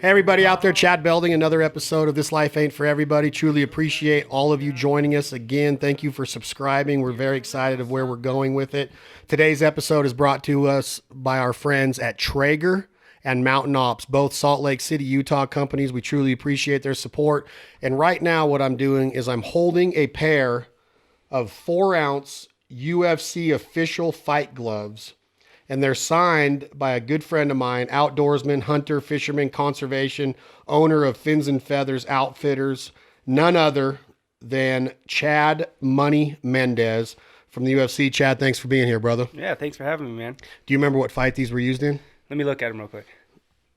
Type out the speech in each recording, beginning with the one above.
Hey everybody out there, Chad Belding, another episode of This Life Ain't For Everybody. Truly appreciate all of you joining us again. Thank you for subscribing. We're very excited of where we're going with it. Today's episode is brought to us by our friends at Traeger and Mountain Ops, both Salt Lake City, Utah companies. We truly appreciate their support. And right now what I'm doing is I'm holding a pair of 4-ounce UFC official fight gloves, and they're signed by a good friend of mine, outdoorsman, hunter, fisherman, conservation, owner of Fins and Feathers Outfitters, none other than Chad Money Mendes from the UFC. Chad, thanks for being here, brother. Yeah, thanks for having me, man. Do you remember what fight these were used in? Let me look at them real quick.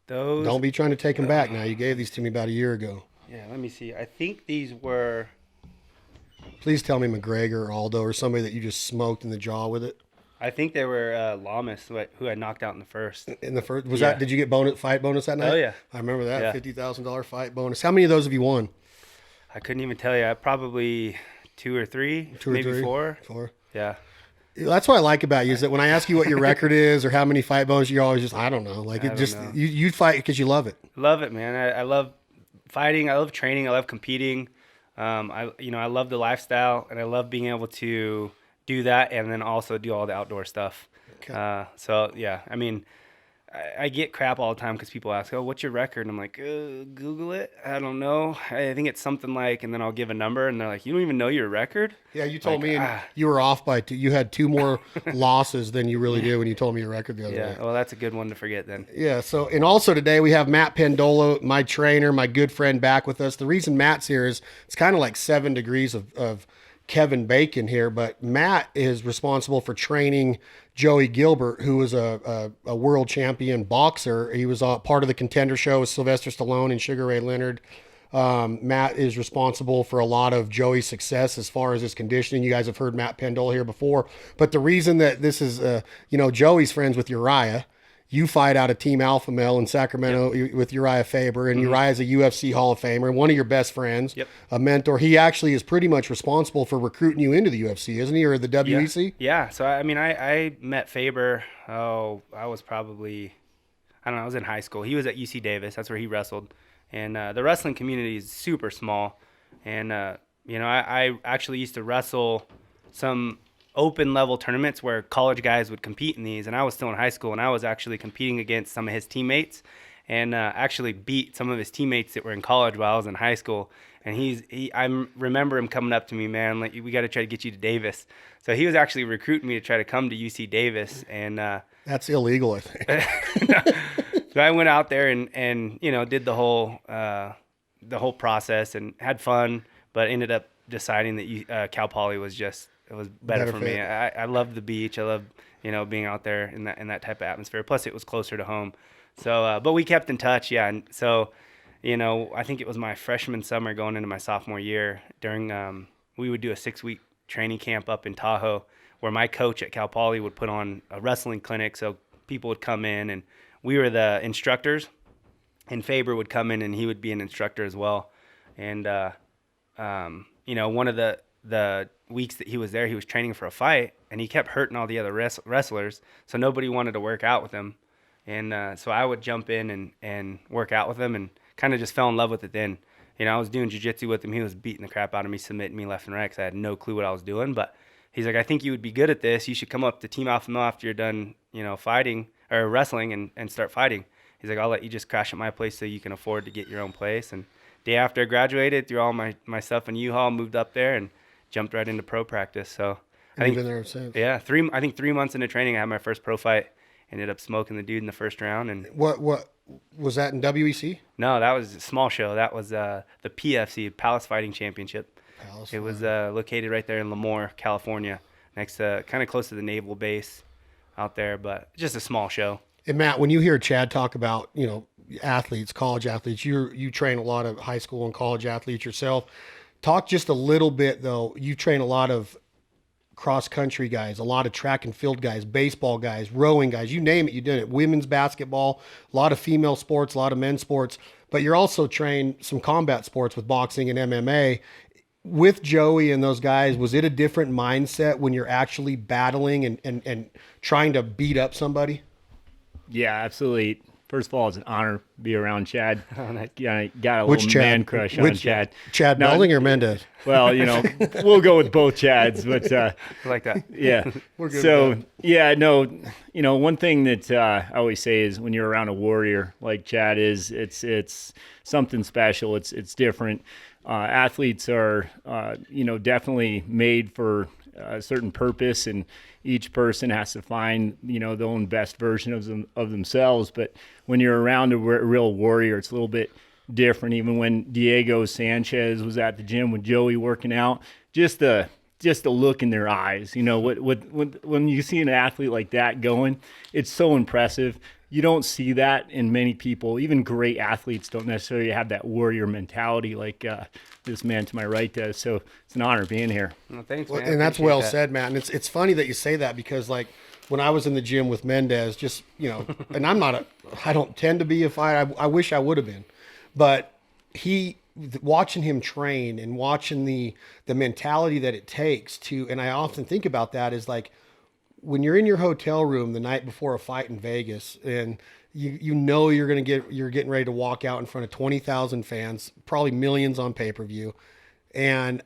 Those. Don't be trying to take them back now. You gave these to me about a year ago. Yeah, let me see. I think these were. Please tell me McGregor or Aldo or somebody that you just smoked in the jaw with it. I think they were Lamas, who I knocked out in the first. In the first, that? Did you get fight bonus that night? Oh yeah, I remember that $50,000 fight bonus. How many of those have you won? I couldn't even tell you. Probably two or three, maybe four. Yeah. That's what I like about you is that when I ask you what your record is or how many fight bonuses, you're always just I don't know. Like you fight because you love it. Love it, man. I love fighting. I love training. I love competing. I love the lifestyle, and I love being able to do that and then also do all the outdoor stuff. Okay. So yeah, I mean, I get crap all the time because people ask, "Oh, what's your record?" And I'm like, "Google it. I don't know. I think it's something like," and then I'll give a number, and they're like, "You don't even know your record?" Yeah, you told me you were off by two. You had two more losses than you really do when you told me your record the other day. Yeah, well, that's a good one to forget then. Yeah. So, and also today we have Matt Pendola, my trainer, my good friend, back with us. The reason Matt's here is it's kind of like 7 degrees of Kevin Bacon here, but Matt is responsible for training Joey Gilbert, who was a world champion boxer. He was part of the Contender Show with Sylvester Stallone and Sugar Ray Leonard. Matt is responsible for a lot of Joey's success as far as his conditioning. You guys have heard Matt Pendola here before, but the reason that this is, Joey's friends with Uriah. You fight out of Team Alpha Male in Sacramento with Uriah Faber, and Uriah's a UFC Hall of Famer, one of your best friends, a mentor. He actually is pretty much responsible for recruiting you into the UFC, isn't he, or the WEC? Yeah. So, I mean, I met Faber, I was probably, I was in high school. He was at UC Davis. That's where he wrestled. And the wrestling community is super small. And, I actually used to wrestle some open level tournaments where college guys would compete in these, and I was still in high school, and I was actually competing against some of his teammates, and actually beat some of his teammates that were in college while I was in high school. And I remember him coming up to me, man, like, we got to try to get you to Davis. So he was actually recruiting me to try to come to UC Davis, and that's illegal, I think. So I went out there and did the whole process and had fun, but ended up deciding that Cal Poly was just. It was better for me. I loved the beach. I loved, being out there in that type of atmosphere. Plus, it was closer to home. So, but we kept in touch, yeah. And so, I think it was my freshman summer going into my sophomore year. During, we would do a 6-week training camp up in Tahoe, where my coach at Cal Poly would put on a wrestling clinic. So people would come in, and we were the instructors. And Faber would come in, and he would be an instructor as well. And one of the weeks that he was there, he was training for a fight, and he kept hurting all the other wrestlers, so nobody wanted to work out with him. And so I would jump in and work out with him, and kind of just fell in love with it then. I was doing jiu-jitsu with him. He was beating the crap out of me, submitting me left and right because I had no clue what I was doing. But he's like, I think you would be good at this. You should come up to Team Alpha Male after you're done, fighting or wrestling and start fighting. He's like, I'll let you just crash at my place so you can afford to get your own place. And day after I graduated, threw all my stuff in U-Haul, moved up there, and jumped right into pro practice. So I think, you've been there since. Yeah, 3 months into training, I had my first pro fight. Ended up smoking the dude in the first round. And what was that in WEC? No, that was a small show. That was the PFC, Palace Fighting Championship. It was located right there in Lemoore, California, next to kind of close to the naval base out there, but just a small show. And Matt, when you hear Chad talk about athletes, college athletes, you train a lot of high school and college athletes yourself. Talk just a little bit, though. You train a lot of cross-country guys, a lot of track and field guys, baseball guys, rowing guys. You name it, you did it. Women's basketball, a lot of female sports, a lot of men's sports. But you're also trained some combat sports with boxing and MMA. With Joey and those guys, was it a different mindset when you're actually battling and trying to beat up somebody? Yeah, absolutely. First of all, it's an honor to be around Chad. I got a Which little Chad? man crush on Chad. Chad Now, Belding or Mendes? Well, we'll go with both Chads, but I like that. yeah. We're good So with yeah, no, one thing that I always say is when you're around a warrior like Chad is, it's something special. It's different. Athletes are, definitely made for a certain purpose, and each person has to find, their own best version of themselves. But when you're around a real warrior, it's a little bit different. Even when Diego Sanchez was at the gym with Joey working out, just the look in their eyes, when you see an athlete like that going, it's so impressive. You don't see that in many people. Even great athletes don't necessarily have that warrior mentality like this man to my right does. So it's an honor being here. Well, thanks, Well, man. and that's well said, Matt. And it's funny that you say that because, like, when I was in the gym with Mendes, just, and I don't tend to be a fighter. I wish I would have been. But watching him train and watching the mentality that it takes to, and I often think about that is like, when you're in your hotel room the night before a fight in Vegas and you're getting ready to walk out in front of 20,000 fans, probably millions on pay-per-view. And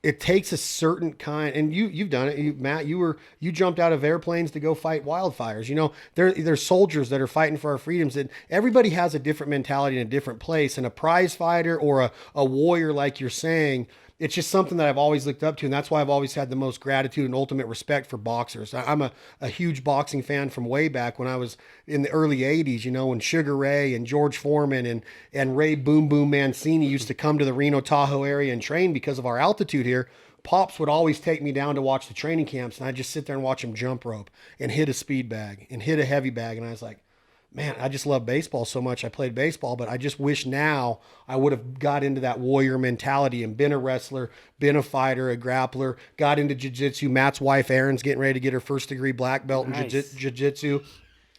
it takes a certain kind, and you've done it, Matt. You jumped out of airplanes to go fight wildfires. There's soldiers that are fighting for our freedoms, and everybody has a different mentality in a different place. And a prize fighter or a warrior, like you're saying, it's just something that I've always looked up to, and that's why I've always had the most gratitude and ultimate respect for boxers. I'm a huge boxing fan from way back when I was in the early 80s, when Sugar Ray and George Foreman and Ray Boom Boom Mancini used to come to the Reno Tahoe area and train because of our altitude here. Pops would always take me down to watch the training camps, and I'd just sit there and watch him jump rope and hit a speed bag and hit a heavy bag, and I was like, man, I just love baseball so much. I played baseball, but I just wish now I would have got into that warrior mentality and been a wrestler, been a fighter, a grappler, got into jiu-jitsu. Matt's wife, Erin's getting ready to get her first degree black belt in jiu-jitsu.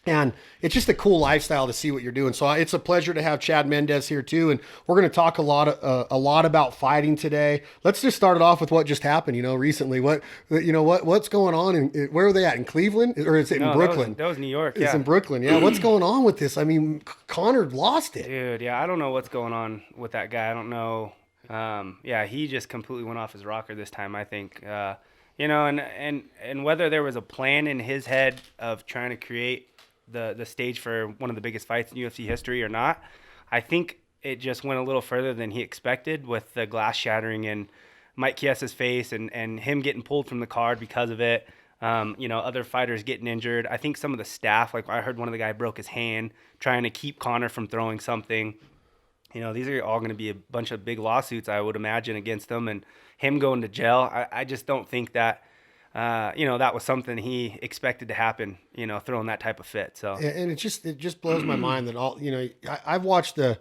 And it's just a cool lifestyle to see what you're doing. So it's a pleasure to have Chad Mendes here too. And we're going to talk a lot about fighting today. Let's just start it off with what just happened, recently. What's going on? Where are they at? In Cleveland? Or is it in Brooklyn? That was New York. It's in Brooklyn. Yeah. What's going on with this? I mean, Conor lost it. Dude, yeah. I don't know what's going on with that guy. I don't know. He just completely went off his rocker this time, I think. And whether there was a plan in his head of trying to create the stage for one of the biggest fights in UFC history or not, I think it just went a little further than he expected with the glass shattering in Mike Chiesa's face and him getting pulled from the card because of it. Other fighters getting injured. I think some of the staff, like I heard one of the guys broke his hand trying to keep Conor from throwing something. These are all going to be a bunch of big lawsuits, I would imagine, against them, and him going to jail. I just don't think that that was something he expected to happen, throwing that type of fit. So, and it just blows my mind that I've watched the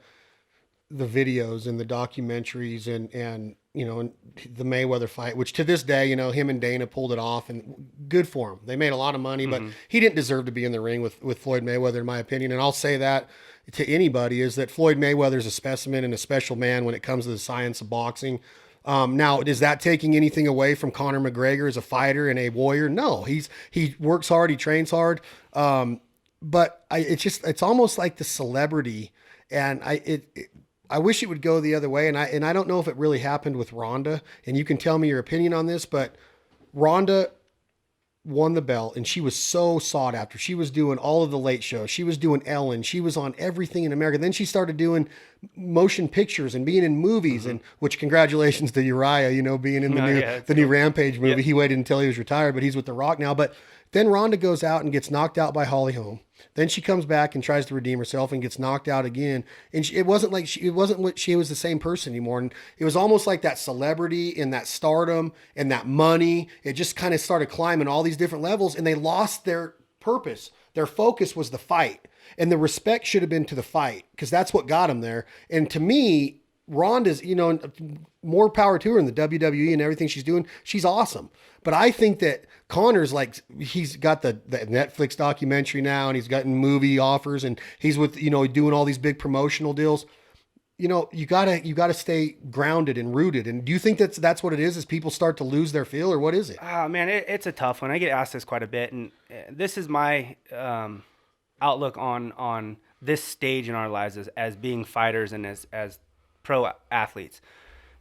videos and the documentaries and the Mayweather fight, which to this day, him and Dana pulled it off, and good for him. They made a lot of money, but he didn't deserve to be in the ring with Floyd Mayweather, in my opinion. And I'll say that to anybody, is that Floyd Mayweather is a specimen and a special man when it comes to the science of boxing. Now, is that taking anything away from Conor McGregor as a fighter and a warrior? No, he works hard, he trains hard. But it's almost like the celebrity, and I wish it would go the other way. And I don't know if it really happened with Ronda, and you can tell me your opinion on this, but Ronda won the belt and she was so sought after. She was doing all of the late shows. She was doing Ellen. She was on everything in America. Then she started doing motion pictures and being in movies, and which congratulations to Uriah, being in the new Rampage movie. Yep. He waited until he was retired, but he's with The Rock now. But then Ronda goes out and gets knocked out by Holly Holm. Then she comes back and tries to redeem herself and gets knocked out again. And it wasn't like she was the same person anymore. And it was almost like that celebrity and that stardom and that money. It just kind of started climbing all these different levels, and they lost their purpose. Their focus was the fight, and the respect should have been to the fight, because that's what got them there. And to me, Ronda's, more power to her in the WWE and everything she's doing. She's awesome. But I think that Conor's he's got the Netflix documentary now, and he's gotten movie offers, and he's with, doing all these big promotional deals. You gotta stay grounded and rooted. And do you think that's what it is people start to lose their feel, or what is it? Oh man, it's a tough one. I get asked this quite a bit, and this is my outlook on this stage in our lives as being fighters and as pro athletes.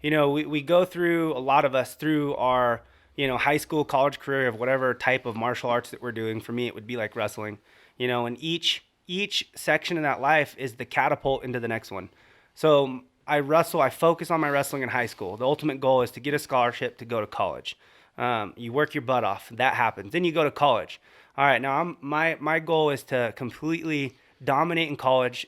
You know, we go through, a lot of us, through our, high school, college career of whatever type of martial arts that we're doing. For me, it would be like wrestling, and each section of that life is the catapult into the next one. So I focus on my wrestling in high school. The ultimate goal is to get a scholarship to go to college. You work your butt off. That happens. Then you go to college. All right, now my goal is to completely dominate in college,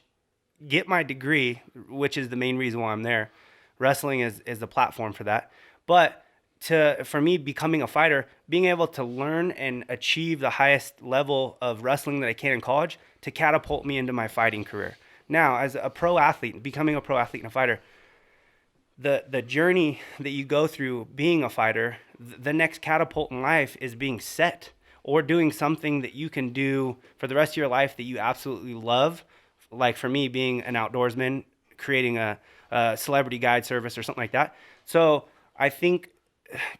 get my degree, which is the main reason why I'm there. Wrestling is the platform for that. But for me, becoming a fighter, being able to learn and achieve the highest level of wrestling that I can in college to catapult me into my fighting career. Now, as a pro athlete, becoming a pro athlete and a fighter, the journey that you go through being a fighter, the next catapult in life is being set or doing something that you can do for the rest of your life that you absolutely love. Like for me, being an outdoorsman, creating a celebrity guide service or something like that. So I think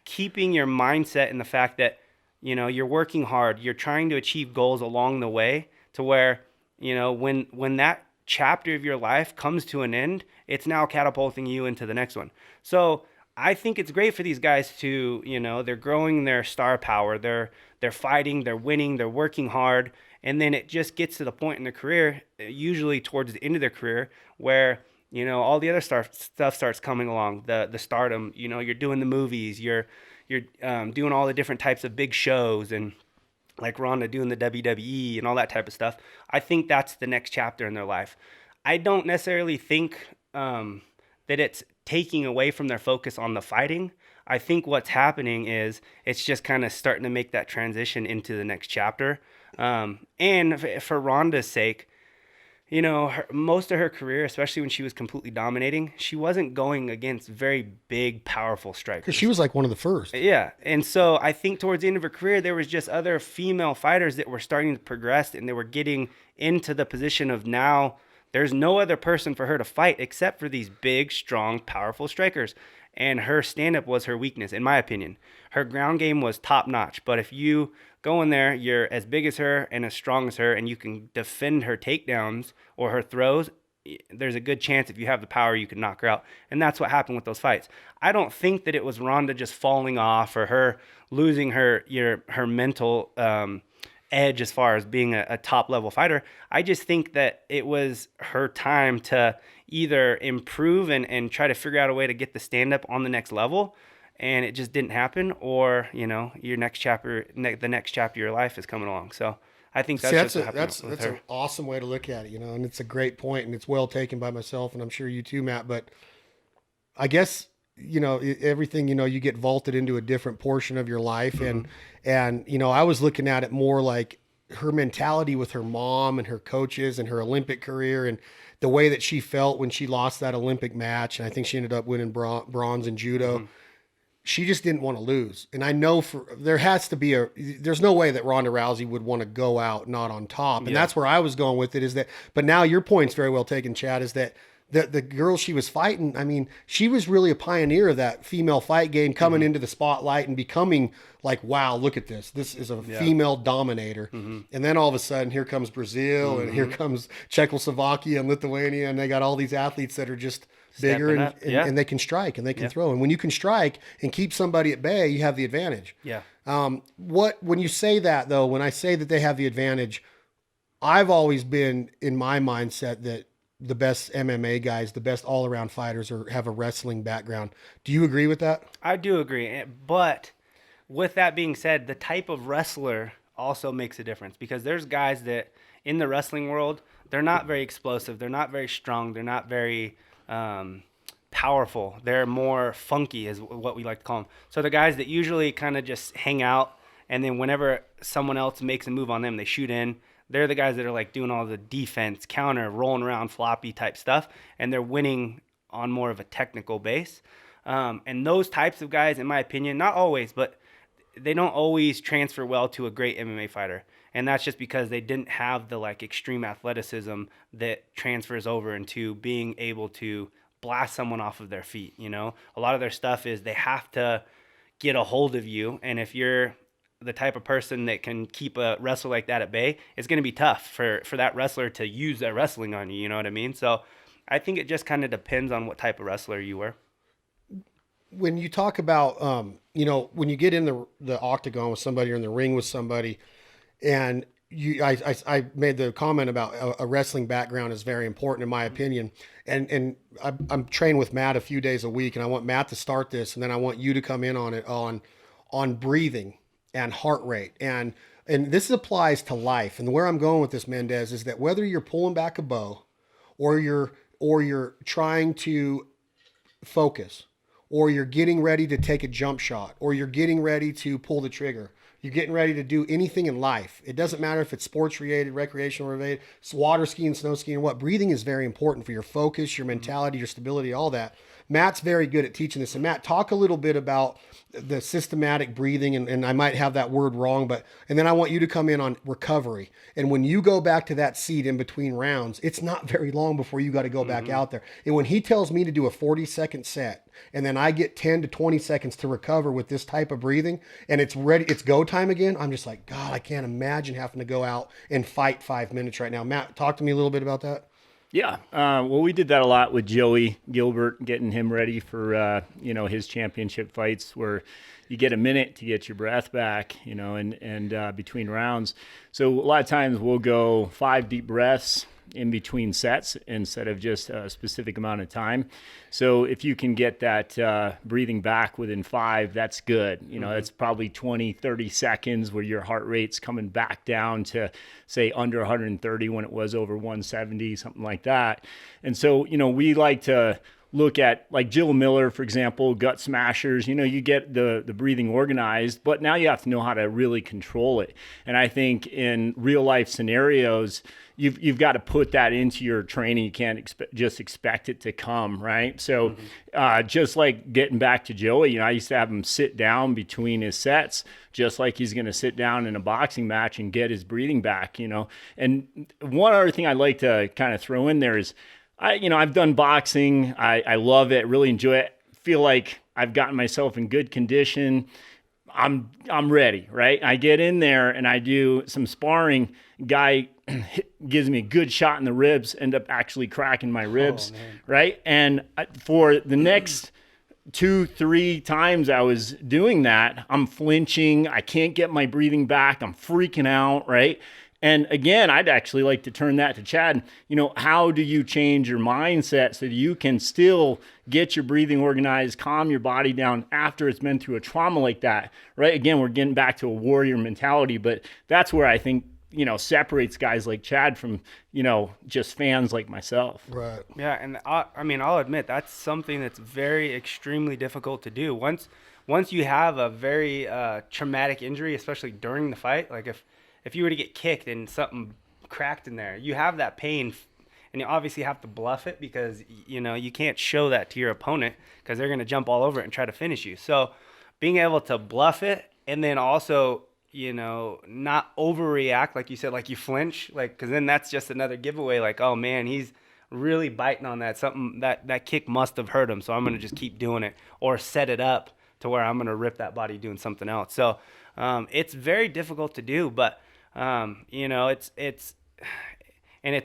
keeping your mindset in the fact that, you're working hard, you're trying to achieve goals along the way to where, when that chapter of your life comes to an end, it's now catapulting you into the next one. So I think it's great for these guys to, they're growing their star power, they're fighting, they're winning, they're working hard, and then it just gets to the point in their career, usually towards the end of their career, where all the other stuff starts coming along, the stardom. You're doing the movies, you're doing all the different types of big shows, and like Ronda doing the WWE and all that type of stuff. I think that's the next chapter in their life. I don't necessarily think that it's taking away from their focus on the fighting. I think what's happening is it's just kind of starting to make that transition into the next chapter. And for Ronda's sake, most of her career, especially when she was completely dominating, she wasn't going against very big, powerful strikers. Because she was like one of the first. Yeah. And so I think towards the end of her career, there was just other female fighters that were starting to progress, and they were getting into the position of now there's no other person for her to fight except for these big, strong, powerful strikers. And her stand-up was her weakness, in my opinion. Her ground game was top-notch. But if you go in there, you're as big as her and as strong as her, and you can defend her takedowns or her throws, there's a good chance if you have the power, you can knock her out. And that's what happened with those fights. I don't think that it was Ronda just falling off or her losing her mental edge as far as being a top-level fighter. I just think that it was her time to either improve and try to figure out a way to get the stand-up on the next level, and it just didn't happen, or, your next chapter, the next chapter of your life is coming along. So I think that's that's an awesome way to look at it, and it's a great point, and it's well taken by myself, and I'm sure you too, Matt. But I guess, everything, you get vaulted into a different portion of your life. Mm-hmm. And I was looking at it more like her mentality with her mom and her coaches and her Olympic career and the way that she felt when she lost that Olympic match. And I think she ended up winning bronze in judo. Mm-hmm. She just didn't want to lose. And I know there's no way that Ronda Rousey would want to go out not on top. And that's where I was going with it, but now your point's very well taken, Chad, is that the girl she was fighting, I mean, she was really a pioneer of that female fight game, coming mm-hmm. into the spotlight and becoming like, wow, look at this. This is a female dominator. Mm-hmm. And then all of a sudden, here comes Brazil, mm-hmm. and here comes Czechoslovakia and Lithuania, and they got all these athletes that are just bigger and they can strike and they can throw. And when you can strike and keep somebody at bay, you have the advantage. Yeah. When you say that, though, when I say that they have the advantage, I've always been in my mindset that the best MMA guys, the best all-around fighters have a wrestling background. Do you agree with that? I do agree. But with that being said, the type of wrestler also makes a difference, because there's guys that in the wrestling world, they're not very explosive. They're not very strong. They're not very powerful. They're more funky is what we like to call them. So the guys that usually kind of just hang out, and then whenever someone else makes a move on them, they shoot in. They're the guys that are like doing all the defense, counter, rolling around, floppy type stuff, and they're winning on more of a technical base. And those types of guys, in my opinion, not always, but they don't always transfer well to a great MMA fighter. And that's just because they didn't have the like extreme athleticism that transfers over into being able to blast someone off of their feet. A lot of their stuff is they have to get a hold of you, and if you're the type of person that can keep a wrestler like that at bay, it's going to be tough for that wrestler to use their wrestling on you. You know what I mean? So I think it just kind of depends on what type of wrestler you were. When you talk about, when you get in the octagon with somebody or in the ring with somebody, and I made the comment about a wrestling background is very important in my opinion. And I'm trained with Matt a few days a week, and I want Matt to start this, and then I want you to come in on it on breathing and heart rate. And this applies to life. And where I'm going with this, Mendes, is that whether you're pulling back a bow or you're trying to focus, or you're getting ready to take a jump shot, or you're getting ready to pull the trigger, you're getting ready to do anything in life. It doesn't matter if it's sports related, recreational related, it's water skiing, snow skiing, or what. Breathing is very important for your focus, your mentality, your stability, all that. Matt's very good at teaching this. And Matt, talk a little bit about the systematic breathing, and I might have that word wrong, and then I want you to come in on recovery. And when you go back to that seat in between rounds, it's not very long before you got to go back out there. And when he tells me to do a 40-second set, and then I get 10 to 20 seconds to recover with this type of breathing, and it's ready, it's go time again, I'm just like, God, I can't imagine having to go out and fight 5 minutes right now. Matt, talk to me a little bit about that. Yeah. Well, we did that a lot with Joey Gilbert, getting him ready for, his championship fights where you get a minute to get your breath back, and between rounds. So a lot of times we'll go 5 deep breaths in between sets instead of just a specific amount of time. So if you can get that breathing back within 5, that's good. That's probably 20, 30 seconds where your heart rate's coming back down to, say, under 130 when it was over 170, something like that. And so, we like to look at, like Jill Miller, for example, gut smashers, you get the breathing organized, but now you have to know how to really control it. And I think in real life scenarios, you've got to put that into your training. You can't just expect it to come, right? So just like getting back to Joey, I used to have him sit down between his sets, just like he's going to sit down in a boxing match and get his breathing back, And one other thing I'd like to kind of throw in there is, I've done boxing. I love it, really enjoy it. Feel like I've gotten myself in good condition. I'm ready, right? I get in there and I do some sparring. Guy gives me a good shot in the ribs, end up actually cracking my ribs, right? And for the next 2-3 times I was doing that, I'm flinching. I can't get my breathing back. I'm freaking out, right? And again, I'd actually like to turn that to Chad. How do you change your mindset so that you can still get your breathing organized, calm your body down after it's been through a trauma like that, right? Again, we're getting back to a warrior mentality, but that's where I think, separates guys like Chad from, just fans like myself. Right. Yeah, and I'll admit that's something that's very extremely difficult to do. Once you have a very traumatic injury, especially during the fight, like if you were to get kicked and something cracked in there, you have that pain, and you obviously have to bluff it because, you can't show that to your opponent because they're going to jump all over it and try to finish you. So being able to bluff it and then also, not overreact, like you said, like you flinch, like, because then that's just another giveaway, like, oh man, he's really biting on that. Something that kick must have hurt him, so I'm going to just keep doing it, or set it up to where I'm going to rip that body doing something else. So it's very difficult to do, but it's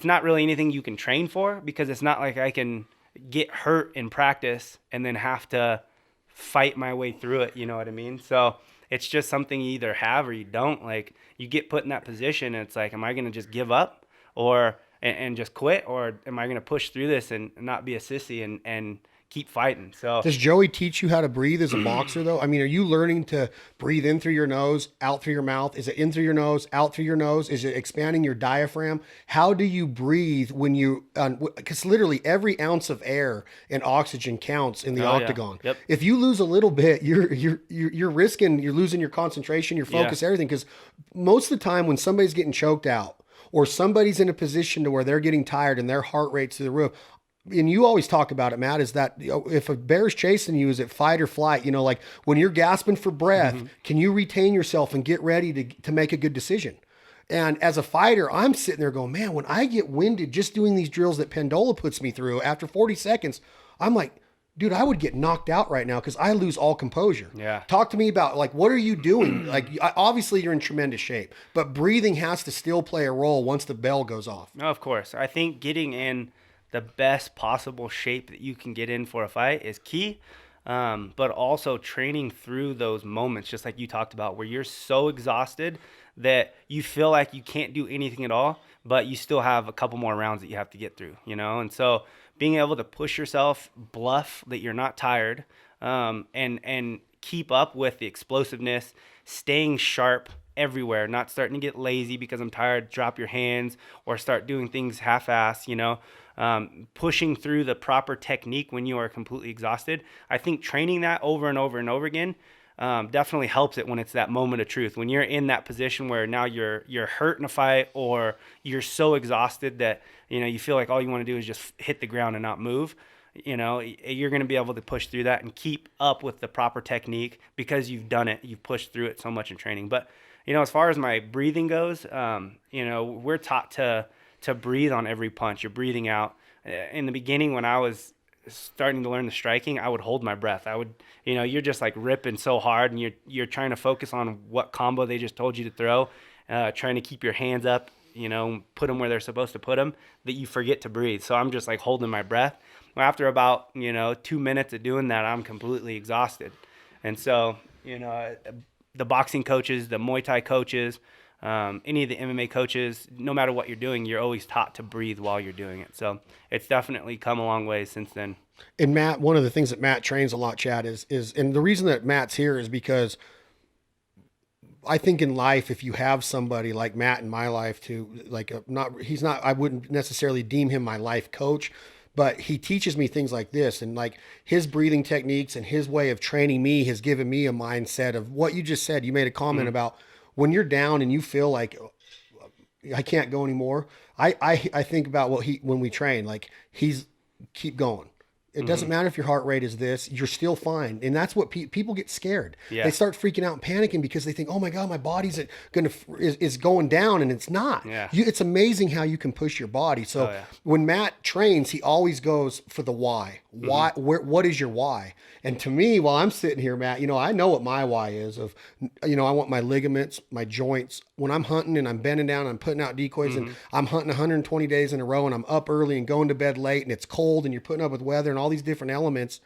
not really anything you can train for, because it's not like I can get hurt in practice and then have to fight my way through it. You know what I mean? So it's just something you either have or you don't. Like, you get put in that position and it's like, am I going to just give up and just quit? Or am I going to push through this and not be a sissy and keep fighting? So does Joey teach you how to breathe as a boxer though? I mean, are you learning to breathe in through your nose, out through your mouth? Is it in through your nose, out through your nose? Is it expanding your diaphragm? How do you breathe when you, because literally every ounce of air and oxygen counts in the octagon. Yeah. Yep. If you lose a little bit, you're risking, you're losing your concentration, your focus, everything. Because most of the time when somebody's getting choked out or somebody's in a position to where they're getting tired and their heart rate's through the roof, and you always talk about it, Matt, is that if a bear's chasing you, is it fight or flight? Like when you're gasping for breath, can you retain yourself and get ready to make a good decision? And as a fighter, I'm sitting there going, man, when I get winded just doing these drills that Pendola puts me through, after 40 seconds, I'm like, dude, I would get knocked out right now because I lose all composure. Yeah. Talk to me about, like, what are you doing? Like, obviously you're in tremendous shape, but breathing has to still play a role once the bell goes off. No, of course. I think getting in the best possible shape that you can get in for a fight is key. But also training through those moments, just like you talked about, where you're so exhausted that you feel like you can't do anything at all, but you still have a couple more rounds that you have to get through, you know? And so being able to push yourself, bluff that you're not tired, and keep up with the explosiveness, staying sharp everywhere, not starting to get lazy because I'm tired, drop your hands, or start doing things half-ass, you know? Pushing through the proper technique when you are completely exhausted. I think training that over and over and over again definitely helps it when it's that moment of truth. When you're in that position where now you're hurt in a fight, or you're so exhausted that, you know, you feel like all you want to do is just hit the ground and not move, you know, you're going to be able to push through that and keep up with the proper technique because you've done it. You've pushed through it so much in training. But, you know, as far as my breathing goes, you know, we're taught to breathe on every punch. You're breathing out. In the beginning, when I was starting to learn the striking, I would hold my breath. I would, you know, you're just like ripping so hard, and you're trying to focus on what combo they just told you to throw, trying to keep your hands up, you know, put them where they're supposed to put them, that you forget to breathe. So I'm just like holding my breath. After about, you know, 2 minutes of doing that, I'm completely exhausted. And so, you know, the boxing coaches, the Muay Thai coaches, any of the MMA coaches, no matter what you're doing, you're always taught to breathe while you're doing it. So it's definitely come a long way since then. And Matt, one of the things that Matt trains a lot, Chad, is and the reason that Matt's here is because I think in life, if you have somebody like Matt in my life I wouldn't necessarily deem him my life coach, but he teaches me things like this, and like his breathing techniques and his way of training me has given me a mindset of what you just said. You made a comment about when you're down and you feel like I can't go anymore. I think about when we train, like he's keep going. It doesn't matter if your heart rate is this, you're still fine. And that's what people get scared. Yeah. They start freaking out and panicking because they think, oh my God, my body's is going down, and it's not. Yeah. It's amazing how you can push your body. So when Matt trains, he always goes for the why. Why? What is your why? And to me, while I'm sitting here, Matt, you know, I know what my why is of, you know, I want my ligaments, my joints. When I'm hunting and I'm bending down, I'm putting out decoys and I'm hunting 120 days in a row and I'm up early and going to bed late and it's cold and you're putting up with weather and all these different elements.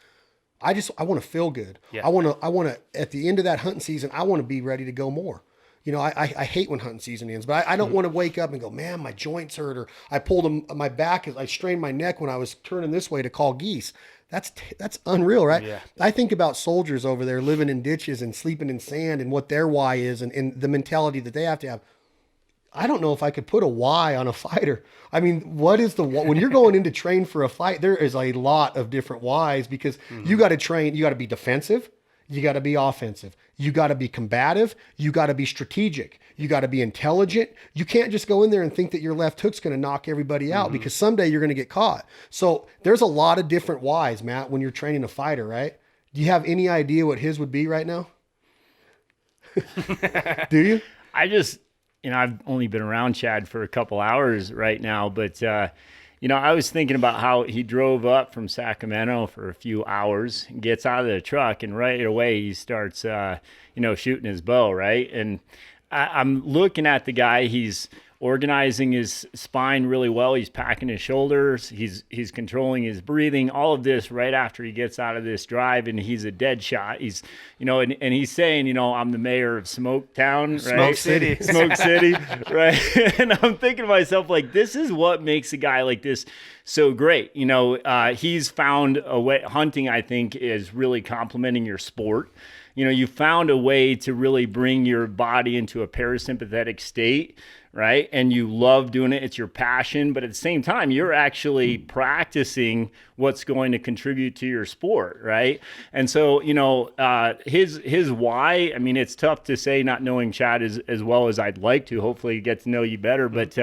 I want to feel good. Yeah. I want to, at the end of that hunting season, I want to be ready to go more. You know, I hate when hunting season ends, but I don't want to wake up and go, man, my joints hurt, or I pulled my back, I strained my neck when I was turning this way to call geese. That's unreal, right? Yeah. I think about soldiers over there living in ditches and sleeping in sand and what their why is and the mentality that they have to have. I don't know if I could put a why on a fighter. I mean, what is when you're going in to train for a fight, there is a lot of different whys because you got to train, you got to be defensive, you got to be offensive, you got to be combative, you got to be strategic, you got to be intelligent. You can't just go in there and think that your left hook's going to knock everybody out because someday you're going to get caught. So there's a lot of different whys, Matt, when you're training a fighter, right? Do you have any idea what his would be right now? Do you? You know, I've only been around Chad for a couple hours right now, but, you know, I was thinking about how he drove up from Sacramento for a few hours, gets out of the truck, and right away he starts, you know, shooting his bow, right? And I'm looking at the guy. He's organizing his spine really well. He's packing his shoulders. He's controlling his breathing. All of this right after he gets out of this drive, and he's a dead shot. He's, you know, and he's saying, you know, I'm the mayor of Smoke Town, right? Smoke City. Smoke City, right? And I'm thinking to myself, like, this is what makes a guy like this so great. You know, he's found a way. Hunting, I think, is really complementing your sport. You know, you found a way to really bring your body into a parasympathetic state, right? And you love doing it. It's your passion. But at the same time, you're actually practicing what's going to contribute to your sport, right? And so, you know, his why, I mean, it's tough to say not knowing Chad as well as I'd like to. Hopefully get to know you better. But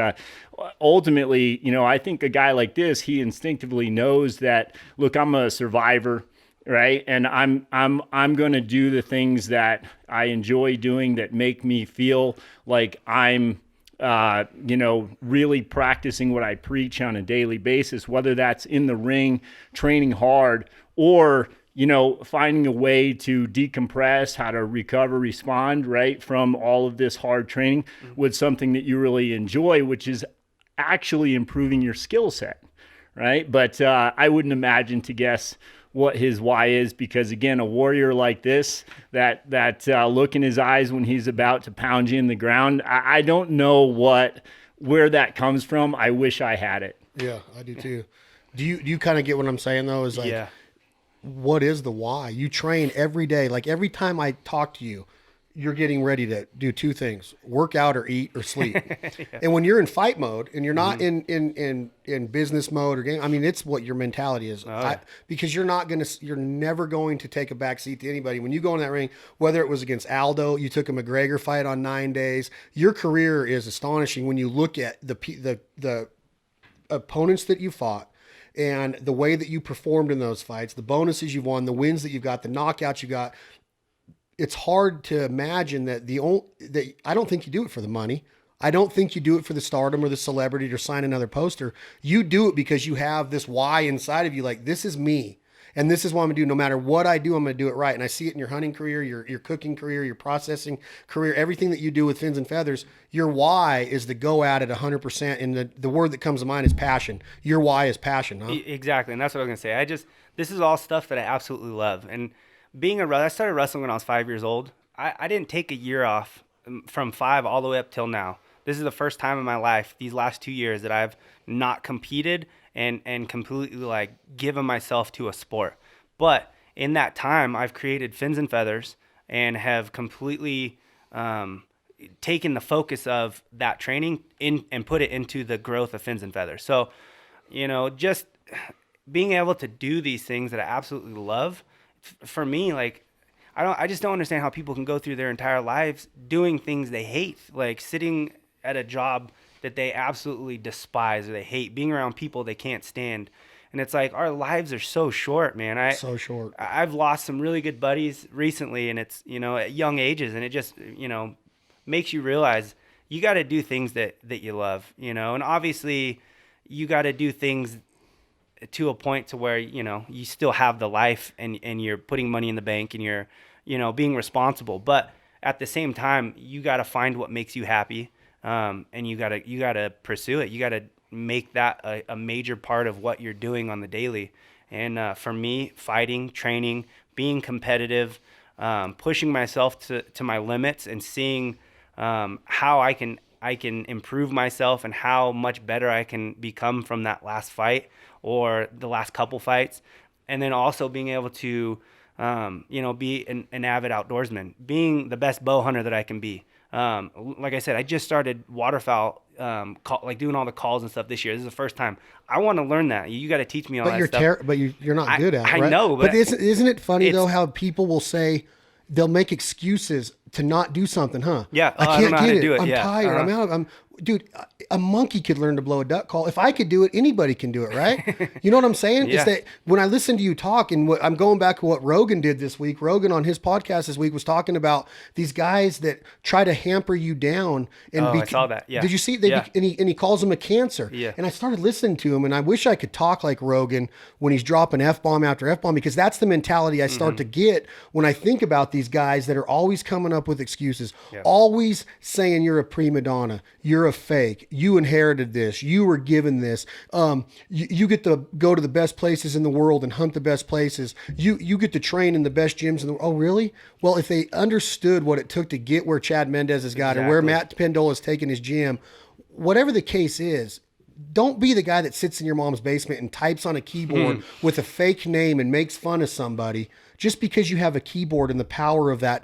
ultimately, you know, I think a guy like this, he instinctively knows that, look, I'm a survivor. Right. And I'm going to do the things that I enjoy doing that make me feel like I'm really practicing what I preach on a daily basis, whether that's in the ring, training hard, or, finding a way to decompress, how to recover, respond, right, from all of this hard training with something that you really enjoy, which is actually improving your skill set, right? But I wouldn't imagine to guess what his why is, because again, a warrior like this, that look in his eyes when he's about to pound you in the ground, I don't know where that comes from. I wish I had it. Yeah, I do too. Do you kind of get what I'm saying though? Is like, Yeah. what is the why? You train every day. Like every time I talk to you, you're getting ready to do two things: work out or eat or sleep. Yeah. And when you're in fight mode and you're not in business mode or game, I mean, it's what your mentality is. Because you're never going to take a back seat to anybody. When you go in that ring, whether it was against Aldo, you took a McGregor fight on 9 days, your career is astonishing when you look at the opponents that you fought and the way that you performed in those fights, the bonuses you've won, the wins that you've got, the knockouts you got. It's hard to imagine that I don't think you do it for the money. I don't think you do it for the stardom or the celebrity to sign another poster. You do it because you have this why inside of you. Like, this is me. And this is what I'm gonna do. No matter what I do, I'm gonna do it right. And I see it in your hunting career, your cooking career, your processing career, everything that you do with Fins and Feathers. Your why is to go at it 100%. And the word that comes to mind is passion. Your why is passion, huh? Exactly. And that's what I was gonna say. This is all stuff that I absolutely love. And I started wrestling when I was 5 years old. I didn't take a year off from 5 all the way up till now. This is the first time in my life, these last 2 years, that I've not competed and completely like given myself to a sport. But in that time, I've created Fins and Feathers and have completely taken the focus of that training and put it into the growth of Fins and Feathers. So, just being able to do these things that I absolutely love. For me, like, I just don't understand how people can go through their entire lives doing things they hate, like sitting at a job that they absolutely despise or they hate, being around people they can't stand. And it's like, our lives are so short, man. So short. I've lost some really good buddies recently, and it's, at young ages, and it just, makes you realize you got to do things that you love, and obviously you got to do things to a point to where, you still have the life and you're putting money in the bank and you're, being responsible. But at the same time, you got to find what makes you happy. And you got to pursue it. You got to make that a major part of what you're doing on the daily. And for me, fighting, training, being competitive, pushing myself to my limits and seeing how I can improve myself and how much better I can become from that last fight or the last couple fights. And then also being able to, be an avid outdoorsman, being the best bow hunter that I can be. Like I said, I just started waterfowl, like doing all the calls and stuff this year. This is the first time. I want to learn that. You got to teach me all that stuff. But you're not good at it, right? I know. But isn't it funny though how people will say, they'll make excuses to not do something, huh? Yeah. I can't get it. I'm Yeah. tired. I'm out. Dude, a monkey could learn to blow a duck call. If I could do it, anybody can do it, right? You know what I'm saying? Yeah. It's that when I listen to you talk, and I'm going back to what Rogan did this week. Rogan on his podcast this week was talking about these guys that try to hamper you down. And I saw that. Yeah. Did you see? Yeah. And he calls them a cancer. Yeah. And I started listening to him, and I wish I could talk like Rogan when he's dropping F-bomb after F-bomb, because that's the mentality I start to get when I think about these guys that are always coming up with excuses, always saying you're a prima donna, you're a fake, you inherited this, you were given this, you get to go to the best places in the world and hunt the best places, you get to train in the best gyms in the world. Oh, really? Well, if they understood what it took to get where Chad Mendes has got, or where Matt Pendola has taken his gym, whatever the case is, don't be the guy that sits in your mom's basement and types on a keyboard with a fake name and makes fun of somebody just because you have a keyboard and the power of that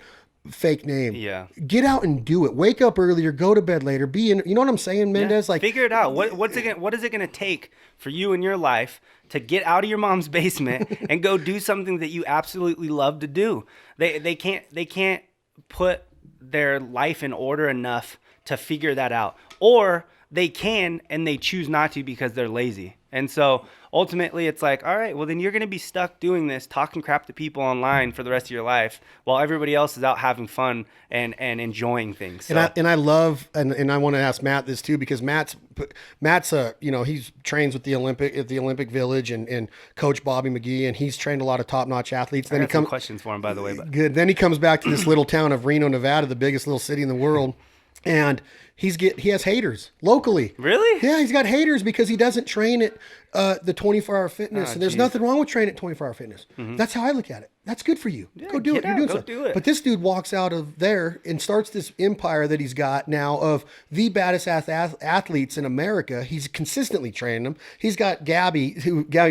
fake name. Yeah. Get out and do it. Wake up earlier, go to bed later, you know what I'm saying, Mendes? Like, figure it out. What is it going to take for you in your life to get out of your mom's basement and go do something that you absolutely love to do? They can't put their life in order enough to figure that out. Or they can, and they choose not to because they're lazy. And so ultimately it's like, all right, well then you're going to be stuck doing this, talking crap to people online for the rest of your life while everybody else is out having fun and enjoying things. So. And I love, and I want to ask Matt this too, because Matt's he's trains with the Olympic Village and Coach Bobby McGee, and he's trained a lot of top-notch athletes. Then he comes questions for him, by the way. But. Good. Then he comes back to this little town of Reno, Nevada, the biggest little city in the world. And he has haters locally. Really? Yeah, he's got haters because he doesn't train at the 24-hour fitness. And there's nothing wrong with training at 24-hour fitness. Mm-hmm. That's how I look at it. That's good for you. Yeah, go do it. You're doing something. Do it. But this dude walks out of there and starts this empire that he's got now of the baddest athletes in America. He's consistently training them. He's got Gabby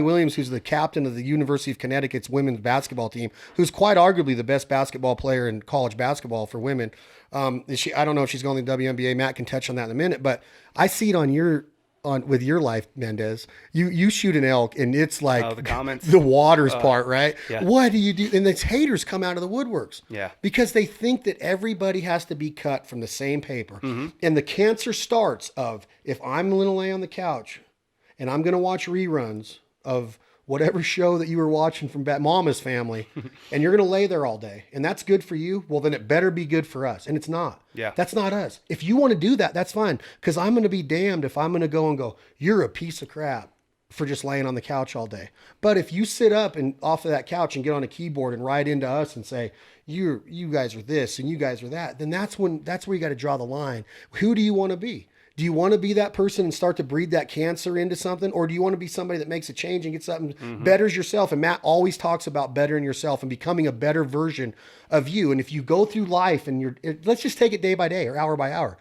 Williams, who's the captain of the University of Connecticut's women's basketball team, who's quite arguably the best basketball player in college basketball for women. I don't know if she's going to the WNBA. Matt can touch on that in a minute, but I see it with your life, Mendes. You shoot an elk and it's like the comments, the waters part, right? Yeah. What do you do? And these haters come out of the woodworks. Yeah. Because they think that everybody has to be cut from the same paper. Mm-hmm. And the cancer starts of, if I'm going to lay on the couch and I'm going to watch reruns of whatever show that you were watching from Mama's Family, and you're going to lay there all day, and that's good for you, well, then it better be good for us. And it's not. Yeah. That's not us. If you want to do that, that's fine. Because I'm going to be damned if I'm going to go, you're a piece of crap for just laying on the couch all day. But if you sit up and off of that couch and get on a keyboard and write into us and say, you guys are this and you guys are that, then that's where you got to draw the line. Who do you want to be? Do you want to be that person and start to breed that cancer into something? Or do you want to be somebody that makes a change and gets something, betters yourself? And Matt always talks about bettering yourself and becoming a better version of you. And if you go through life and let's just take it day by day or hour by hour.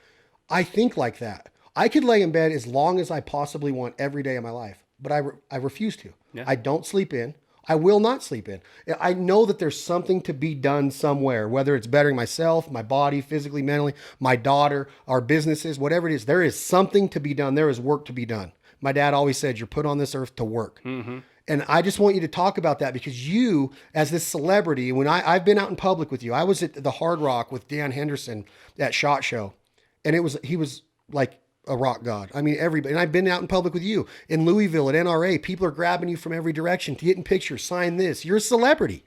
I think like that. I could lay in bed as long as I possibly want every day of my life, but I refuse to. Yeah. I don't sleep in. I will not sleep in. I know that there's something to be done somewhere, whether it's bettering myself, my body, physically, mentally, my daughter, our businesses, whatever it is. There is something to be done. There is work to be done. My dad always said, you're put on this earth to work. Mm-hmm. And I just want you to talk about that because you, as this celebrity, when I've been out in public with you, I was at the Hard Rock with Dan Henderson at SHOT Show. And he was like a rock god. I mean, everybody. And I've been out in public with you in Louisville at NRA. People are grabbing you from every direction to get in pictures, sign this. You're a celebrity,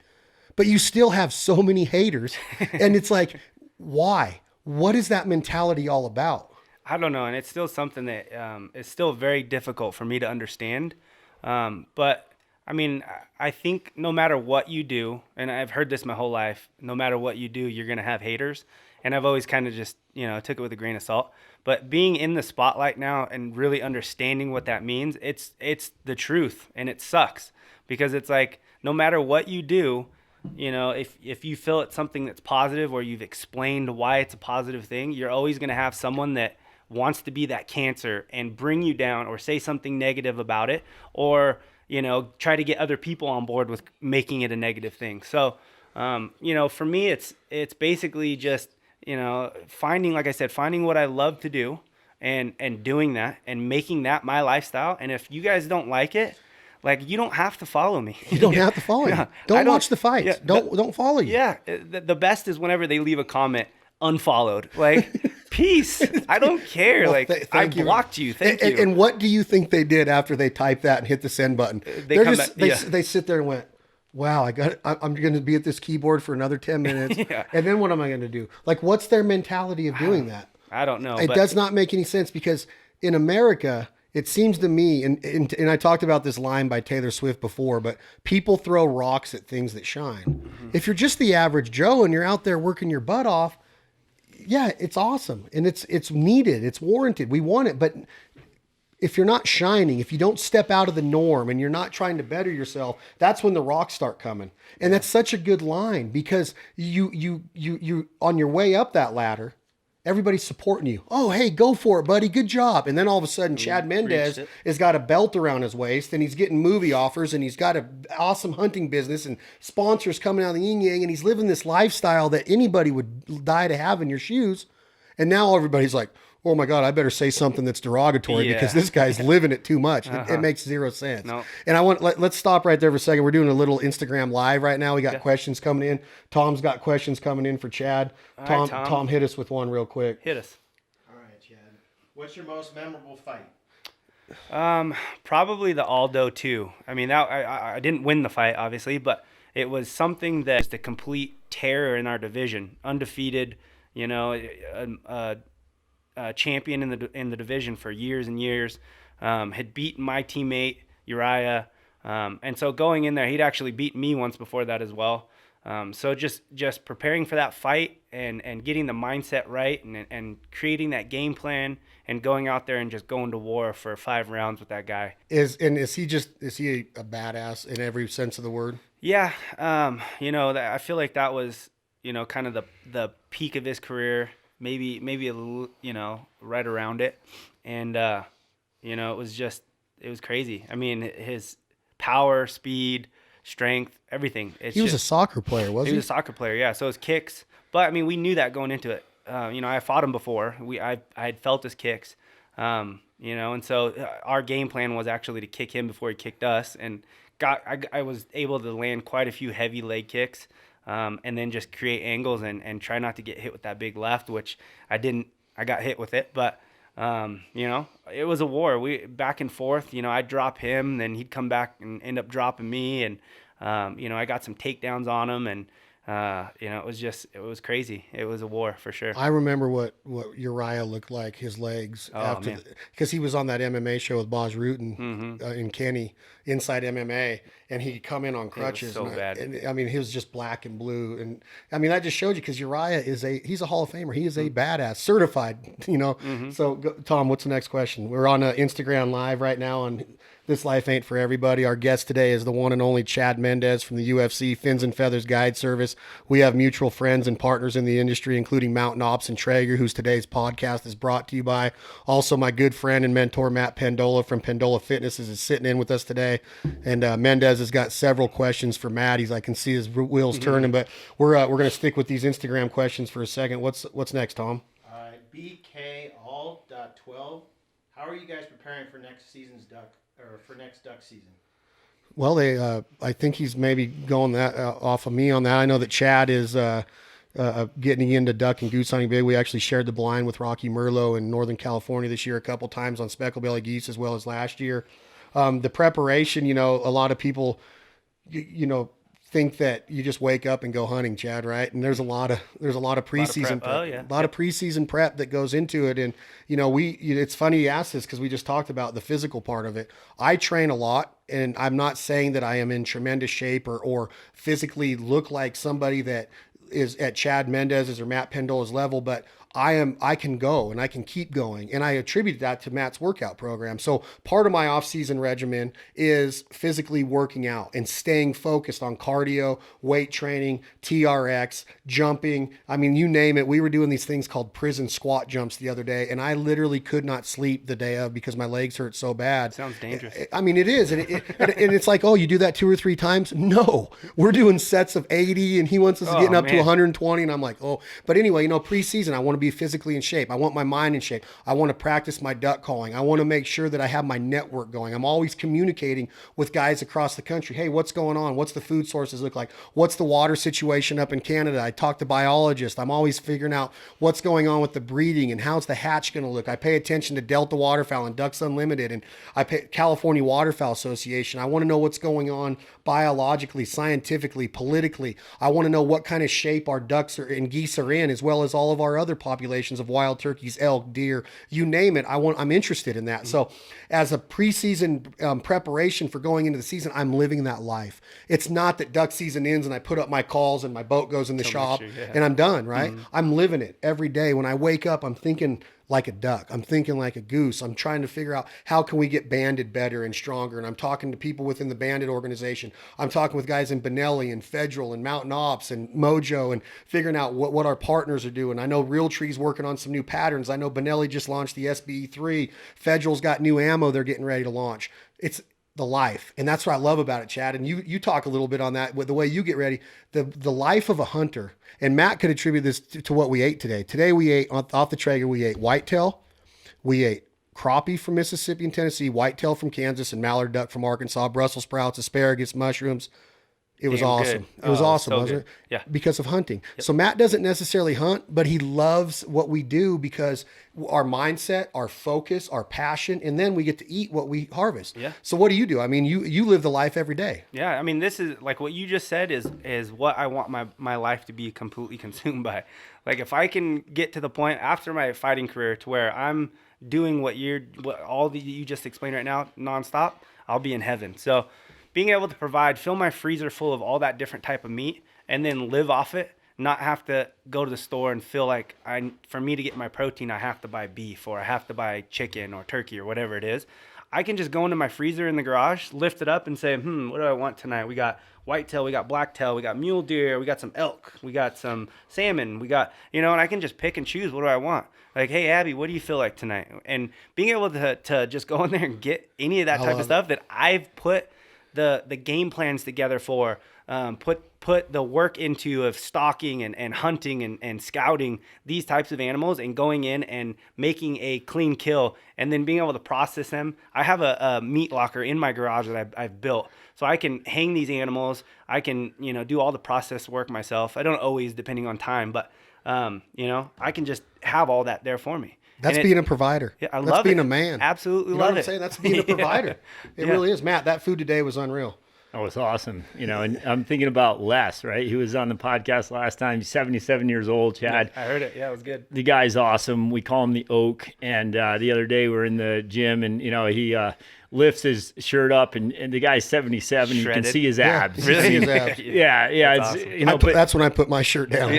but you still have so many haters. And it's like, why? What is that mentality all about? I don't know. And it's still something that is still very difficult for me to understand. But I mean, I think no matter what you do, and I've heard this my whole life, no matter what you do, you're going to have haters. And I've always kind of just, took it with a grain of salt. But being in the spotlight now and really understanding what that means, it's the truth, and it sucks because it's like no matter what you do, if you feel it's something that's positive or you've explained why it's a positive thing, you're always going to have someone that wants to be that cancer and bring you down or say something negative about it or, try to get other people on board with making it a negative thing. So, for me, it's basically just, finding what I love to do and doing that and making that my lifestyle. And if you guys don't like it, you don't have to follow me. You don't have to follow me. Don't watch the fights. Yeah, don't follow you. Yeah. The best is whenever they leave a comment unfollowed, peace. I don't care. Well, I blocked you. Thank you. And what do you think they did after they typed that and hit the send button? They sit there and went, wow, I'm going to be at this keyboard for another 10 minutes. Yeah. And then what am I going to do? What's their mentality of doing that? I don't know. It does not make any sense because in America, it seems to me, and I talked about this line by Taylor Swift before, but people throw rocks at things that shine. Mm-hmm. If you're just the average Joe and you're out there working your butt off, yeah, it's awesome. And it's needed. It's warranted. We want it. But if you're not shining, if you don't step out of the norm and you're not trying to better yourself, that's when the rocks start coming. And that's such a good line because you on your way up that ladder, everybody's supporting you. Oh, hey, go for it, buddy. Good job. And then all of a sudden, Chad Mendes has got a belt around his waist and he's getting movie offers and he's got an awesome hunting business and sponsors coming out of the yin yang and he's living this lifestyle that anybody would die to have in your shoes. And now everybody's like, oh my God, I better say something that's derogatory because this guy's living it too much. It makes zero sense. No. And let's stop right there for a second. We're doing a little Instagram live right now. We got questions coming in. Tom's got questions coming in for Chad. Tom, hit us with one real quick. Hit us. All right, Chad. What's your most memorable fight? Probably the Aldo too. I mean, I didn't win the fight, obviously, but it was something that was the complete terror in our division, undefeated. You know, a champion in the division for years and years. Had beaten my teammate Uriah, and so going in there, he'd actually beaten me once before that as well. So just preparing for that fight and getting the mindset right and creating that game plan and going out there and just going to war for 5 rounds with that guy. Is he a badass in every sense of the word? Yeah, you know, I feel like that was, you know, kind of the peak of his career, maybe a little, you know, right around it, and you know, it was crazy. I mean, his power, speed, strength, everything. He was a soccer player, wasn't he? He was a soccer player, yeah. So his kicks, but I mean, we knew that going into it. You know, I fought him before. I had felt his kicks. You know, and so our game plan was actually to kick him before he kicked us, and I was able to land quite a few heavy leg kicks, and then just create angles and try not to get hit with that big left, which I didn't. I got hit with it, but you know, it was a war. We back and forth. You know, I'd drop him, then he'd come back and end up dropping me, and you know, I got some takedowns on him, and you know, it was crazy. It was a war for sure. I remember what Uriah looked like, his legs, because he was on that MMA show with Boz Rutan in Kenny, Inside MMA, and he'd come in on crutches. It was so bad. And I mean, he was just black and blue, and I mean, that just showed you, because Uriah he's a Hall of Famer. He is a badass, certified. You know. So, Tom, what's the next question? We're on Instagram Live right now on This Life Ain't For Everybody. Our guest today is the one and only Chad Mendes from the UFC Fins and Feathers Guide Service. We have mutual friends and partners in the industry, including Mountain Ops and Traeger, whose today's podcast is brought to you by. Also, my good friend and mentor, Matt Pendola from Pendola Fitness, is sitting in with us today. And Mendes has got several questions for Matt. I can see his wheels turning, but we're going to stick with these Instagram questions for a second. What's next, Tom? All right, BK All.12. How are you guys preparing for next duck season? Well, I think he's maybe going that off of me on that. I know that Chad is getting into duck and goose hunting big. We actually shared the blind with Rocky Merlot in Northern California this year a couple times on speckled belly geese, as well as last year. The preparation, you know, a lot of people, you know, think that you just wake up and go hunting, Chad, right? And there's a lot of preseason prep. Oh, yeah. A lot of preseason prep that goes into it. And, you know, it's funny you asked this, because we just talked about the physical part of it. I train a lot, and I'm not saying that I am in tremendous shape or physically look like somebody that is at Chad Mendes's or Matt Pendola's level, but I can go and I can keep going. And I attribute that to Matt's workout program. So part of my off-season regimen is physically working out and staying focused on cardio, weight training, TRX, jumping. I mean, you name it. We were doing these things called prison squat jumps the other day, and I literally could not sleep the day of because my legs hurt so bad. Sounds dangerous. I mean, it is. And it's like, oh, you do that 2 or 3 times? No, we're doing sets of 80, and he wants us getting up to 120. And I'm like, oh, but anyway, you know, preseason, I want to be physically in shape. I want my mind in shape. I want to practice my duck calling. I want to make sure that I have my network going. I'm always communicating with guys across the country. Hey, what's going on? What's the food sources look like? What's the water situation up in Canada? I talk to biologists. I'm always figuring out what's going on with the breeding and how's the hatch going to look. I pay attention to Delta Waterfowl and Ducks Unlimited, and I pay California Waterfowl Association. I want to know what's going on biologically, scientifically, politically. I want to know what kind of shape our ducks and geese are in, as well as all of our other populations of wild turkeys, elk, deer, you name it. I'm interested in that. Mm-hmm. So as a preseason preparation for going into the season, I'm living that life. It's not that duck season ends and I put up my calls and my boat goes in the shop and I'm done, right? Mm-hmm. I'm living it every day. When I wake up, I'm thinking like a duck. I'm thinking like a goose. I'm trying to figure out how can we get banded better and stronger. And I'm talking to people within the banded organization. I'm talking with guys in Benelli and Federal and Mountain Ops and Mojo and figuring out what our partners are doing. I know Realtree's working on some new patterns. I know Benelli just launched the SBE3. Federal's got new ammo they're getting ready to launch. It's the life. And that's what I love about it, Chad. And you talk a little bit on that with the way you get ready, the life of a hunter. And Matt could attribute this to what we ate today. Today we ate off the Traeger, we ate whitetail, we ate crappie from Mississippi and Tennessee, whitetail from Kansas, and mallard duck from Arkansas, Brussels sprouts, asparagus, mushrooms. It was Damn awesome. good. It was Oh, awesome, so wasn't good. it? Yeah. Because of hunting. So Matt doesn't necessarily hunt, but he loves what we do because our mindset, our focus, our passion, and then we get to eat what we harvest. Yeah. So what do you do? I mean, you live the life every day. Yeah, I mean, this is like what you just said is what I want my life to be completely consumed by. Like if I can get to the point after my fighting career to where I'm doing what you just explained right now nonstop, I'll be in heaven. So being able to fill my freezer full of all that different type of meat and then live off it, not have to go to the store and feel like for me to get my protein, I have to buy beef or I have to buy chicken or turkey or whatever it is. I can just go into my freezer in the garage, lift it up and say, what do I want tonight? We got whitetail, we got blacktail, we got mule deer, we got some elk, we got some salmon, we got, and I can just pick and choose what do I want. Like, hey, Abby, what do you feel like tonight? And being able to just go in there and get any of that type of stuff that I've put the game plans together for, put the work into of stalking and hunting and scouting these types of animals and going in and making a clean kill and then being able to process them. I have a meat locker in my garage that I've built. So I can hang these animals. I can, do all the process work myself. I don't always, depending on time, but, I can just have all that there for me. That's being a provider. Yeah, I That's love being it. a man. Absolutely You know love what I'm it. saying? That's being a provider. It really is. Matt, that food today was unreal. Oh, it's awesome. And I'm thinking about Les, right? He was on the podcast last time. He's 77 years old, Chad. I heard it. Yeah, it was good. The guy's awesome. We call him the Oak. And the other day we were in the gym and, he lifts his shirt up and the guy's 77. You can Shredded. see his abs. You can see his abs. Yeah. That's It's, awesome. but That's when I put my shirt down.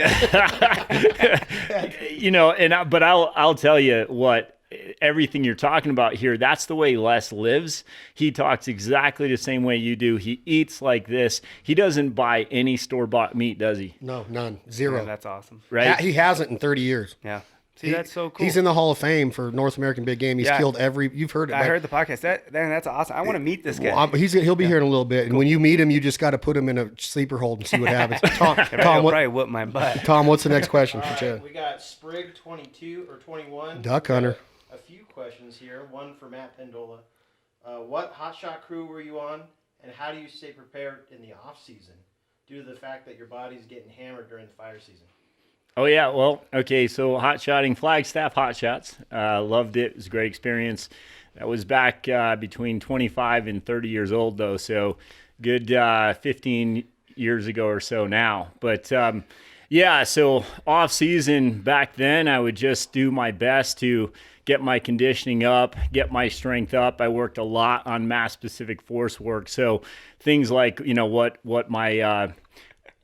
but I'll tell you what, everything you're talking about here, that's the way Les lives. He talks exactly the same way you do. He eats like this. He doesn't buy any store-bought meat, does he? No, none. Zero. Yeah, that's awesome. Right? He hasn't in 30 years. Yeah. See, that's so cool. He's in the Hall of Fame for North American Big Game. He's Yeah. killed you've heard it. I heard the podcast. That's awesome. I want to meet this guy. Well, he'll be here in a little bit. And when you meet him, you just got to put him in a sleeper hold and see what happens. Tom, He'll probably whoop my butt. Tom, what's the next question for All Chad? right, we got Sprig 22 or 21. Duck hunter. A few questions here. One for Matt Pendola. What hotshot crew were you on, and how do you stay prepared in the off season due to the fact that your body's getting hammered during the fire season? Oh, yeah. Well, okay. So hot shotting, Flagstaff hot shots. Loved it. It was a great experience. That was back between 25 and 30 years old, though. So good 15 years ago or so now. But yeah, so off season back then, I would just do my best to get my conditioning up, get my strength up. I worked a lot on mass specific force work. So things like, what my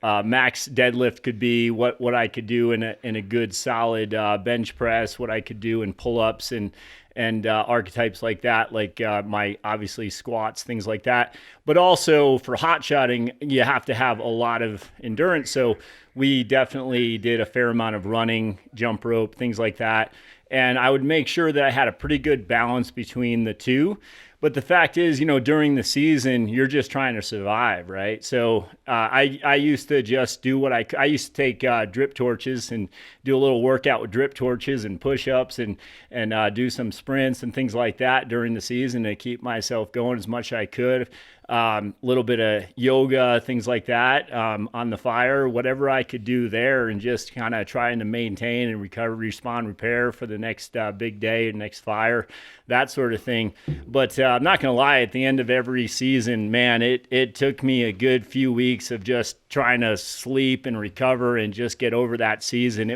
max deadlift could be, what I could do in a good solid bench press, what I could do in pull-ups and archetypes like that, like my obviously squats, things like that. But also for hot shotting, you have to have a lot of endurance. So we definitely did a fair amount of running, jump rope, things like that. And I would make sure that I had a pretty good balance between the two. But the fact is, during the season, you're just trying to survive, right? So I used to just do I used to take drip torches and do a little workout with drip torches and push-ups and do some sprints and things like that during the season to keep myself going as much as I could. A little bit of yoga, things like that on the fire, whatever I could do there, and just kind of trying to maintain and recover, respond, repair for the next big day, next fire, that sort of thing. But I'm not going to lie, at the end of every season, man, it took me a good few weeks of just trying to sleep and recover and just get over that season.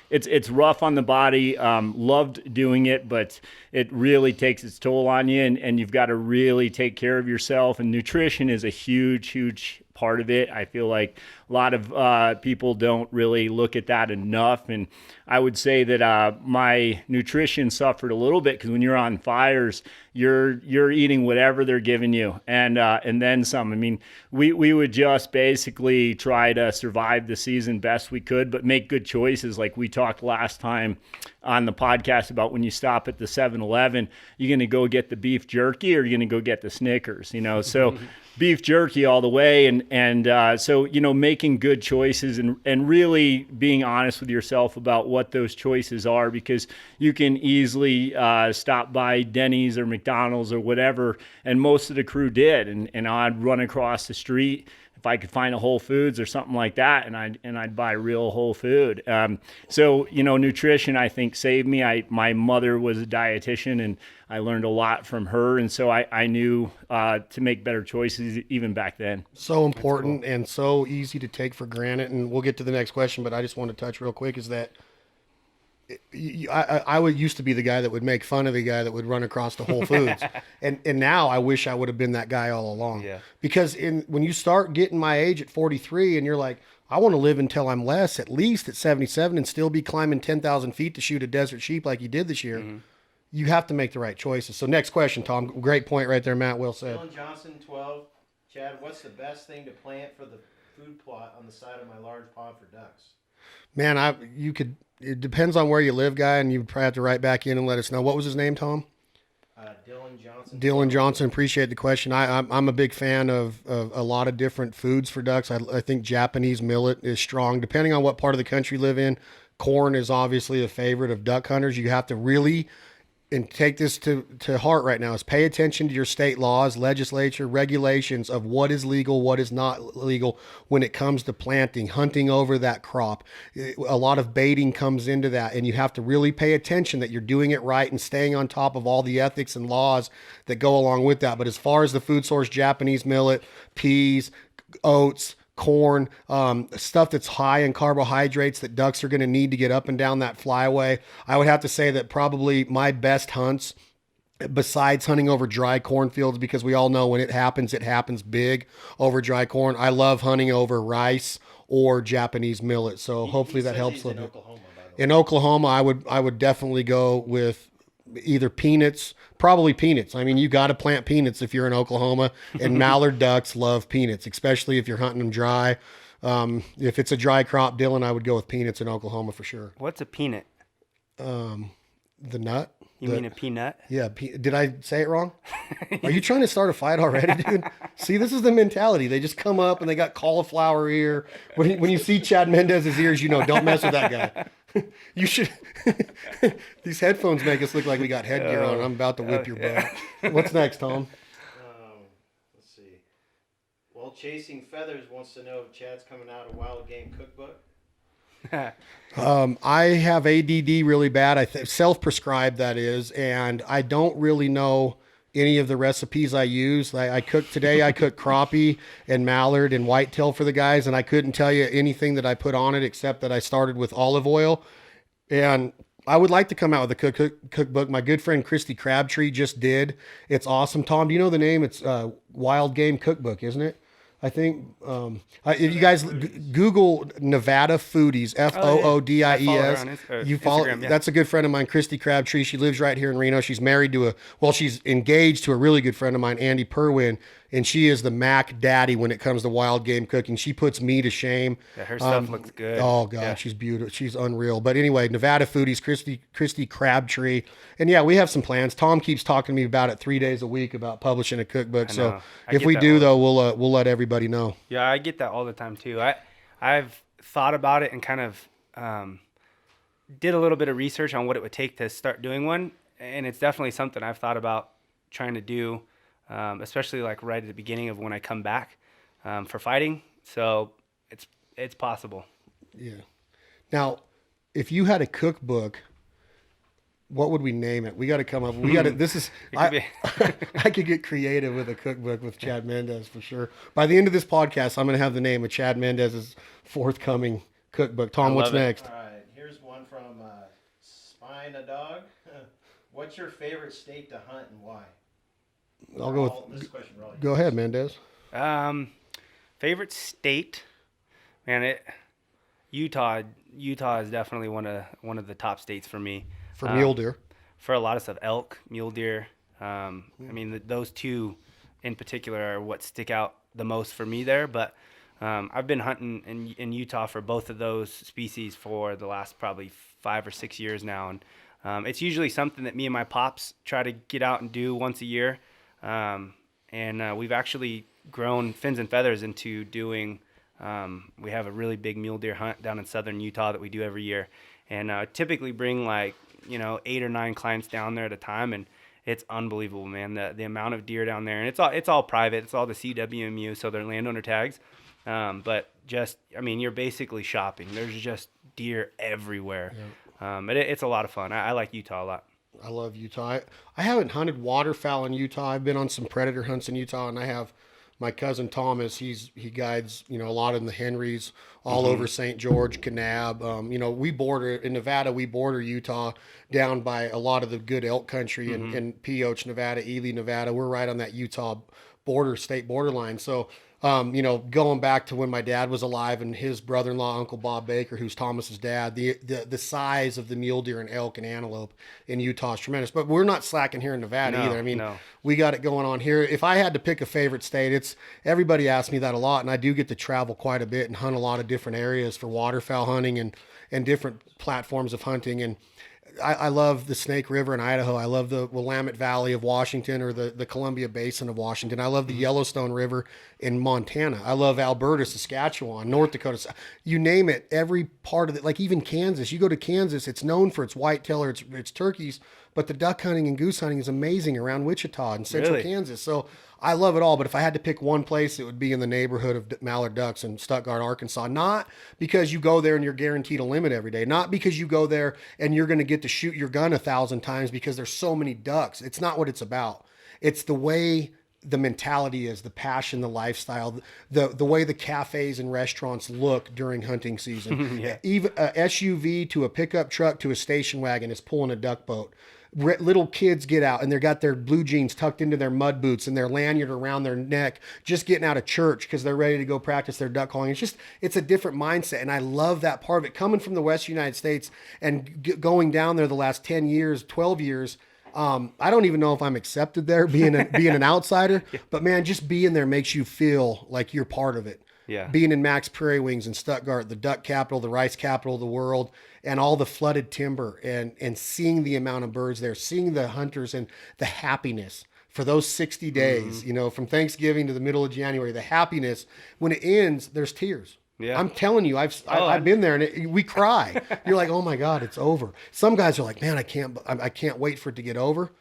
It's rough on the body. Loved doing it, but it really takes its toll on you, and you've got to really take care of yourself. And nutrition is a huge part of it. I feel like a lot of people don't really look at that enough. And I would say that my nutrition suffered a little bit because when you're on fires, you're eating whatever they're giving you, and then some. I mean, we would just basically try to survive the season best we could, but make good choices. Like we talked last time on the podcast about when you stop at the 7-Eleven, you're going to go get the beef jerky or you're going to go get the Snickers, so beef jerky all the way. And so, making good choices and really being honest with yourself about what those choices are, because you can easily stop by Denny's or McDonald's McDonald's or whatever, and most of the crew did. And I'd run across the street if I could find a Whole Foods or something like that, and I'd buy real whole food. So nutrition, I think, saved me. My mother was a dietitian, and I learned a lot from her, and so I knew to make better choices even back then. So important and so easy to take for granted. And we'll get to the next question, but I just want to touch real quick is that I would used to be the guy that would make fun of the guy that would run across the Whole Foods, and now I wish I would have been that guy all along. Yeah. Because when you start getting my age at 43, and you're like, I want to live until I'm less, at least at 77, and still be climbing 10,000 feet to shoot a desert sheep like you did this year. Mm-hmm. You have to make the right choices. So next question, Tom. Great point right there, Matt. Well said. Dylan Johnson, 12. Chad, what's the best thing to plant for the food plot on the side of my large pond for ducks? Man, it depends on where you live, guy, and you probably have to write back in and let us know. What was his name, Tom? Dylan Johnson. Dylan Johnson. Appreciate the question. I'm a big fan of a lot of different foods for ducks. I think Japanese millet is strong. Depending on what part of the country you live in, corn is obviously a favorite of duck hunters. You have to really, and take this to heart right now, is pay attention to your state laws, legislature, regulations of what is legal, what is not legal when it comes to planting, hunting over that crop. A lot of baiting comes into that, and you have to really pay attention that you're doing it right and staying on top of all the ethics and laws that go along with that. But as far as the food source, Japanese millet, peas, oats, corn, stuff that's high in carbohydrates that ducks are going to need to get up and down that flyway. I would have to say that probably my best hunts, besides hunting over dry cornfields, because we all know when it happens big over dry corn. I love hunting over rice or Japanese millet. So hopefully that helps a little bit. Oklahoma, by the way. In Oklahoma, I would definitely go with either peanuts, probably peanuts. I mean, you got to plant peanuts if you're in Oklahoma, and mallard ducks love peanuts, especially if you're hunting them dry. If it's a dry crop, Dylan, I would go with peanuts in Oklahoma for sure. What's a peanut? The nut. You mean a peanut? Yeah. Did I say it wrong? Are you trying to start a fight already, dude? See, this is the mentality. They just come up and they got cauliflower ear. When you see Chad Mendez's ears, don't mess with that guy. You should. These headphones make us look like we got headgear on. I'm about to whip your butt. What's next, Tom? Let's see. Well, Chasing Feathers wants to know if Chad's coming out a wild game cookbook. I have ADD really bad. I self-prescribed, that is, and I don't really know any of the recipes I use. I cooked today. I cooked crappie and mallard and whitetail for the guys, and I couldn't tell you anything that I put on it except that I started with olive oil. And I would like to come out with a cookbook. My good friend Christy Crabtree just did. It's awesome. Tom, do you know the name? It's Wild Game Cookbook, isn't it? I think if you guys Google Nevada Foodies, FOODIES, you follow. Instagram, yeah. That's a good friend of mine, Christy Crabtree. She lives right here in Reno. She's married to she's engaged to a really good friend of mine, Andy Purwin, and she is the Mac daddy when it comes to wild game cooking. She puts me to shame. Yeah, her stuff looks good. Oh God, yeah. She's beautiful. She's unreal. But anyway, Nevada Foodies, Christy Crabtree, and yeah, we have some plans. Tom keeps talking to me about it 3 days a week about publishing a cookbook. So if we do, though, we'll let everybody know. Yeah, I get that all the time too. I've thought about it and kind of did a little bit of research on what it would take to start doing one, and it's definitely something I've thought about trying to do. Especially like right at the beginning of when I come back for fighting. So it's possible. Yeah. Now, if you had a cookbook, what would we name it? We got to come up. I could get creative with a cookbook with Chad Mendez for sure. By the end of this podcast, I'm going to have the name of Chad Mendez's forthcoming cookbook. Tom, what's next? All right. Here's one from Spine a Dog. What's your favorite state to hunt and why? I'll go with. This question really go ahead, Mendes. Favorite state, man. Utah is definitely one of the top states for me. For mule deer. For a lot of stuff, elk, mule deer. I mean, those two in particular are what stick out the most for me there. But I've been hunting in Utah for both of those species for the last probably 5 or 6 years now, and it's usually something that me and my pops try to get out and do once a year. And we've actually grown Fins and Feathers into doing, we have a really big mule deer hunt down in southern Utah that we do every year. And typically bring 8 or 9 clients down there at a time. And it's unbelievable, man. The amount of deer down there, and it's all private. It's all the CWMU, so they're landowner tags. But just, I mean, you're basically shopping. There's just deer everywhere. Yeah. It's a lot of fun. I like Utah a lot. I love Utah. I haven't hunted waterfowl in Utah. I've been on some predator hunts in Utah, and I have my cousin Thomas. He guides, a lot in the Henrys all over St. George, Kanab. We border in Nevada. We border Utah down by a lot of the good elk country and Pioche, Nevada, Ely, Nevada. We're right on that Utah state borderline. So, going back to when my dad was alive and his brother-in-law, Uncle Bob Baker, who's Thomas's dad, the size of the mule deer and elk and antelope in Utah is tremendous. But we're not slacking here in Nevada either. I mean, we got it going on here. If I had to pick a favorite state, everybody asks me that a lot, and I do get to travel quite a bit and hunt a lot of different areas for waterfowl hunting and different platforms of hunting. And I love the Snake River in Idaho. I love the Willamette Valley of Washington, or the Columbia Basin of Washington. I love the Yellowstone River in Montana. I love Alberta, Saskatchewan, North Dakota. You name it, every part of it, like even Kansas. You go to Kansas, it's known for its whitetail or its turkeys, but the duck hunting and goose hunting is amazing around Wichita and central Kansas. So I love it all, but if I had to pick one place, it would be in the neighborhood of mallard ducks in Stuttgart, Arkansas. Not because you go there and you're guaranteed a limit every day. Not because you go there and you're going to get to shoot your gun 1,000 times because there's so many ducks. It's not what it's about. It's the way the mentality is, the passion, the lifestyle, the way the cafes and restaurants look during hunting season. Even a SUV to a pickup truck to a station wagon is pulling a duck boat. Little kids get out and they got their blue jeans tucked into their mud boots and their lanyard around their neck, just getting out of church because they're ready to go practice their duck calling. It's a different mindset. And I love that part of it. Coming from the West United States and going down there the last 10 years, 12 years, I don't even know if I'm accepted there being an outsider, but man, just being there makes you feel like you're part of it. Yeah. Being in Max Prairie Wings in Stuttgart, the duck capital, the rice capital of the world, and all the flooded timber, and seeing the amount of birds there, seeing the hunters and the happiness for those 60 days, from Thanksgiving to the middle of January, the happiness, when it ends, there's tears. Yeah. I'm telling you, I've been there and we cry. You're like, oh my God, it's over. Some guys are like, man, I can't wait for it to get over.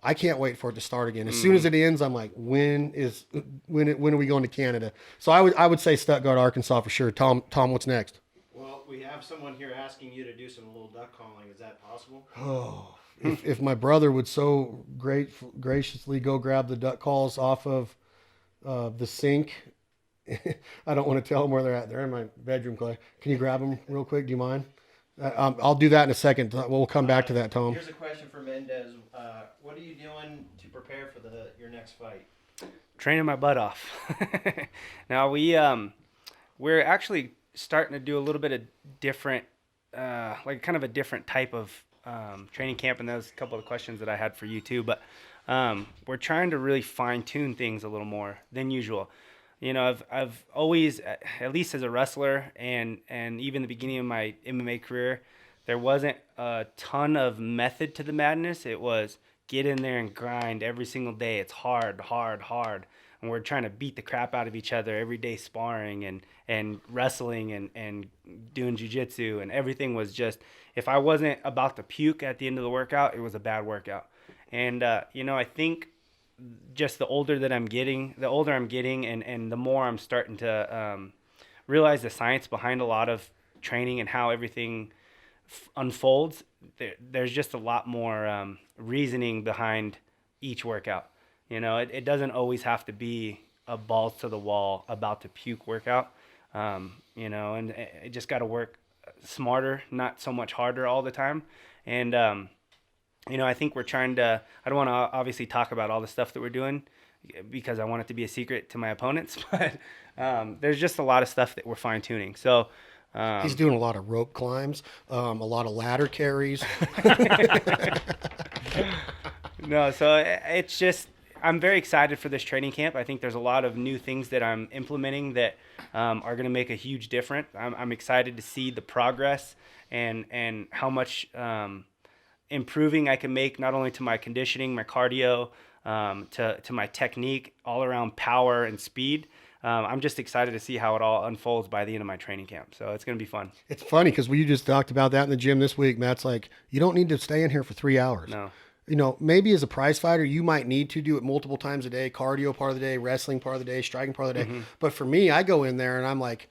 I can't wait for it to start again. As soon as it ends, I'm like, when are we going to Canada? So I would say Stuttgart, Arkansas for sure. Tom, what's next? Well, we have someone here asking you to do some little duck calling. Is that possible? Oh, if my brother would so graciously go grab the duck calls off of the sink. I don't want to tell them where they're at. They're in my bedroom, Clay. Can you grab them real quick? Do you mind? I'll do that in a second. We'll come back to that, Tom. Here's a question for Mendes. What are you doing to prepare for your next fight? Training my butt off. Now we're actually starting to do a little bit of different, like kind of a different type of training camp, and that was a couple of questions that I had for you too. But we're trying to really fine tune things a little more than usual. I've always, at least as a wrestler and even the beginning of my MMA career, there wasn't a ton of method to the madness. It was get in there and grind every single day. It's hard. And we're trying to beat the crap out of each other every day, sparring and wrestling and doing jiu-jitsu. And everything was just, if I wasn't about to puke at the end of the workout, it was a bad workout. And, I think just the older I'm getting and the more I'm starting to realize the science behind a lot of training and how everything unfolds, there's just a lot more reasoning behind each workout. It doesn't always have to be a balls to the wall about to puke workout, and it just got to work smarter, not so much harder all the time. And I think we're trying to, I don't want to obviously talk about all the stuff that we're doing because I want it to be a secret to my opponents, but there's just a lot of stuff that we're fine tuning. So he's doing a lot of rope climbs, a lot of ladder carries. No, so it's just, I'm very excited for this training camp. I think there's a lot of new things that I'm implementing that are going to make a huge difference. I'm excited to see the progress and how much improving I can make, not only to my conditioning, my cardio, to my technique, all around power and speed. I'm just excited to see how it all unfolds by the end of my training camp. So it's going to be fun. It's funny because we just talked about that in the gym this week. Matt's like, you don't need to stay in here for 3 hours. No. You know, maybe as a prize fighter, you might need to do it multiple times a day, cardio part of the day, wrestling part of the day, striking part of the day. But for me, I go in there and I'm like,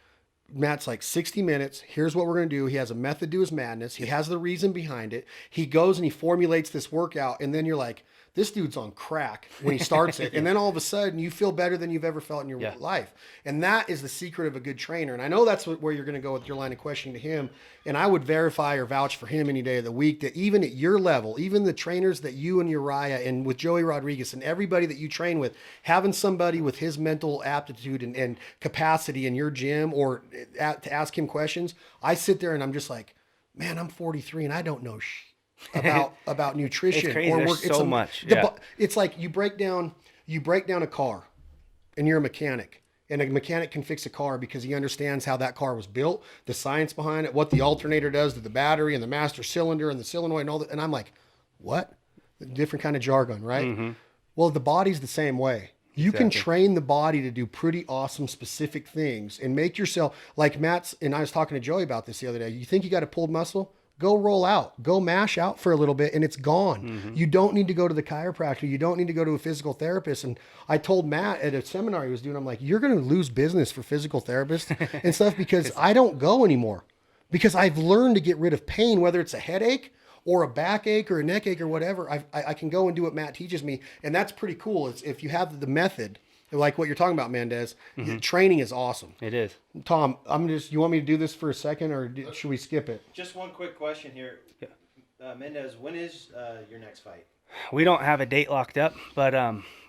Matt's like 60 minutes. Here's what we're going to do. He has a method to his madness. He has the reason behind it. He goes and he formulates this workout. And then you're like, this dude's on crack when he starts it. And then all of a sudden you feel better than you've ever felt in your life. And that is the secret of a good trainer. And I know that's where you're going to go with your line of questioning to him. And I would verify or vouch for him any day of the week that even at your level, even the trainers that you and Uriah and with Joey Rodriguez and everybody that you train with, having somebody with his mental aptitude and capacity in your gym or to ask him questions, I sit there and I'm just like, man, I'm 43 and I don't know about nutrition. It's crazy. Or There's so much. It's like you break down a car and you're a mechanic. And a mechanic can fix a car because he understands how that car was built, the science behind it, what the alternator does to the battery and the master cylinder and the solenoid and all that. And I'm like, what? Different kind of jargon, right? Well, the body's the same way. You can train the body to do pretty awesome specific things and make yourself like Matt's. And I was talking to Joey about this the other day. You think you got a pulled muscle? Go roll out, go mash out for a little bit and it's gone. You don't need to go to the chiropractor. You don't need to go to a physical therapist. And I told Matt at a seminar he was doing, I'm like, you're going to lose business for physical therapists and stuff because I don't go anymore because I've learned to get rid of pain, whether it's a headache or a backache or a neck ache or whatever. I can go and do what Matt teaches me. And that's pretty cool. It's if you have the method, like what you're talking about, Mendes, training is awesome. It is. Tom, you want me to do this for a second or should we skip it? Just one quick question here. Mendes, when is your next fight? We don't have a date locked up, but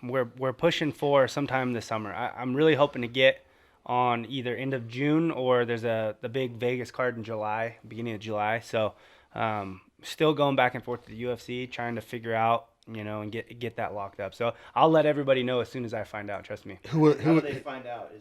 we're pushing for sometime this summer. I'm really hoping to get on either end of June or there's the big Vegas card in July, beginning of July. So still going back and forth to the UFC, trying to figure out, and get that locked up. So I'll let everybody know as soon as I find out. Trust me. How do they find out?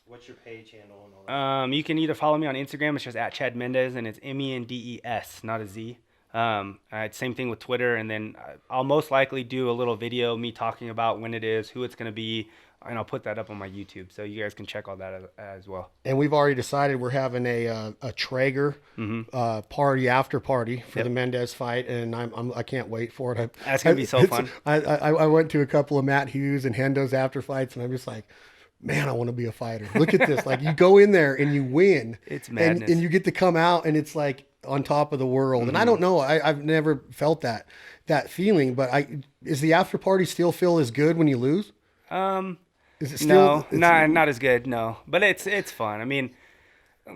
What's your page handle and all that? You can either follow me on Instagram. It's just at Chad Mendes, and it's Mendes, not a Z. Same thing with Twitter, and then I'll most likely do a little video me talking about when it is, who it's going to be, and I'll put that up on my YouTube, so you guys can check all that as well. And we've already decided we're having a Traeger after party for the Mendes fight, and I can't wait for it. That's gonna be so fun. I went to a couple of Matt Hughes and Hendo's after fights, and I'm just like, man, I want to be a fighter. Look at this! Like you go in there and you win. It's madness, and you get to come out, and it's like on top of the world. And I don't know, I've never felt that feeling, but is the after party still feel as good when you lose? Is it still? No, not as good. No, but it's fun. I mean,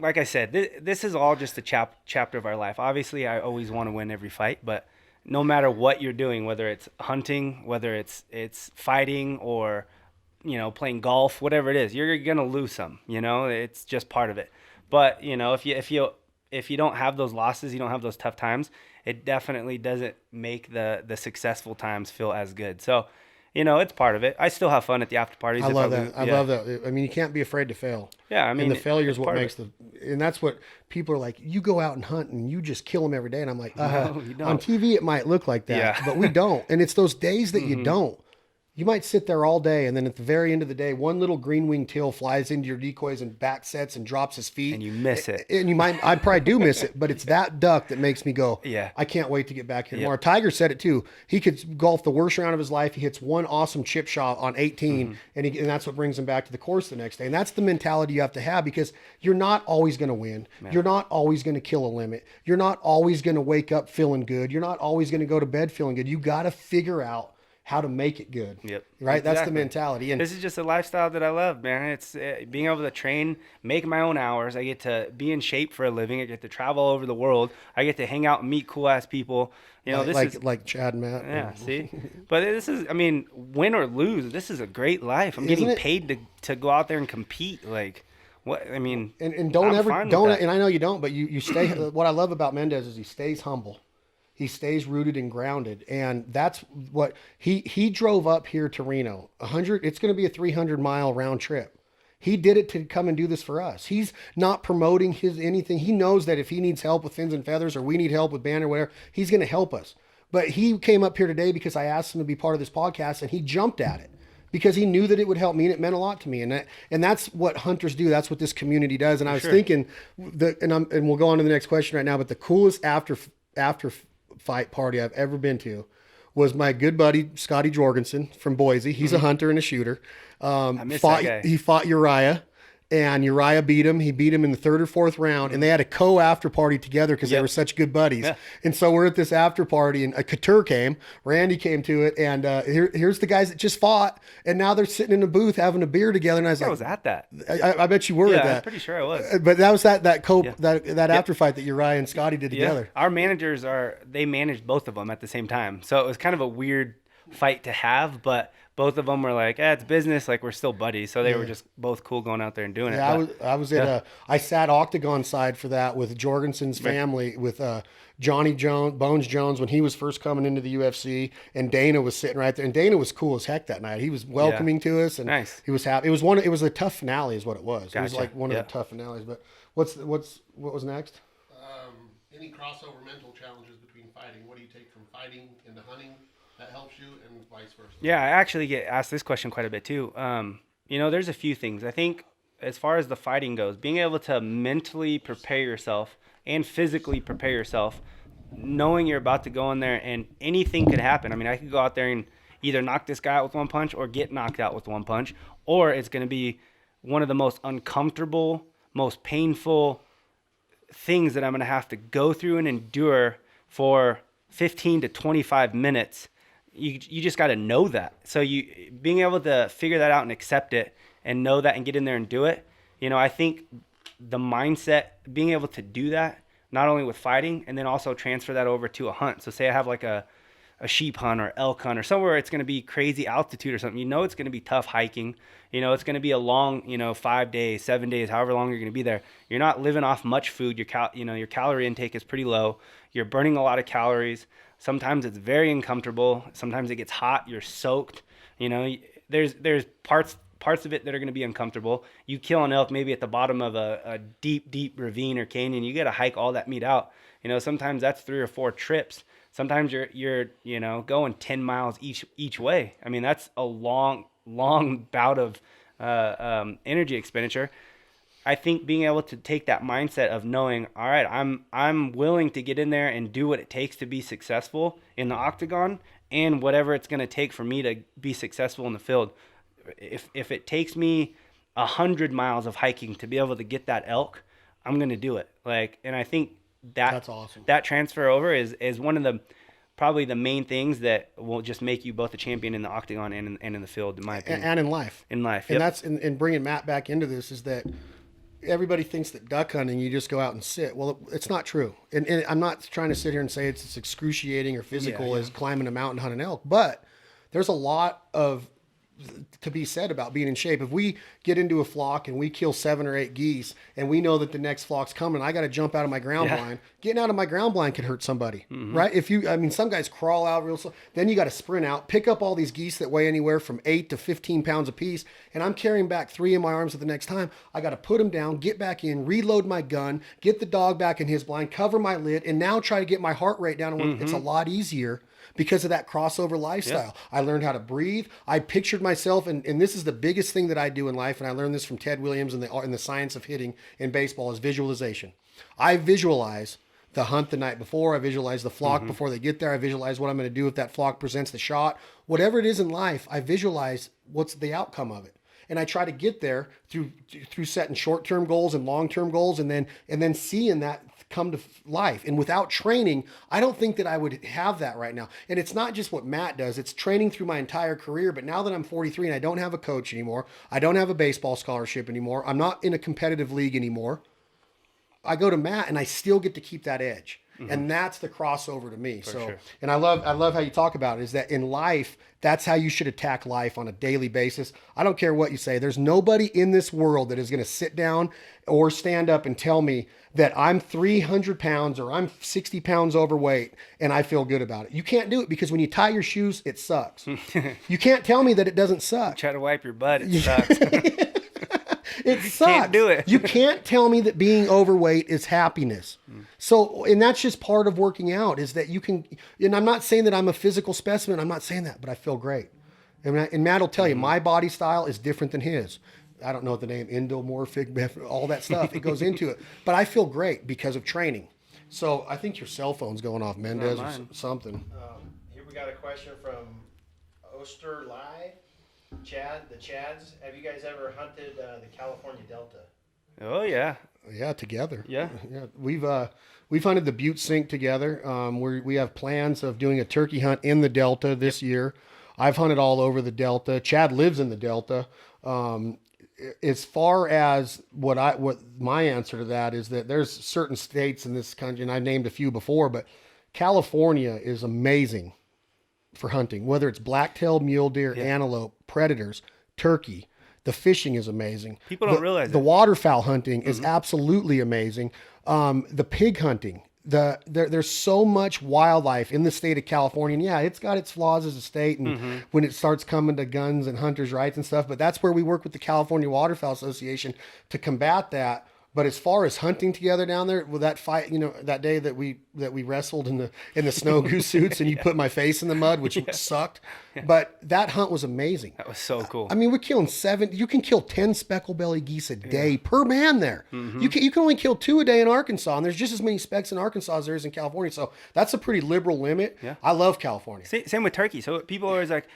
like I said, this is all just a chapter of our life. Obviously, I always want to win every fight, but no matter what you're doing, whether it's hunting, whether it's fighting, or playing golf, whatever it is, you're gonna lose some. It's just part of it. But if you don't have those losses, you don't have those tough times, it definitely doesn't make the successful times feel as good. So. It's part of it. I still have fun at the after parties. I love that. I love that. I mean, you can't be afraid to fail. Yeah, I mean, and the failure is what makes and that's what people are like, you go out and hunt and you just kill them every day. And I'm like, no, you don't. On TV, it might look like that, but we don't. And it's those days that you don't. You might sit there all day, and then at the very end of the day, one little green-winged teal flies into your decoys and back sets and drops his feet. And you miss it. And I probably do miss it, but it's that duck that makes me go, I can't wait to get back here tomorrow. Tiger said it too. He could golf the worst round of his life. He hits one awesome chip shot on 18, and that's what brings him back to the course the next day. And that's the mentality you have to have because you're not always going to win. Man. You're not always going to kill a limit. You're not always going to wake up feeling good. You're not always going to go to bed feeling good. You got to figure out how to make it good. Yep. Right. Exactly. That's the mentality. And this is just a lifestyle that I love, man. It's being able to train, make my own hours. I get to be in shape for a living. I get to travel over the world. I get to hang out and meet cool ass people. This is like Chad and Matt. Yeah. See, but this is, I mean, win or lose, this is a great life. I'm getting paid to go out there and compete. Like, what I mean, and don't and I know you don't, but you stay. What I love about Mendes is he stays humble. He stays rooted and grounded, and that's what he drove up here to Reno. 100. It's going to be a 300-mile round trip. He did it to come and do this for us. He's not promoting anything. He knows that if he needs help with Fins and Feathers or we need help with Banner or whatever, he's going to help us. But he came up here today because I asked him to be part of this podcast, and he jumped at it because he knew that it would help me, and it meant a lot to me. And that's what hunters do. That's what this community does. And I was thinking, and we'll go on to the next question right now. But the coolest after fight party I've ever been to was my good buddy Scotty Jorgensen from Boise. He's a hunter and a shooter. I miss that guy. He fought Uriah, and Uriah beat him. He beat him in the 3rd or 4th round, and they had a after party together because they were such good buddies. Yeah. And so we're at this after party, and Couture came, Randy came to it, and here's the guys that just fought, and now they're sitting in a booth having a beer together. And I was I like, was at that. I bet you were at that. I'm pretty sure I was. But that was that after fight that Uriah and Scotty did together. Our managers they managed both of them at the same time. So it was kind of a weird fight to have, but both of them were like, it's business. Like, we're still buddies. So they were just both cool going out there and doing it. I sat octagon side for that with Jorgensen's family, with Johnny Bones Jones when he was first coming into the UFC, and Dana was sitting right there. And Dana was cool as heck that night. He was welcoming to us, and he was happy. It was a tough finale, is what it was. Gotcha. It was like one of the tough finales. But what was next? Any crossover mental challenges between fighting? What do you take from fighting into hunting that helps you, and vice versa? Yeah, I actually get asked this question quite a bit too. There's a few things. I think as far as the fighting goes, being able to mentally prepare yourself and physically prepare yourself, knowing you're about to go in there and anything could happen. I mean, I could go out there and either knock this guy out with one punch or get knocked out with one punch, or it's going to be one of the most uncomfortable, most painful things that I'm going to have to go through and endure for 15 to 25 minutes. You just got to know that. So being able to figure that out and accept it and know that and get in there and do it, I think the mindset, being able to do that, not only with fighting, and then also transfer that over to a hunt. So say I have like a sheep hunt or elk hunt or somewhere it's going to be crazy altitude or something. It's going to be tough hiking. It's going to be a long, 5 days, 7 days, however long you're going to be there. You're not living off much food. Your calorie intake is pretty low. You're burning a lot of calories. Sometimes it's very uncomfortable. Sometimes it gets hot. You're soaked. There's parts of it that are going to be uncomfortable. You kill an elk maybe at the bottom of a deep ravine or canyon. You got to hike all that meat out. Sometimes that's 3 or 4 trips. Sometimes you're going 10 miles each way. I mean, that's a long bout of energy expenditure. I think being able to take that mindset of knowing, all right, I'm willing to get in there and do what it takes to be successful in the octagon, and whatever it's going to take for me to be successful in the field. If it takes me 100 miles of hiking to be able to get that elk, I'm going to do it. And I think that's awesome. That transfer over is one of the probably the main things that will just make you both a champion in the octagon and in the field, in my opinion. And in life. In life, and that's and bringing Matt back into this is that everybody thinks that duck hunting, you just go out and sit. Well, it's not true. And I'm not trying to sit here and say it's as excruciating or physical as climbing a mountain, hunting elk, but there's a lot to be said about being in shape. If we get into a flock and we kill 7 or 8 geese and we know that the next flock's coming, I got to jump out of my ground blind. Getting out of my ground blind could hurt somebody, right? Some guys crawl out real slow. Then you got to sprint out, pick up all these geese that weigh anywhere from 8 to 15 pounds a piece, and I'm carrying back 3 in my arms at the next time. I got to put them down, get back in, reload my gun, get the dog back in his blind, cover my lid, and now try to get my heart rate down. It's a lot easier because of that crossover lifestyle. Yep. I learned how to breathe. I pictured myself, and this is the biggest thing that I do in life, and I learned this from Ted Williams in the science of hitting in baseball, is visualization. I visualize the hunt the night before. I visualize the flock before they get there. I visualize what I'm going to do if that flock presents the shot. Whatever it is in life, I visualize what's the outcome of it. And I try to get there through setting short-term goals and long-term goals, and then seeing that come to life. And without training, I don't think that I would have that right now. And it's not just what Matt does, it's training through my entire career. But now that I'm 43 and I don't have a coach anymore, I don't have a baseball scholarship anymore, I'm not in a competitive league anymore, I go to Matt and I still get to keep that edge. And that's the crossover to me. Sure. And I love how you talk about it, is that in life, that's how you should attack life on a daily basis. I don't care what you say. There's nobody in this world that is going to sit down or stand up and tell me that I'm 300 pounds or I'm 60 pounds overweight and I feel good about it. You can't do it, because when you tie your shoes, it sucks. You can't tell me that it doesn't suck. Try to wipe your butt, it sucks. It sucks. Can't do it. You can't tell me that being overweight is happiness. So, and that's just part of working out, is that you can, and I'm not saying that I'm a physical specimen. I'm not saying that, but I feel great. And Matt will tell you, my body style is different than his. I don't know what the name, endomorphic, all that stuff. It goes into it. But I feel great because of training. So I think your cell phone's going off, Mendes, or something. Here We got a question from Osterlei, Chad, the Chads. Have you guys ever hunted the California Delta? Oh yeah. Yeah, together. Yeah. We've hunted the Butte Sink together. We have plans of doing a turkey hunt in the Delta this year. I've hunted all over the Delta. Chad lives in the Delta. As far as what my answer to that is that there's certain states in this country, and I named a few before, but California is amazing for hunting, whether it's blacktail, mule deer, antelope, predators, turkey. The fishing is amazing. People don't realize the it. waterfowl hunting is absolutely amazing. The pig hunting, there's so much wildlife in the state of California. And yeah, it's got its flaws as a state, and when it starts coming to guns and hunters' rights and stuff, but that's where we work with the California Waterfowl Association to combat that. But as far as hunting together down there, with that fight, that day that we wrestled in the snow goose suits, and you put my face in the mud, which sucked. But that hunt was amazing. That was so cool. I mean, we're killing 7. You can kill 10 speckled belly geese a day per man there. You can only kill 2 a day in Arkansas, and there's just as many specks in Arkansas as there is in California. So that's a pretty liberal limit. Yeah. I love California. Same with turkey. So people are always like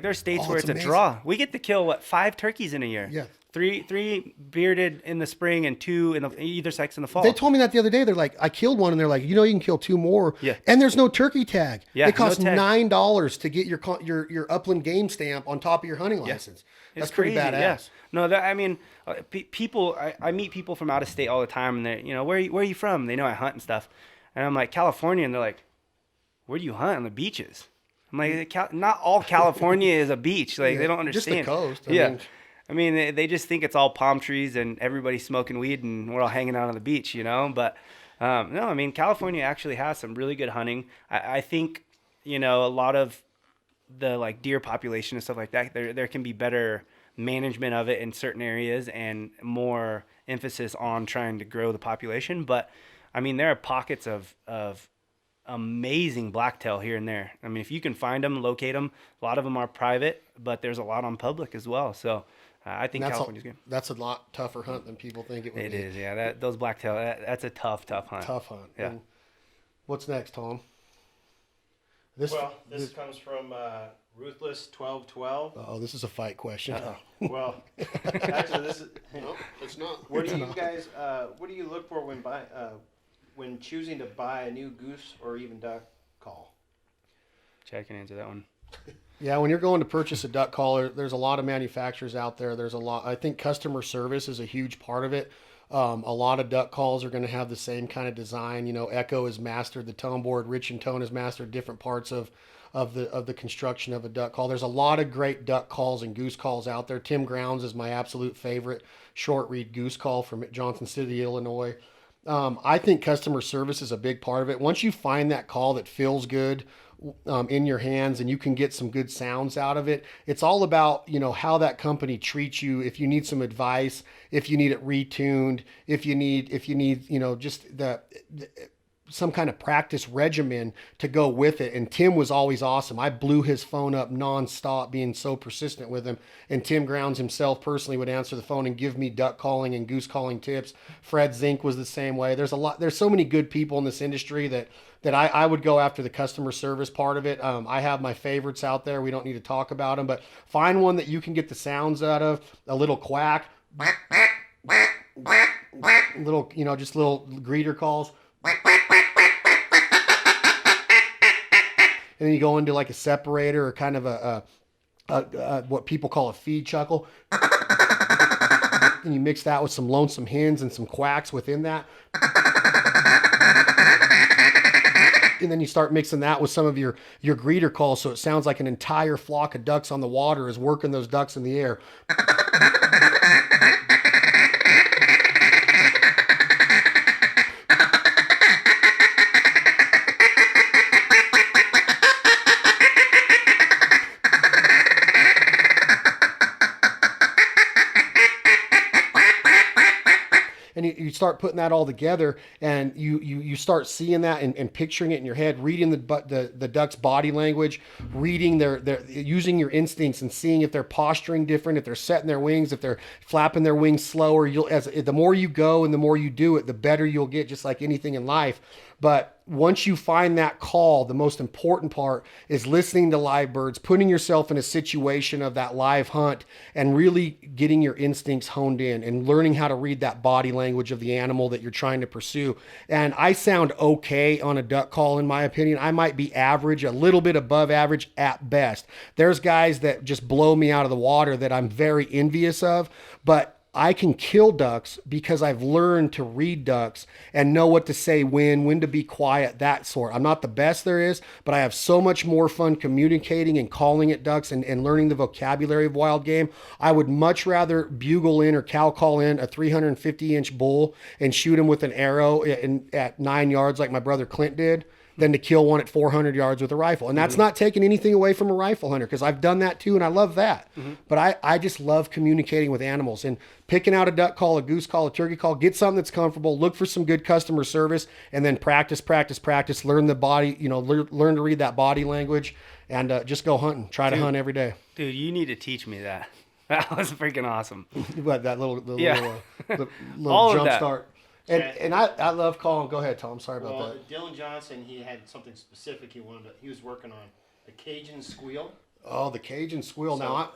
there's states where it's it's amazing. a draw. We get to kill 5 turkeys in a year. Yeah. Three bearded in the spring and 2 in either sex in the fall. They told me that the other day. They're like, I killed one, and they're like, you can kill 2 more. Yeah. And there's no turkey tag. Yeah, It costs no tag. $9 to get your upland game stamp on top of your hunting license. That's It's pretty crazy, badass. yeah. No, I mean, people. I meet people from out of state all the time, and they're, where are you from? They know I hunt and stuff, and I'm like, California, and they're like, where do you hunt? On the beaches. I'm like, not all California is a beach. Like, they don't understand. Just the coast. I mean, they just think it's all palm trees and everybody's smoking weed and we're all hanging out on the beach, But no, I mean, California actually has some really good hunting. I think, a lot of the deer population and stuff like that, there can be better management of it in certain areas and more emphasis on trying to grow the population. But I mean, there are pockets of amazing blacktail here and there. I mean, if you can find them, locate them. A lot of them are private, but there's a lot on public as well. So I think California's good. That's a lot tougher hunt than people think it would It be. is, yeah. Those blacktail, that's a tough hunt. Tough hunt. Yeah. And what's next, Tom? This comes from Ruthless 1212. Oh, this is a fight question. Well, actually, this is. No, it's not. What do you guys? What do you look for when choosing to buy a new goose or even duck call? Chad can answer that one. Yeah, when you're going to purchase a duck caller, there's a lot of manufacturers out there. There's a lot. I think customer service is a huge part of it. A lot of duck calls are going to have the same kind of design. Echo has mastered the tone board. Rich and Tone has mastered different parts of the construction of a duck call. There's a lot of great duck calls and goose calls out there. Tim Grounds is my absolute favorite short reed goose call from Johnson City, Illinois. I think customer service is a big part of it. Once you find that call that feels good in your hands and you can get some good sounds out of it, it's all about, how that company treats you. If you need some advice, if you need it retuned, if you need, just some kind of practice regimen to go with it. And Tim was always awesome. I blew his phone up nonstop, being so persistent with him. And Tim Grounds himself personally would answer the phone and give me duck calling and goose calling tips. Fred Zink was the same way. There's so many good people in this industry that I would go after the customer service part of it. I have my favorites out there. We don't need to talk about them, but find one that you can get the sounds out of. A little quack, little, just little greeter calls. And then you go into like a separator or kind of a what people call a feed chuckle. And you mix that with some lonesome hens and some quacks within that. And then you start mixing that with some of your greeter calls, so it sounds like an entire flock of ducks on the water is working those ducks in the air. And you start putting that all together, and you start seeing that and picturing it in your head, reading the duck's body language, reading their using your instincts and seeing if they're posturing different, if they're setting their wings, if they're flapping their wings slower. The more you go and the more you do it, the better you'll get, just like anything in life. But once you find that call, the most important part is listening to live birds, putting yourself in a situation of that live hunt, and really getting your instincts honed in and learning how to read that body language of the animal that you're trying to pursue. And I sound okay on a duck call, in my opinion. I might be average, a little bit above average at best. There's guys that just blow me out of the water that I'm very envious of, but I can kill ducks because I've learned to read ducks and know what to say when to be quiet, that sort. I'm not the best there is, but I have so much more fun communicating and calling at ducks and learning the vocabulary of wild game. I would much rather bugle in or cow call in a 350-inch bull and shoot him with an arrow at 9 yards like my brother Clint did than to kill one at 400 yards with a rifle. And that's not taking anything away from a rifle hunter, because I've done that too, and I love that. But I just love communicating with animals and picking out a duck call, a goose call, a turkey call, get something that's comfortable, look for some good customer service, and then practice, learn the body, learn to read that body language, and just go hunting. Try to hunt every day. Dude, you need to teach me that. That was freaking awesome. But that little All of jump that. start. And I love calling. Go ahead, Tom. Sorry about that. Dylan Johnson, he had something specific he was working on, the Cajun squeal. Oh, the Cajun squeal. So Now,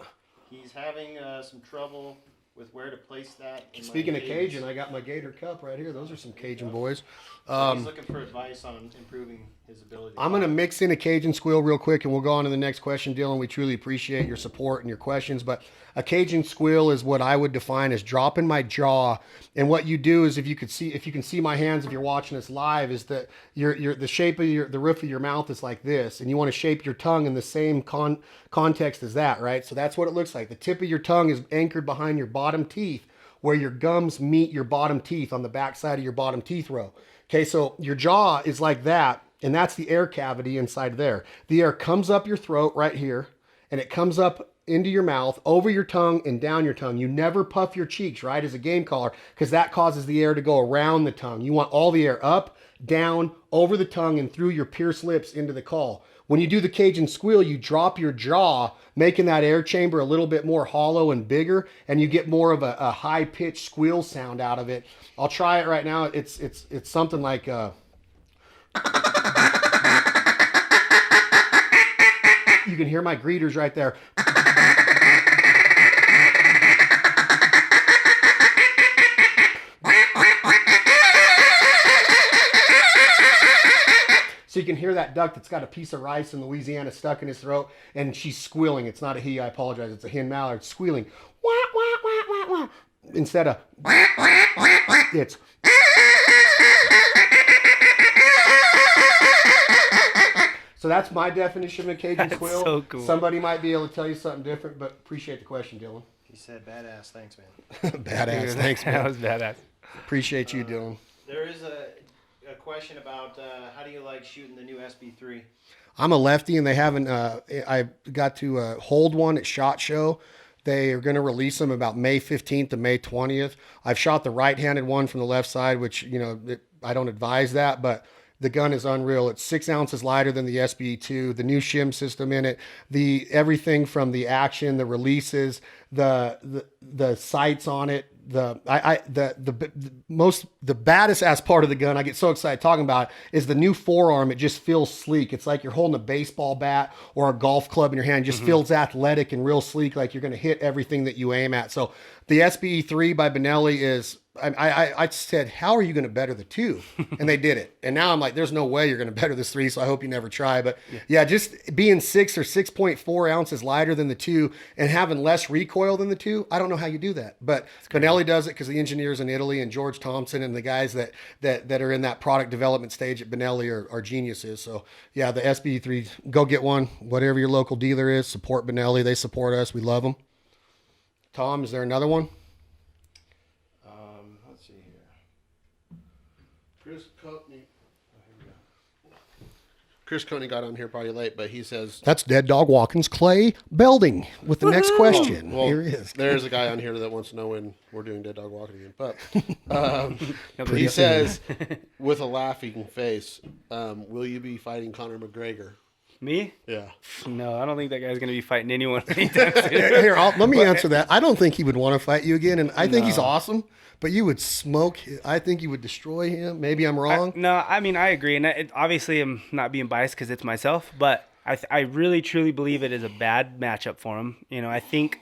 he's having some trouble with where to place that. speaking of Cajun, I got my Gator Cup right here. Those are some Cajun boys. He's looking for advice on improving his ability. I'm going to mix in a Cajun squeal real quick, and we'll go on to the next question, Dylan. We truly appreciate your support and your questions. But a Cajun squeal is what I would define as dropping my jaw. And what you do is, if you can see my hands, if you're watching this live, is that the shape of the roof of your mouth is like this, and you want to shape your tongue in the same context as that, right? So that's what it looks like. The tip of your tongue is anchored behind your bottom teeth, where your gums meet your bottom teeth on the back side of your bottom teeth row. Okay, so your jaw is like that, and that's the air cavity inside there. The air comes up your throat right here, and it comes up into your mouth, over your tongue, and down your tongue. You never puff your cheeks, right, as a game caller, because that causes the air to go around the tongue. You want all the air up, down, over the tongue, and through your pierced lips into the call. When you do the Cajun squeal, you drop your jaw, making that air chamber a little bit more hollow and bigger, and you get more of a high-pitched squeal sound out of it. I'll try it right now. It's something like... You can hear my greeters right there. So you can hear that duck that's got a piece of rice in Louisiana stuck in his throat, and she's squealing. It's not a he, I apologize. It's a hen mallard squealing. Wah, wah, wah, wah, wah. Instead of it's... So that's my definition of a Cajun squeal. So cool. Somebody might be able to tell you something different, but appreciate the question, Dylan. He said, "Badass, thanks, man." Badass. Thanks, That man. was badass. Appreciate you, Dylan. There is a question about how do you like shooting the new SB3? I'm a lefty, and they haven't. I got to hold one at SHOT Show. They are going to release them about May 15th to May 20th. I've shot the right-handed one from the left side, which I don't advise that, but the gun is unreal. It's 6 ounces lighter than the SB2. The new shim system in it, everything from the action, the releases, the sights on it. The baddest ass part of the gun, I get so excited talking about it, is the new forearm. It just feels sleek. It's like you're holding a baseball bat or a golf club in your hand. It just feels athletic and real sleek, like you're going to hit everything that you aim at. So the SBE3 by Benelli is, I said, how are you going to better the 2? And they did it. And now I'm like, there's no way you're going to better this 3, so I hope you never try. But yeah, just being 6 or 6.4 ounces lighter than the 2 and having less recoil than the 2, I don't know how you do that. But Benelli does it because the engineers in Italy and George Thompson and the guys that are in that product development stage at Benelli are geniuses. So yeah, the SBE3, go get one. Whatever your local dealer is, support Benelli. They support us. We love them. Tom, is there another one? Let's see here. Chris Coney got on here probably late, but he says That's Dead Dog Walking's Clay Belding with the next question. well, Here he is. there's a guy on here that wants to know when we're doing Dead Dog Walking again. But Nobody he else- says, with a laughing face, will you be fighting Conor McGregor? Me? Yeah. No, I don't think that guy's going to be fighting anyone anytime soon. Here, let me answer that. I don't think he would want to fight you again, and I think he's awesome. But you would smoke. I think you would destroy him. Maybe I'm wrong. No, I mean, I agree. And obviously, I'm not being biased because it's myself. But I really, truly believe it is a bad matchup for him. You know, I think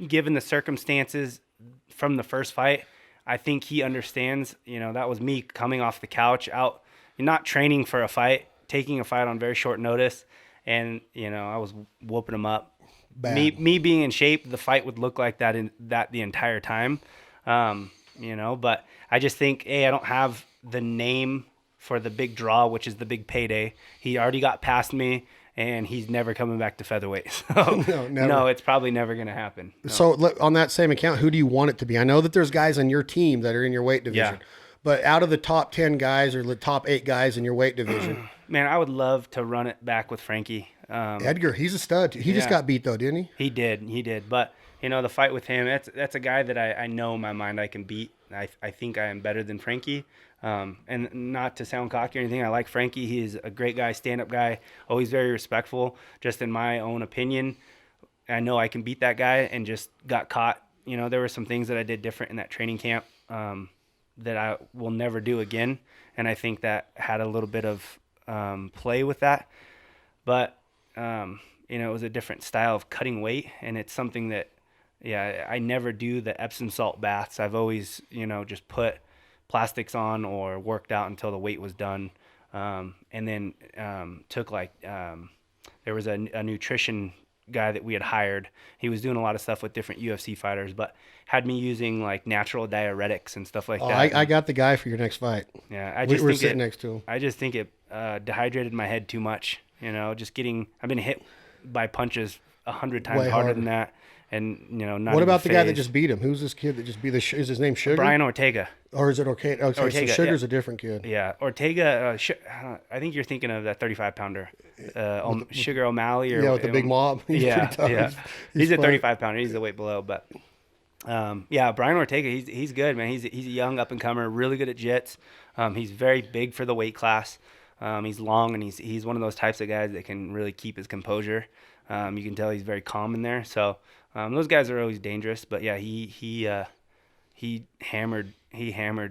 given the circumstances from the first fight, I think he understands, you know, that was me coming off the couch out, not training for a fight, taking a fight on very short notice. And, you know, I was whooping him up. Bad. Me being in shape, the fight would look like that the entire time. You know, but I just think, I don't have the name for the big draw, which is the big payday. He already got past me, and he's never coming back to featherweight. So no, it's probably never going to happen. No. So on that same account, who do you want it to be? I know that there's guys on your team that are in your weight division, but out of the top 10 guys or the top 8 guys in your weight division, man, I would love to run it back with Frankie. Edgar, he's a stud. He just got beat though, didn't he? He did. But you know, the fight with him, that's a guy that I know in my mind I can beat. I think I am better than Frankie. And not to sound cocky or anything, I like Frankie. He's a great guy, stand-up guy, always very respectful. Just in my own opinion, I know I can beat that guy, and just got caught. You know, there were some things that I did different in that training camp that I will never do again, and I think that had a little bit of play with that. But you know, it was a different style of cutting weight, and it's something that, I never do the Epsom salt baths. I've always, you know, just put plastics on or worked out until the weight was done. And then took there was a nutrition guy that we had hired. He was doing a lot of stuff with different UFC fighters, but had me using like natural diuretics and stuff like that. I got the guy for your next fight. Yeah, We're sitting next to him. I just think it dehydrated my head too much. You know, I've been hit by punches 100 times harder than that. And, you know, not. What about the guy that just beat him? Who's this kid that just beat is his name Sugar? Brian Ortega. Or is it Ortega? Okay, Ortega, so Sugar's a different kid. Yeah, Ortega. I think you're thinking of that 35-pounder, Sugar O'Malley, or with the big mob. He's pretty tough. He's a 35-pounder. He's the weight below, but Brian Ortega. He's good, man. He's a young up and comer, really good at jits. He's very big for the weight class. He's long, and he's one of those types of guys that can really keep his composure. You can tell he's very calm in there. So those guys are always dangerous. But yeah, he hammered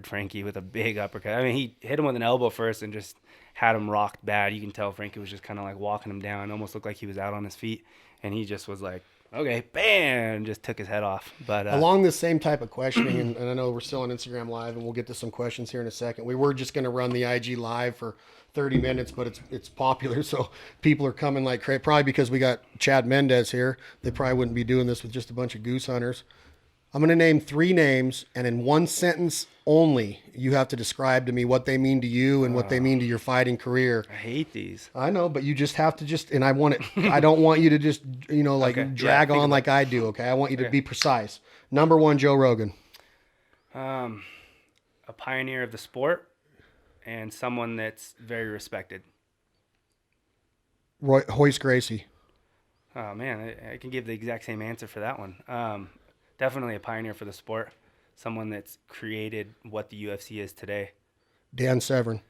Frankie with a big uppercut. I mean, he hit him with an elbow first and just had him rocked bad. You can tell Frankie was just kind of like walking him down. It almost looked like he was out on his feet, and he just was like, okay, bam, just took his head off. But along the same type of questioning, and I know we're still on Instagram Live, and we'll get to some questions here in a second. We were just going to run the IG Live for 30 minutes, but it's popular, so people are coming like crazy. Probably because we got Chad Mendes here. They probably wouldn't be doing this with just a bunch of goose hunters. I'm going to name 3 names, and in one sentence only, you have to describe to me what they mean to you and what they mean to your fighting career. I hate these. I know, but you just have to and I want it. I don't want you to just, drag on like I do. Okay. I want you to be precise. Number 1, Joe Rogan. A pioneer of the sport and someone that's very respected. Hoist Gracie. Oh man, I can give the exact same answer for that one. Definitely a pioneer for the sport. Someone that's created what the UFC is today. Dan Severn.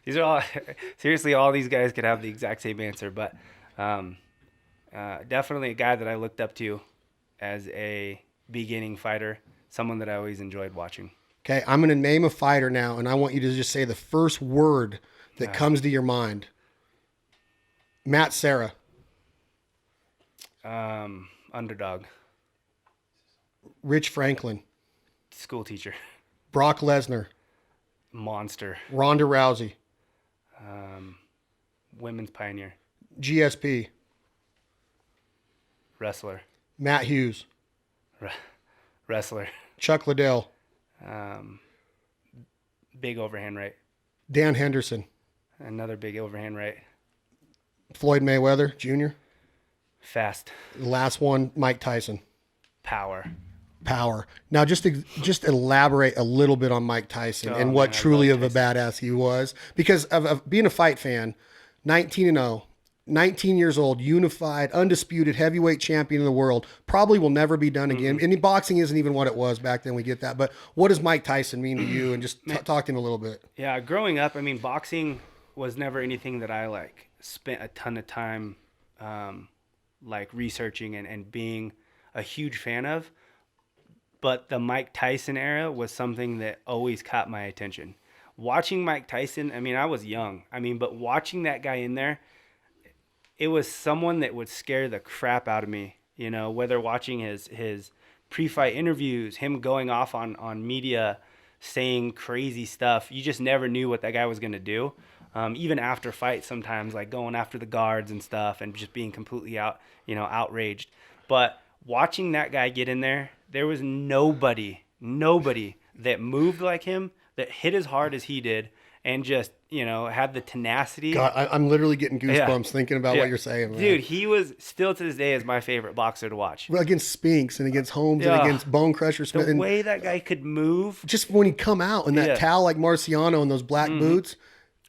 These are all, seriously, all these guys could have the exact same answer, but definitely a guy that I looked up to as a beginning fighter, someone that I always enjoyed watching. Okay, I'm going to name a fighter now, and I want you to just say the first word that comes to your mind. Matt Serra. Underdog. Rich Franklin. School teacher. Brock Lesnar. Monster. Ronda Rousey. Women's pioneer. GSP. Wrestler. Matt Hughes. Wrestler. Chuck Liddell. Big overhand right. Dan Henderson. Another big overhand right. Floyd Mayweather Jr. Fast. The last one, Mike Tyson. Power. Now, just elaborate a little bit on Mike Tyson and what truly of a badass he was. Because of being a fight fan, 19-0, 19 years old, unified, undisputed heavyweight champion of the world, probably will never be done again. And boxing isn't even what it was back then. We get that. But what does Mike Tyson mean to you? And just talk to him a little bit. Yeah, growing up, I mean, boxing was never anything that I like spent a ton of time like researching and being a huge fan of. But the Mike Tyson era was something that always caught my attention. Watching Mike Tyson, I mean, I was young. I mean, but watching that guy in there, it was someone that would scare the crap out of me, you know, whether watching his pre-fight interviews, him going off on media, saying crazy stuff. You just never knew what that guy was going to do. Even after fights sometimes, like going after the guards and stuff and just being completely outraged. But watching that guy get in there was nobody that moved like him, that hit as hard as he did, and just, had the tenacity. God, I'm literally getting goosebumps thinking about what you're saying, man. Dude, he was still to this day is my favorite boxer to watch. Well, against Spinks and against Holmes and against Bone Crusher Smith. The way that guy could move. Just when he'd come out in that towel like Marciano and those black boots.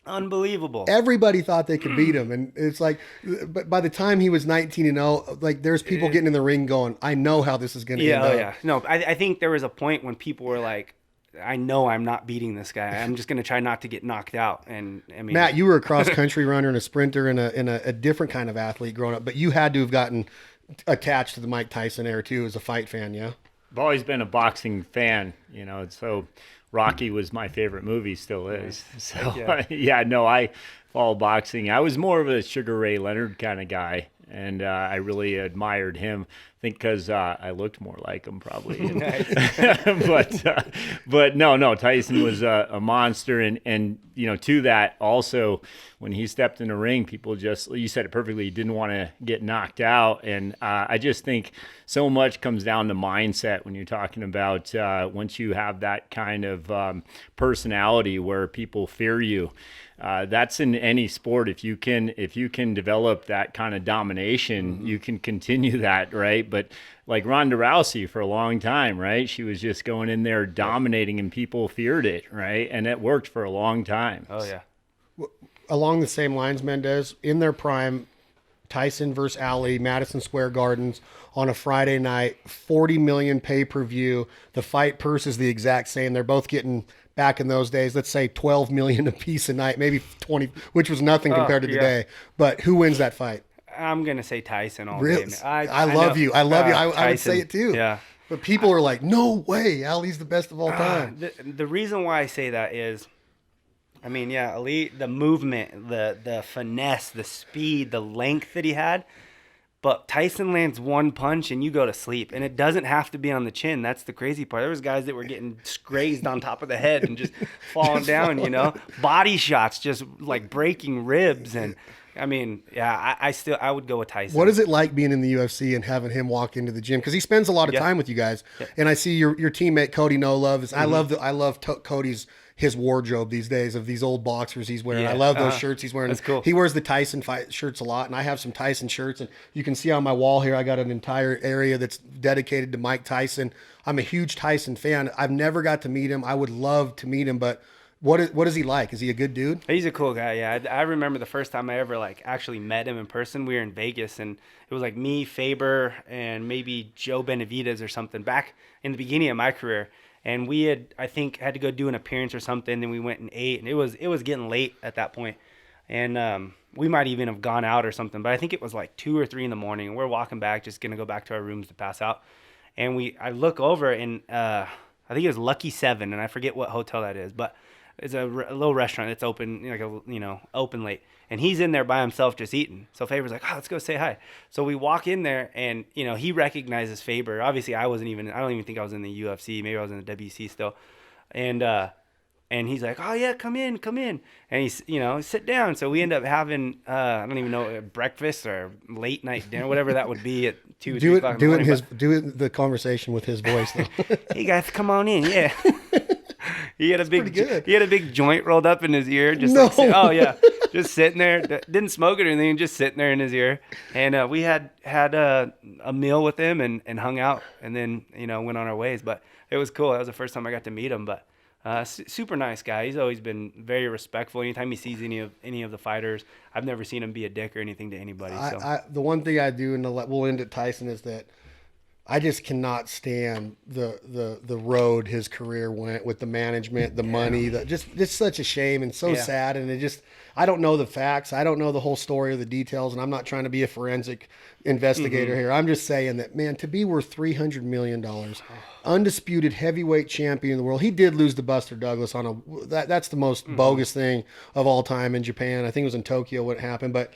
Unbelievable. Everybody thought they could beat him. And it's like, but by the time he was 19-0, like there's people getting in the ring going, I know how this is going to end up. Yeah. No, I think there was a point when people were like, I know I'm not beating this guy. I'm just going to try not to get knocked out. And I mean, Matt, you were a cross country runner and a sprinter and a different kind of athlete growing up, but you had to have gotten attached to the Mike Tyson era too as a fight fan, yeah? I've always been a boxing fan, so Rocky was my favorite movie, still is. So I follow boxing. I was more of a Sugar Ray Leonard kind of guy, and I really admired him. I think because I looked more like him probably. But no, Tyson was a monster, and to that also, when he stepped in the ring, people just, you said it perfectly, he didn't want to get knocked out, and I just think so much comes down to mindset when you're talking about once you have that kind of personality where people fear you. That's in any sport. If you can develop that kind of domination, you can continue that, right? But like Ronda Rousey for a long time, right? She was just going in there dominating, and people feared it, right? And it worked for a long time. Oh yeah. Along the same lines, Mendes, in their prime, Tyson versus Ali, Madison Square Gardens on a Friday night, 40 million pay-per-view. The fight purse is the exact same. They're both getting, back in those days, let's say 12 million a piece a night, maybe 20, which was nothing compared to today. But who wins that fight? I'm going to say Tyson all really? day. I love you. I love you. I would say it too. Yeah. But people are like, no way, Ali's the best of all time. The reason why I say that is, I mean, Ali, the movement, the finesse, the speed, the length that he had. But Tyson lands one punch and you go to sleep. And it doesn't have to be on the chin. That's the crazy part. There was guys that were getting grazed on top of the head and just falling down, Body shots just like breaking ribs. And I mean, I would go with Tyson. What is it like being in the UFC and having him walk into the gym? Because he spends a lot of time with you guys. Yeah. And I see your teammate Cody No Love. I love Cody's his wardrobe these days of these old boxers he's wearing. I love those shirts he's wearing. That's cool. He wears the Tyson fight shirts a lot, and I have some Tyson shirts. And you can see on my wall here, I got an entire area that's dedicated to Mike Tyson. I'm a huge Tyson fan. I've never got to meet him. I would love to meet him, but what is he like? Is he a good dude? He's a cool guy, yeah. I remember the first time I ever actually met him in person. We were in Vegas, and it was like me, Faber, and maybe Joe Benavidez or something back in the beginning of my career. And we had to go do an appearance or something. Then we went and ate, and it was getting late at that point. And we might even have gone out or something. But I think it was like 2 or 3 in the morning, and we're walking back, just gonna go back to our rooms to pass out. And I look over, and I think it was Lucky 7, and I forget what hotel that is, but it's a little restaurant that's open, open late. And he's in there by himself just eating. So Faber's like, let's go say hi. So we walk in there, and, he recognizes Faber. Obviously, I don't even think I was in the UFC. Maybe I was in the WC still. And he's like, oh, yeah, come in. And he's, sit down. So we end up having, I don't even know, breakfast or late night dinner, whatever that would be at 2 or 3 o'clock in the morning. Do the conversation with his voice, though. Hey, guys, come on in. Yeah. He had a big joint rolled up in his ear. Just just sitting there. Didn't smoke it or anything. Just sitting there in his ear. And we had a meal with him and hung out, and then went on our ways. But it was cool. That was the first time I got to meet him. But super nice guy. He's always been very respectful. Anytime he sees any of the fighters, I've never seen him be a dick or anything to anybody. So the one thing I do, and we'll end at Tyson, is that I just cannot stand the road his career went with the management, the money, just such a shame and so sad. And I don't know the facts. I don't know the whole story or the details. And I'm not trying to be a forensic investigator here. I'm just saying that, man, to be worth $300 million, undisputed heavyweight champion in the world. He did lose to Buster Douglas that's the most bogus thing of all time in Japan. I think it was in Tokyo when it happened, but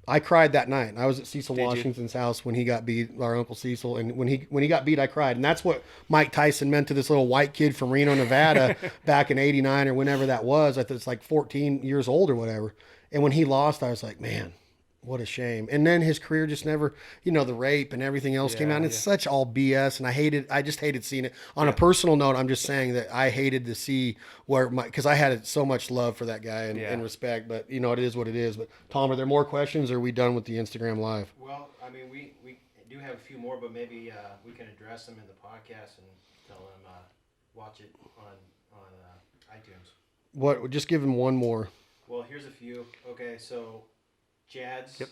I cried that night. I was at Cecil Washington's house when he got beat, our Uncle Cecil, and when he got beat, I cried. And that's what Mike Tyson meant to this little white kid from Reno, Nevada, back in '89 or whenever that was. I think it's like 14 years old or whatever. And when he lost, I was like, man, what a shame. And then his career just never, the rape and everything else came out. And it's such all BS. And I just hated seeing it. On a personal note, I'm just saying that I hated to see because I had so much love for that guy and respect. But, it is what it is. But, Tom, are there more questions or are we done with the Instagram Live? Well, I mean, we do have a few more, but maybe we can address them in the podcast and tell them watch it on iTunes. Just give him one more. Well, here's a few. Okay, so Jads,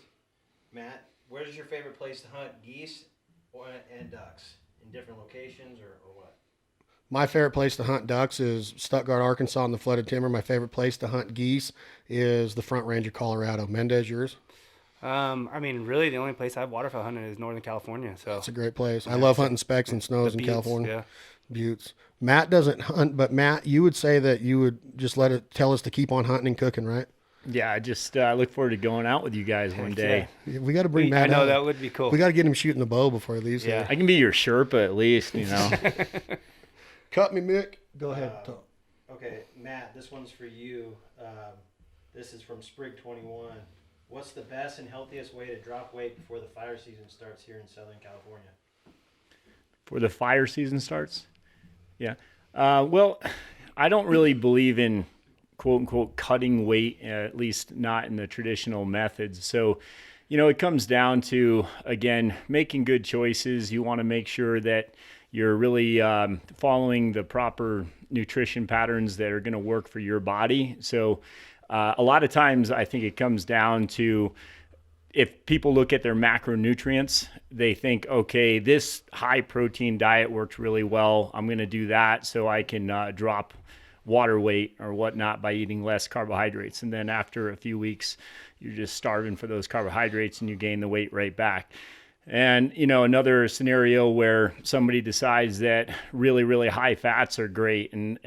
Matt, where's your favorite place to hunt geese and ducks? In different locations or what? My favorite place to hunt ducks is Stuttgart, Arkansas in the flooded timber. My favorite place to hunt geese is the Front Range of Colorado. Mendes, yours? I mean, really, the only place I've waterfowl hunted is Northern California. So it's a great place. I love hunting specks and snows in California. Yeah. Buttes. Matt doesn't hunt, but Matt, you would say that you would just tell us to keep on hunting and cooking, right? Yeah, I just look forward to going out with you guys one day. Yeah. We got to bring Matt I know out. that would be cool. We got to get him shooting the bow before he leaves. Yeah. I can be your Sherpa at least, Cut me, Mick. Go ahead. Okay, Matt, this one's for you. This is from Sprig21. What's the best and healthiest way to drop weight before the fire season starts here in Southern California? Before the fire season starts? Yeah. Well, I don't really believe in quote unquote cutting weight, at least not in the traditional methods. So, it comes down to, again, making good choices. You want to make sure that you're really following the proper nutrition patterns that are going to work for your body. So a lot of times I think it comes down to, if people look at their macronutrients, they think, okay, this high protein diet works really well. I'm going to do that so I can drop water weight or whatnot by eating less carbohydrates. And then after a few weeks, you're just starving for those carbohydrates and you gain the weight right back. And, another scenario where somebody decides that really, really high fats are great and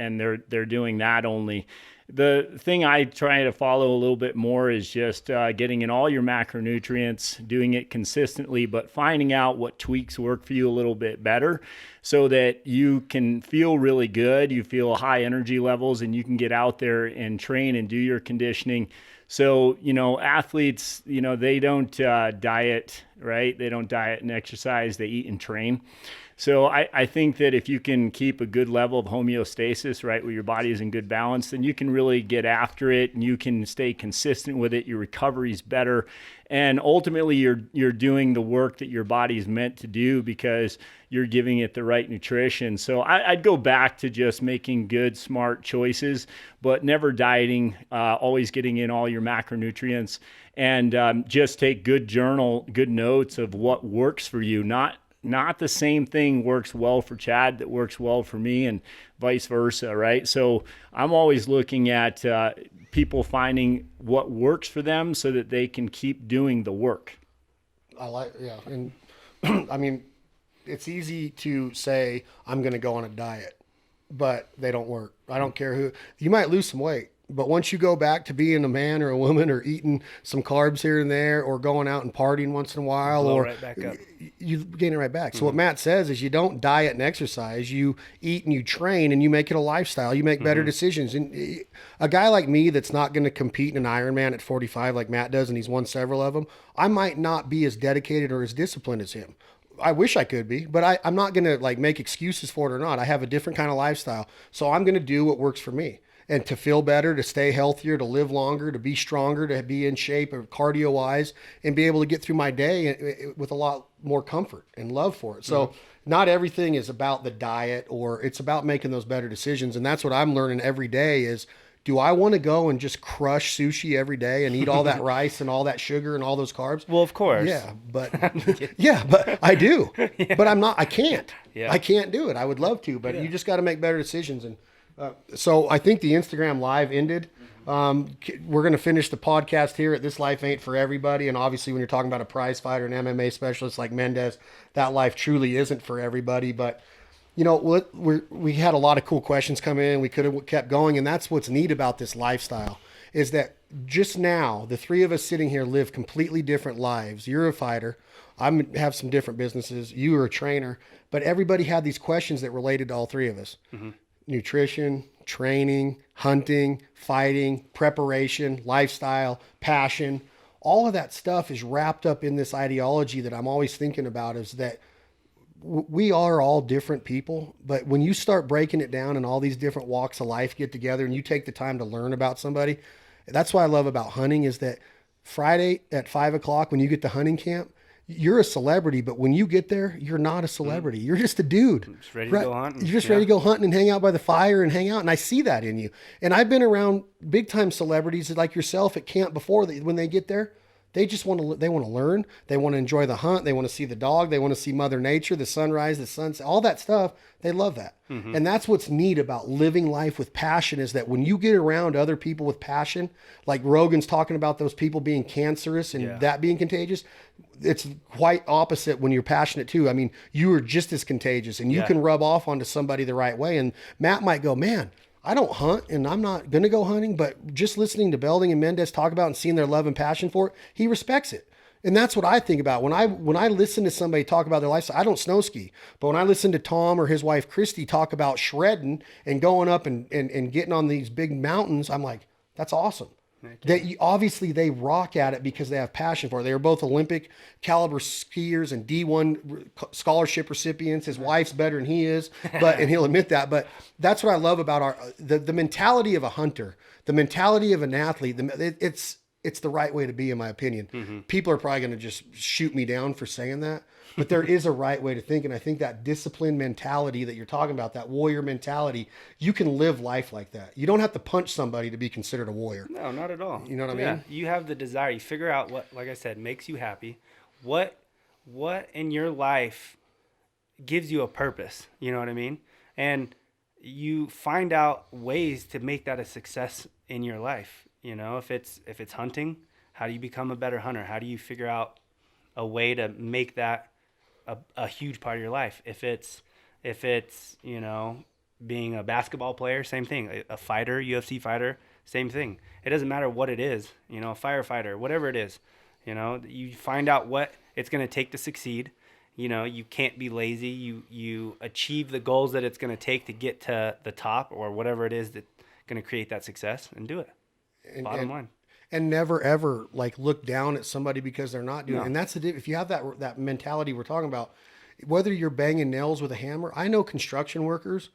they're doing that only. The thing I try to follow a little bit more is just getting in all your macronutrients, doing it consistently, but finding out what tweaks work for you a little bit better so that you can feel really good, you feel high energy levels, and you can get out there and train and do your conditioning. So, athletes, they don't diet, right? They don't diet and exercise, they eat and train. So I think that if you can keep a good level of homeostasis, right, where your body is in good balance, then you can really get after it and you can stay consistent with it. Your recovery is better. And ultimately, you're doing the work that your body is meant to do because you're giving it the right nutrition. So I'd go back to just making good, smart choices, but never dieting, always getting in all your macronutrients, and just take good notes of what works for you. Not the same thing works well for Chad that works well for me and vice versa, right? So I'm always looking at people finding what works for them so that they can keep doing the work. And I mean, it's easy to say, I'm going to go on a diet, but they don't work. I don't care who. You might lose some weight, but once you go back to being a man or a woman or eating some carbs here and there or going out and partying once in a while, Blow or right back up. You gain it right back. So what Matt says is you don't diet and exercise, you eat and you train and you make it a lifestyle. You make better decisions. And a guy like me that's not going to compete in an Ironman at 45 like Matt does, and he's won several of them, I might not be as dedicated or as disciplined as him. I wish I could be, but I'm not going to make excuses for it or not. I have a different kind of lifestyle. So I'm going to do what works for me. And to feel better, to stay healthier, to live longer, to be stronger, to be in shape cardio-wise, and be able to get through my day with a lot more comfort and love for it. So not everything is about the diet, or it's about making those better decisions. And that's what I'm learning every day is Do I want to go and just crush sushi every day and eat all that rice and all that sugar and all those carbs? Well, of course. Yeah, but I do. But I can't. Yeah. I can't do it. I would love to, but you just got to make better decisions. And so I think the Instagram live ended. We're going to finish the podcast here at This Life Ain't For Everybody. And obviously when you're talking about a prize fighter and MMA specialist like Mendes, that life truly isn't for everybody. But you know, we had a lot of cool questions come in. We could have kept going. And that's what's neat about this lifestyle is that just now, the three of us sitting here live completely different lives. You're a fighter. I have some different businesses. You are a trainer. But everybody had these questions that related to all three of us. Mm-hmm. Nutrition, training, hunting, fighting, preparation, lifestyle, passion. All of that stuff is wrapped up in this ideology that I'm always thinking about is that we are all different people, but when you start breaking it down and all these different walks of life get together and you take the time to learn about somebody, that's what I love about hunting is that Friday at 5:00, when you get to hunting camp, you're a celebrity, but when you get there, you're not a celebrity. You're just a dude. Just ready to go hunting. You're just ready to go hunting and hang out by the fire and hang out. And I see that in you. And I've been around big time celebrities like yourself at camp before when they get there. They just want to learn. They want to enjoy the hunt. They want to see the dog. They want to see Mother Nature, the sunrise, the sunset, all that stuff. They love that. Mm-hmm. And that's what's neat about living life with passion is that when you get around other people with passion, like Rogan's talking about those people being cancerous and that being contagious, it's quite opposite when you're passionate too. I mean, you are just as contagious and you can rub off onto somebody the right way. And Matt might go, man, I don't hunt and I'm not going to go hunting, but just listening to Belding and Mendes talk about and seeing their love and passion for it, he respects it. And that's what I think about when I listen to somebody talk about their lifestyle. I don't snow ski, but when I listen to Tom or his wife, Christy, talk about shredding and going up and getting on these big mountains, I'm like, that's awesome. Obviously they rock at it because they have passion for it. They are both Olympic caliber skiers and D1 scholarship recipients. His wife's better than he is, and he'll admit that. But that's what I love about the mentality of a hunter, the mentality of an athlete. It's the right way to be, in my opinion. Mm-hmm. People are probably going to just shoot me down for saying that, but there is a right way to think. And I think that disciplined mentality that you're talking about, that warrior mentality, you can live life like that. You don't have to punch somebody to be considered a warrior. No, not at all. You know what I mean? You have the desire. You figure out what, like I said, makes you happy. What in your life gives you a purpose? You know what I mean? And you find out ways to make that a success in your life. You know, if it's hunting, how do you become a better hunter? How do you figure out a way to make that a huge part of your life? If it's you know, being a basketball player, same thing. A fighter, UFC fighter, same thing. It doesn't matter what it is. You know, a firefighter, whatever it is. You know, you find out what it's going to take to succeed. You know, you can't be lazy. You achieve the goals that it's going to take to get to the top or whatever it is that's going to create that success and do it. Bottom line. And never ever like look down at somebody because they're not doing it. And that's if you have that mentality we're talking about, whether you're banging nails with a hammer, I know construction workers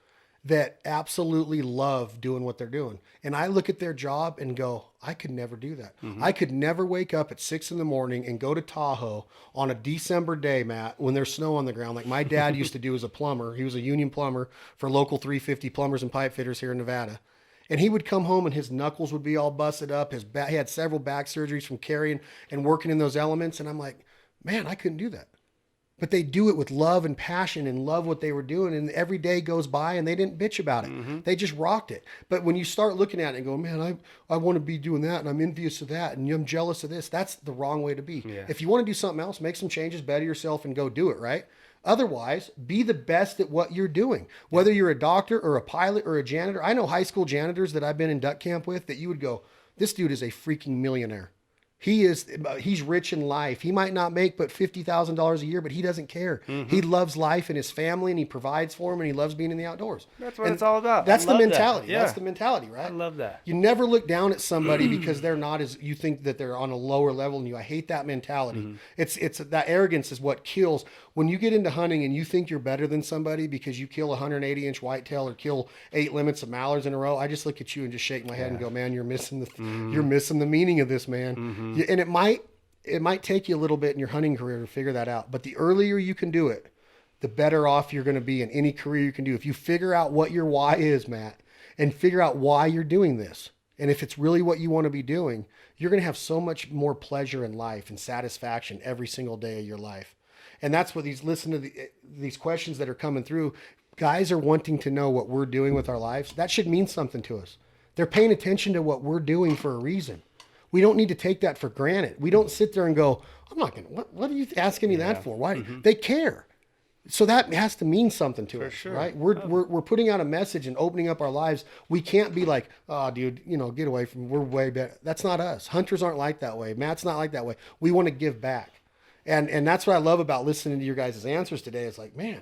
that absolutely love doing what they're doing. And I look at their job and go, I could never do that. Mm-hmm. I could never wake up at 6 a.m. and go to Tahoe on a December day, Matt, when there's snow on the ground. Like my dad used to do as a plumber. He was a union plumber for local 350 plumbers and pipe fitters here in Nevada. And he would come home and his knuckles would be all busted up. He had several back surgeries from carrying and working in those elements. And I'm like, man, I couldn't do that. But they do it with love and passion and love what they were doing. And every day goes by and they didn't bitch about it. Mm-hmm. They just rocked it. But when you start looking at it and go, man, I want to be doing that and I'm envious of that and I'm jealous of this, that's the wrong way to be. Yeah. If you want to do something else, make some changes, better yourself and go do it, right? Otherwise, be the best at what you're doing. Whether you're a doctor or a pilot or a janitor. I know high school janitors that I've been in duck camp with that you would go, this dude is a freaking millionaire. He's rich in life. He might not make but $50,000 a year, but he doesn't care. Mm-hmm. He loves life and his family and he provides for them and he loves being in the outdoors. That's what it's all about. That's the mentality. Yeah. That's the mentality, right? I love that. You never look down at somebody because they're not as, you think that they're on a lower level than you. I hate that mentality. Mm-hmm. It's that arrogance is what kills. When you get into hunting and you think you're better than somebody because you kill a 180-inch whitetail or kill 8 limits of mallards in a row, I just look at you and just shake my head and go, man, you're missing the meaning of this, man. Mm-hmm. And it might take you a little bit in your hunting career to figure that out. But the earlier you can do it, the better off you're going to be in any career you can do. If you figure out what your why is, Matt, and figure out why you're doing this, and if it's really what you want to be doing, you're going to have so much more pleasure in life and satisfaction every single day of your life. And that's what these questions that are coming through. Guys are wanting to know what we're doing with our lives. That should mean something to us. They're paying attention to what we're doing for a reason. We don't need to take that for granted. We don't sit there and go, I'm not going to, what are you asking me that for? Why? They care. So that has to mean something to us, right? We're putting out a message and opening up our lives. We can't be like, oh, dude, get away from, we're way better. That's not us. Hunters aren't like that way. Matt's not like that way. We want to give back. And that's what I love about listening to your guys' answers today. It's like, man,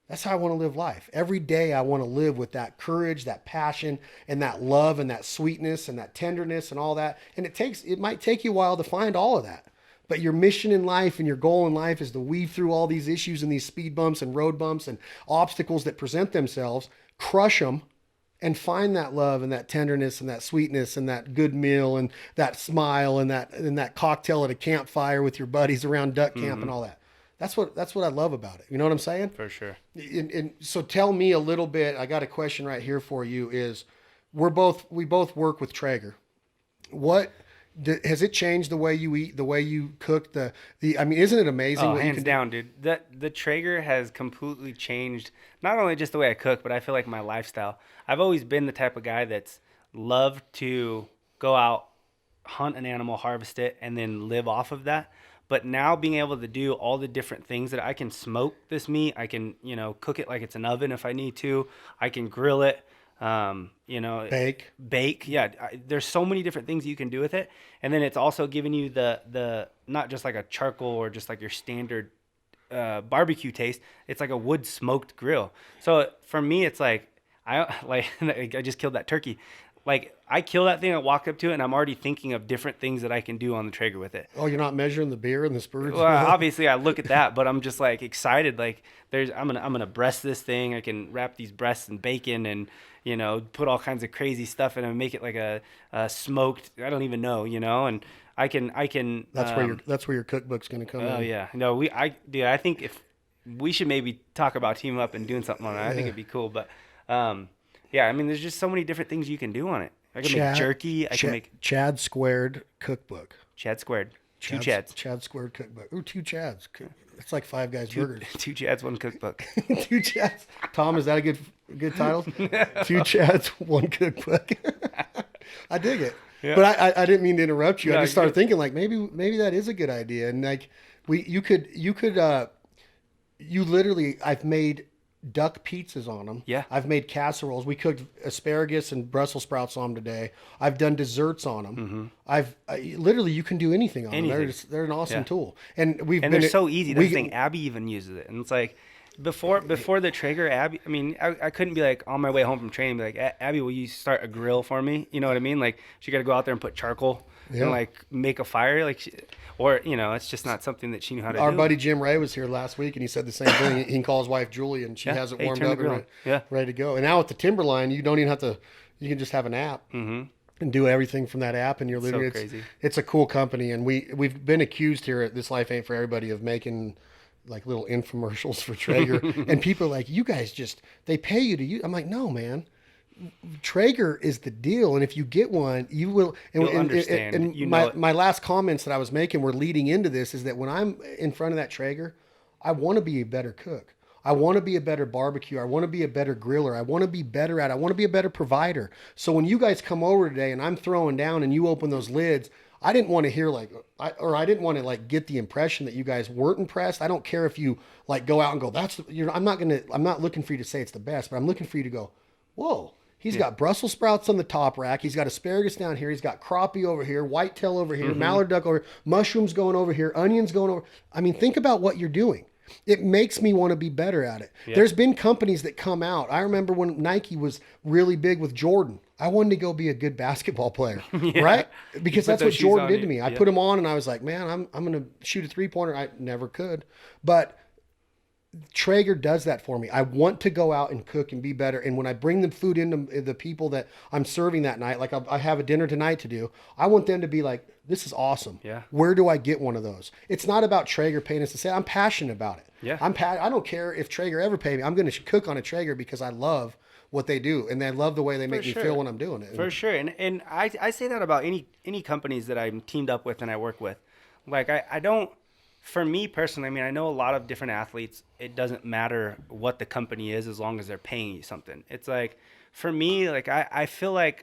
that's how I want to live life. Every day I want to live with that courage, that passion, and that love, and that sweetness, and that tenderness, and all that. And it might take you a while to find all of that. But your mission in life and your goal in life is to weave through all these issues and these speed bumps and road bumps and obstacles that present themselves, crush them, and find that love and that tenderness and that sweetness and that good meal and that smile and that cocktail at a campfire with your buddies around duck camp and all that. That's what I love about it. You know what I'm saying? For sure. And so tell me a little bit. I got a question right here for you. Is we both work with Traeger. What has it changed the way you eat, the way you cook? I mean, isn't it amazing? Oh, what hands you can down, dude. The Traeger has completely changed not only just the way I cook, but I feel like my lifestyle. I've always been the type of guy that's loved to go out, hunt an animal, harvest it, and then live off of that. But now being able to do all the different things that I can smoke this meat, I can, cook it like it's an oven if I need to. I can grill it, bake. Yeah. There's so many different things you can do with it. And then it's also giving you the not just like a charcoal or just like your standard barbecue taste. It's like a wood smoked grill. So for me, it's like, I just killed that turkey. Like, I kill that thing, I walk up to it, and I'm already thinking of different things that I can do on the Traeger with it. Oh, you're not measuring the beer and the spurs? Well, obviously, I look at that, but I'm just, like, excited. Like, I'm gonna breast this thing. I can wrap these breasts in bacon and, put all kinds of crazy stuff in it and make it like a smoked, I don't even know, and I can. That's where your cookbook's going to come in. Oh, yeah. No, I think if we should maybe talk about teaming up and doing something on it. I think it'd be cool, but... yeah, I mean, there's just so many different things you can do on it. I can make jerky. I can make Chad Squared cookbook. Chad Squared. Two Chads. Chad Squared cookbook. Ooh, 2 Chads. It's like Five Guys burgers. 2 Chads, 1 cookbook. 2 Chads. Tom, is that a good title? 2 Chads, 1 cookbook. I dig it. Yeah. But I didn't mean to interrupt you. No, I just started thinking like maybe that is a good idea. And like you literally, I've made duck pizzas on them. Yeah. I've made casseroles. We cooked asparagus and Brussels sprouts on them today. I've done desserts on them. Literally, you can do anything on them. They're an awesome tool. And they're so easy. That's the thing. Abby even uses it. And it's like, before the Traeger, Abby, I mean, I couldn't be like on my way home from training, be like, Abby, will you start a grill for me? You know what I mean? Like, she got to go out there and put charcoal and like make a fire. Like, it's just not something that she knew how to do. Our buddy Jim Ray was here last week and he said the same thing. He can call his wife Julie and she has it warmed up and ready to go. And now with the Timberline, you don't even have to, you can just have an app. And do everything from that app, and you're literally crazy. It's a cool company, and we've been accused here at This Life Ain't for Everybody of making like little infomercials for Traeger, and people are like, you guys they pay you to use. I'm like, no, man. Traeger is the deal, and if you get one, you will. And, You'll understand. And my last comments that I was making were leading into this is that when I'm in front of that Traeger, I want to be a better cook. I want to be a better barbecue. I want to be a better griller. I want to be better at it. I want to be a better provider. So when you guys come over today and I'm throwing down and you open those lids, I didn't want to hear I didn't want to like get the impression that you guys weren't impressed. I don't care if you like go out and go, I'm not looking for you to say it's the best, but I'm looking for you to go, whoa, he's got Brussels sprouts on the top rack. He's got asparagus down here. He's got crappie over here, whitetail over here, mallard duck over here, mushrooms going over here, onions going over. I mean, think about what you're doing. It makes me want to be better at it. Yeah. There's been companies that come out. I remember when Nike was really big with Jordan. I wanted to go be a good basketball player, right? Because that's what Jordan did to me. I put them on and I was like, man, I'm going to shoot a 3-pointer. I never could. But Traeger does that for me. I want to go out and cook and be better. And when I bring the food into the people that I'm serving that night, like I have a dinner tonight to do, I want them to be like, this is awesome. Yeah. Where do I get one of those? It's not about Traeger paying us to say, I'm passionate about it. Yeah. I don't care if Traeger ever pay me. I'm going to cook on a Traeger because I love what they do. And I love the way they make me feel when I'm doing it. For sure. And I say that about any companies that I'm teamed up with and I work with. Like I don't, for me personally, I mean, I know a lot of different athletes. It doesn't matter what the company is as long as they're paying you something. It's like, for me, like I feel like,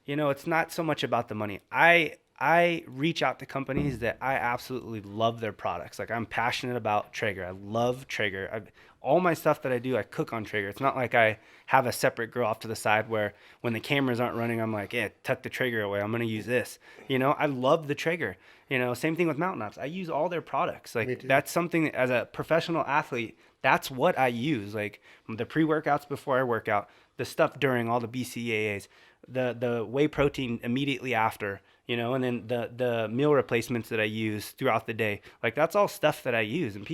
it's not so much about the money. I reach out to companies that I absolutely love their products. Like I'm passionate about Traeger. I love Traeger. All my stuff that I do, I cook on Traeger. It's not like I have a separate grill off to the side where when the cameras aren't running, I'm like, yeah, tuck the Traeger away. I'm going to use this. I love the Traeger. Same thing with Mountain Ops. I use all their products. Like that's something that, as a professional athlete, that's what I use. Like the pre-workouts before I work out, the stuff during all the BCAAs, the whey protein immediately after, and then the meal replacements that I use throughout the day. Like that's all stuff that I use. And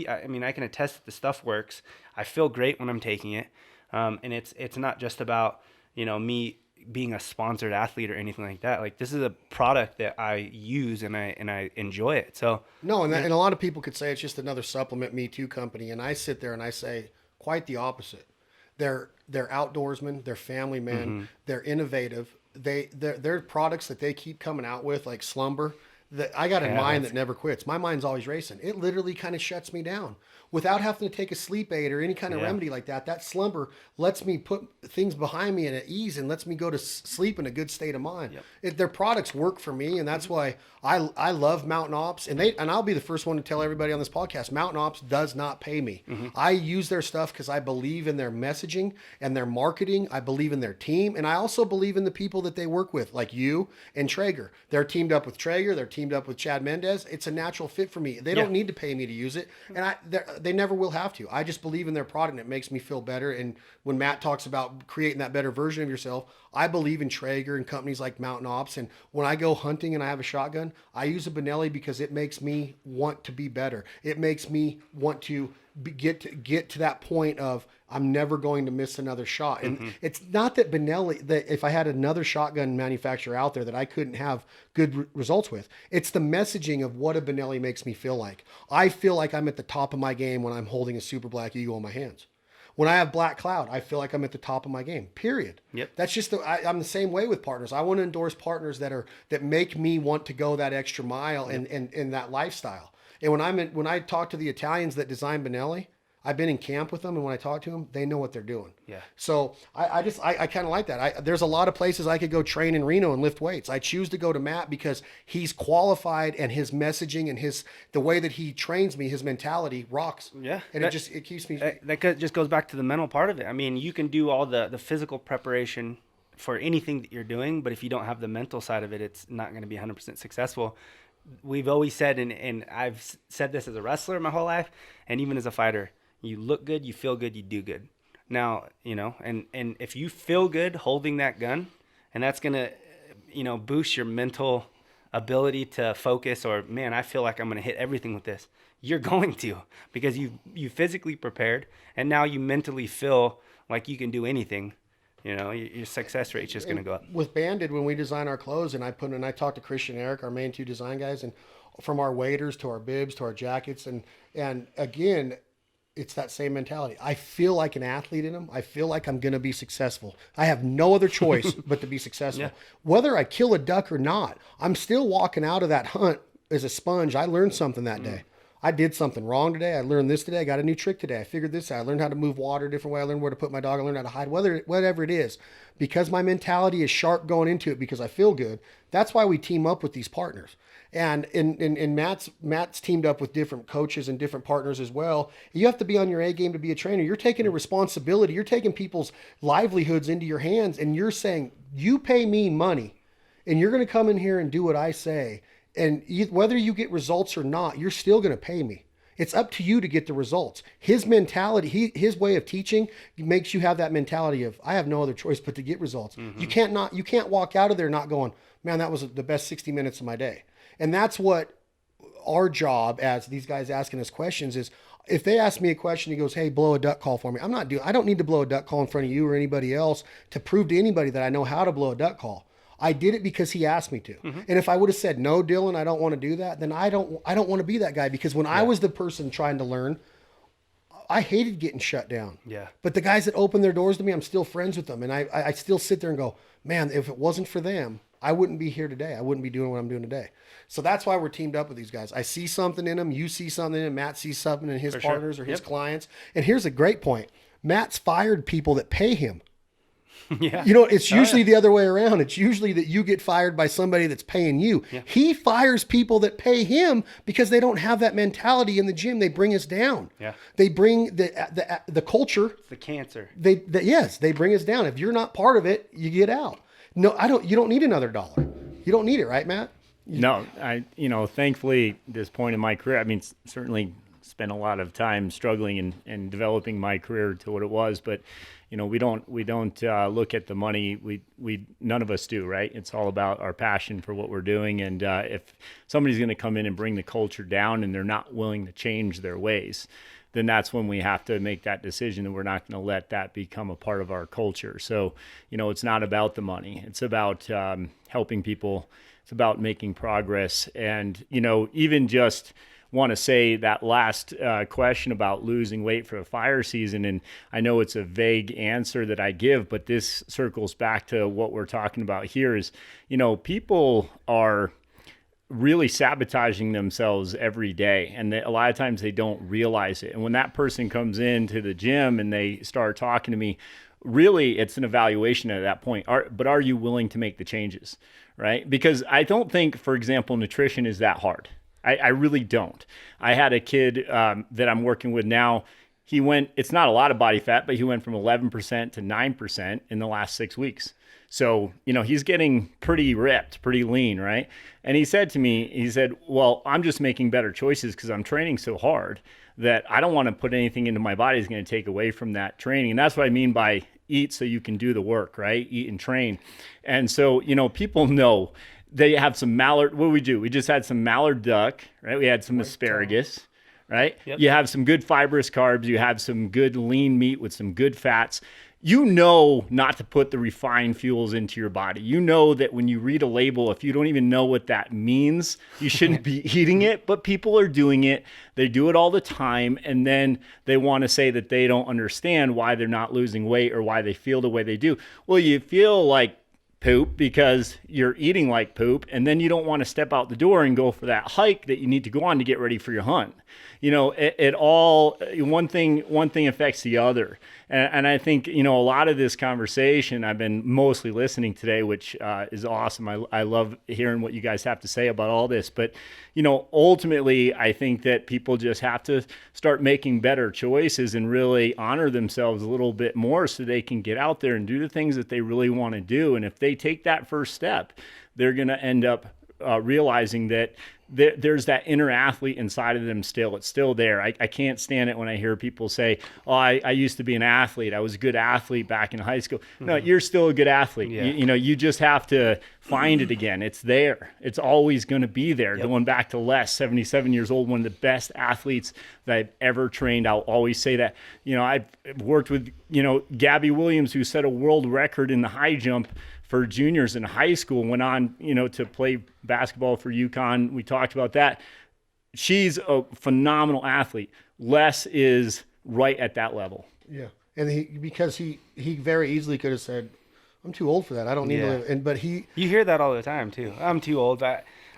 I can attest that the stuff works. I feel great when I'm taking it. And it's not just about, me being a sponsored athlete or anything like that. Like this is a product that I use and I enjoy it. So no, and a lot of people could say it's just another supplement Me Too company. And I sit there and I say quite the opposite. They're outdoorsmen, they're family men, they're innovative. They're products that they keep coming out with, like Slumber, that I got a mind that never quits. My mind's always racing. It literally kind of shuts me down without having to take a sleep aid or any kind of remedy like that. That Slumber lets me put things behind me at ease and lets me go to sleep in a good state of mind. Their products work for me, and that's why I love Mountain Ops. And I'll be the first one to tell everybody on this podcast, Mountain Ops does not pay me. I use their stuff because I believe in their messaging and their marketing. I believe in their team, and I also believe in the people that they work with, like you and Traeger. They're teamed up with Traeger. They're teamed up with Chad Mendes. It's a natural fit for me. They don't need to pay me to use it, and they never will have to. I just believe in their product, and it makes me feel better. And when Matt talks about creating that better version of yourself, I believe in Traeger and companies like Mountain Ops. And when I go hunting and I have a shotgun, I use a Benelli because it makes me want to be better. It makes me want to get to that point of I'm never going to miss another shot. And it's not that Benelli, that if I had another shotgun manufacturer out there that I couldn't have good results with, it's the messaging of what a Benelli makes me feel like. I feel like I'm at the top of my game when I'm holding a Super Black Eagle in my hands. When I have Black Cloud, I feel like I'm at the top of my game, period. Yep. That's just, I'm the same way with partners. I want to endorse partners that make me want to go that extra mile in that lifestyle. And when I talk to the Italians that design Benelli, I've been in camp with them, and when I talk to them, they know what they're doing. Yeah. So I kind of like that. There's a lot of places I could go train in Reno and lift weights. I choose to go to Matt because he's qualified, and his messaging and the way that he trains me, his mentality rocks. Yeah. And it keeps me. That just goes back to the mental part of it. I mean, you can do all the physical preparation for anything that you're doing, but if you don't have the mental side of it, it's not going to be 100% successful. We've always said, and I've said this as a wrestler my whole life, and even as a fighter, you look good, you feel good, you do good. Now, and if you feel good holding that gun, and that's going to, boost your mental ability to focus, or, man, I feel like I'm going to hit everything with this. You're going to, because you physically prepared, and now you mentally feel like you can do anything. Your success rate's just going to go up. With Banded, when we design our clothes, and I talk to Christian and Eric, our main two design guys, and from our waders to our bibs to our jackets, and again, it's that same mentality. I feel like an athlete in them. I feel like I'm going to be successful. I have no other choice but to be successful. Yeah. Whether I kill a duck or not, I'm still walking out of that hunt as a sponge. I learned something that day. I did something wrong today. I learned this today. I got a new trick today. I figured this out. I learned how to move water a different way. I learned where to put my dog. I learned how to hide, whatever it is. Because my mentality is sharp going into it because I feel good. That's why we team up with these partners. And in Matt's teamed up with different coaches and different partners as well. You have to be on your A game to be a trainer. You're taking a responsibility. You're taking people's livelihoods into your hands, and you're saying, you pay me money, and you're going to come in here and do what I say. And whether you get results or not, you're still going to pay me. It's up to you to get the results. His mentality, his way of teaching makes you have that mentality of, I have no other choice but to get results. You can't walk out of there not going, man, that was the best 60 minutes of my day. And that's what our job as these guys asking us questions is, if they ask me a question, he goes, "Hey, blow a duck call for me." I don't need to blow a duck call in front of you or anybody else to prove to anybody that I know how to blow a duck call. I did it because he asked me to. And if I would have said, "No, Dylan, I don't want to do that," then I don't want to be that guy, because when I was the person trying to learn, I hated getting shut down. Yeah. But the guys that open their doors to me, I'm still friends with them. And I still sit there and go, man, if it wasn't for them, I wouldn't be here today. I wouldn't be doing what I'm doing today. So that's why we're teamed up with these guys. I see something in them. You see something in them. Matt sees something in his partners or his clients. And here's a great point. Matt's fired people that pay him. Yeah. You know, it's usually the other way around. It's usually that you get fired by somebody that's paying you. Yeah. He fires people that pay him because they don't have that mentality in the gym. They bring us down. Yeah. They bring the culture. It's the cancer. Yes, they bring us down. If you're not part of it, you get out. No, you don't need another dollar. You don't need it, right, Matt? No, thankfully, at this point in my career, I mean, certainly spent a lot of time struggling and developing my career to what it was, but we don't look at the money. We none of us do, right? It's all about our passion for what we're doing. And if somebody's going to come in and bring the culture down and they're not willing to change their ways, then that's when we have to make that decision, and we're not going to let that become a part of our culture. So, it's not about the money. It's about helping people. It's about making progress. And, even just want to say that last question about losing weight for a fire season, and I know it's a vague answer that I give, but this circles back to what we're talking about here is, people are really sabotaging themselves every day, and a lot of times they don't realize it. And when that person comes into the gym and they start talking to me, really it's an evaluation at that point. But are you willing to make the changes, right? Because I don't think, for example, nutrition is that hard. I really don't. I had a kid that I'm working with now. It's not a lot of body fat, but he went from 11% to 9% in the last 6 weeks. So, he's getting pretty ripped, pretty lean, right? And he said to me, well, I'm just making better choices because I'm training so hard that I don't want to put anything into my body that's going to take away from that training. And that's what I mean by eat so you can do the work, right? Eat and train. And so, people know they have some mallard. What do we do? We just had some mallard duck, right? We had some asparagus, right? Yep. You have some good fibrous carbs. You have some good lean meat with some good fats. Not to put the refined fuels into your body. That when you read a label, if you don't even know what that means, you shouldn't be eating it, but people are doing it. They do it all the time. And then they want to say that they don't understand why they're not losing weight or why they feel the way they do. Well, you feel like poop because you're eating like poop, and then you don't want to step out the door and go for that hike that you need to go on to get ready for your hunt. It all, one thing affects the other. And I think, a lot of this conversation, I've been mostly listening today, which is awesome. I love hearing what you guys have to say about all this. But, ultimately, I think that people just have to start making better choices and really honor themselves a little bit more so they can get out there and do the things that they really want to do. And if they take that first step, they're going to end up realizing that there's that inner athlete inside of them still. It's still there. I can't stand it when I hear people say, oh, I used to be an athlete. I was a good athlete back in high school. No, you're still a good athlete. Yeah. You just have to find it again. It's there. It's always going to be there. Yep. Going back to Les, 77 years old, one of the best athletes that I've ever trained. I'll always say that. I've worked with, Gabby Williams, who set a world record in the high jump for juniors in high school, went on, to play basketball for UConn. We talked about that. She's a phenomenal athlete. Les is right at that level. Yeah. And because he very easily could have said, I'm too old for that. I don't need to live. But you hear that all the time too. I'm too old.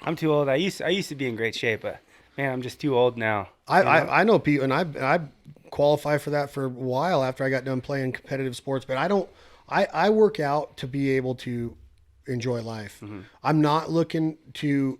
I'm too old. I used to be in great shape, but man, I'm just too old now. I know people, and I qualified for that for a while after I got done playing competitive sports, but I work out to be able to enjoy life. Mm-hmm. I'm not looking to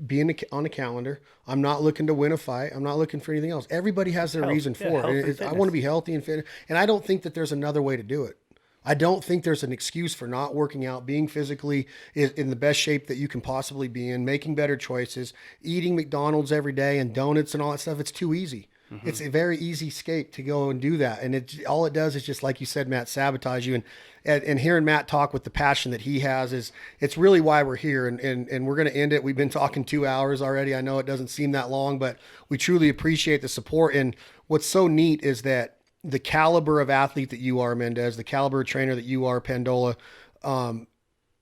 be on a calendar. I'm not looking to win a fight. I'm not looking for anything else. Everybody has their reason for it. I want to be healthy and fit. And I don't think that there's another way to do it. I don't think there's an excuse for not working out, being physically in the best shape that you can possibly be in, making better choices, eating McDonald's every day and donuts and all that stuff. It's too easy. It's a very easy escape to go and do that. And all it does is just, like you said, Matt, sabotage you. And hearing Matt talk with the passion that he has it's really why we're here. And we're going to end it. We've been talking 2 hours already. I know it doesn't seem that long, but we truly appreciate the support. And what's so neat is that the caliber of athlete that you are, Mendes, the caliber of trainer that you are, Pendola,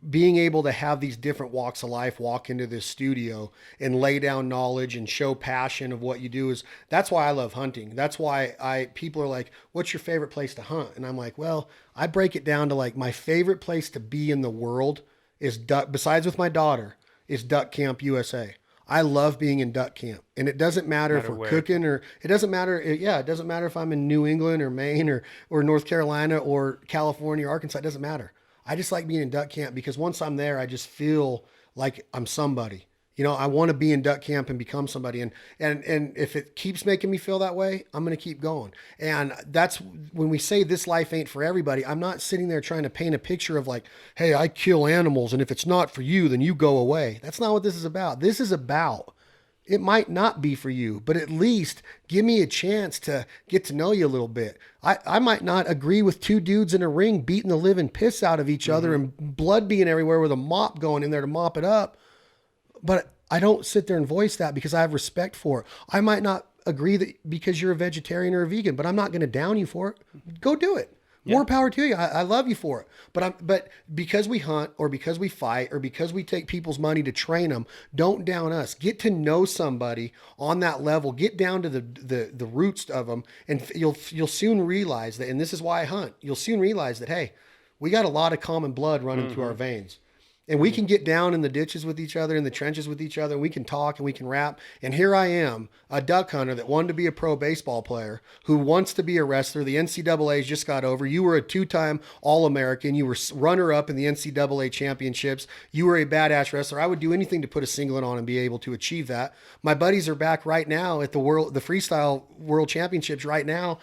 being able to have these different walks of life walk into this studio and lay down knowledge and show passion of what you do that's why I love hunting. That's why people are like, what's your favorite place to hunt? And I'm like, well, I break it down to like my favorite place to be in the world is besides with my daughter, is Duck Camp USA. I love being in duck camp, and it doesn't matter if we're cooking or it doesn't matter. Yeah, it doesn't matter if I'm in New England or Maine or North Carolina or California or Arkansas. It doesn't matter. I just like being in duck camp because once I'm there, I just feel like I'm somebody. I want to be in duck camp and become somebody. And if it keeps making me feel that way, I'm going to keep going. And that's when we say this life ain't for everybody. I'm not sitting there trying to paint a picture of like, hey, I kill animals, and if it's not for you, then you go away. That's not what this is about. This is about, it might not be for you, but at least give me a chance to get to know you a little bit. I might not agree with two dudes in a ring beating the living piss out of each other and blood being everywhere with a mop going in there to mop it up. But I don't sit there and voice that because I have respect for it. I might not agree that because you're a vegetarian or a vegan, but I'm not going to down you for it. Go do it. More power to you. I love you for it. But because we hunt or because we fight or because we take people's money to train them, don't down us. Get to know somebody on that level. Get down to the roots of them, and you'll soon realize that. And this is why I hunt. You'll soon realize that, hey, we got a lot of common blood running through our veins. And we can get down in the ditches with each other, in the trenches with each other, and we can talk and we can rap. And here I am, a duck hunter that wanted to be a pro baseball player, who wants to be a wrestler. The NCAA's just got over. You were a 2-time All-American. You were runner-up in the NCAA championships. You were a badass wrestler. I would do anything to put a singlet on and be able to achieve that. My buddies are back right now at the freestyle world championships right now.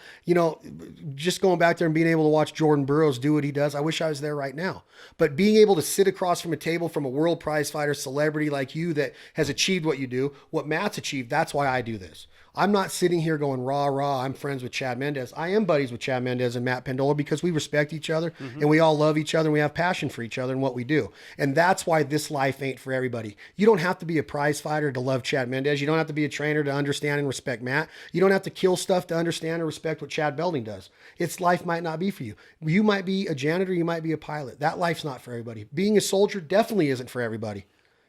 Just going back there and being able to watch Jordan Burroughs do what he does. I wish I was there right now. But being able to sit across from a table from a world prize fighter celebrity like you that has achieved what you do, what Matt's achieved, that's why I do this. I'm not sitting here going rah, I'm friends with Chad Mendes. I am buddies with Chad Mendes and Matt Pendola because we respect each other and we all love each other and we have passion for each other and what we do. And that's why this life ain't for everybody. You don't have to be a prize fighter to love Chad Mendes. You don't have to be a trainer to understand and respect Matt. You don't have to kill stuff to understand and respect what Chad Belding does. Its life might not be for you. You might be a janitor, you might be a pilot. That life's not for everybody. Being a soldier definitely isn't for everybody.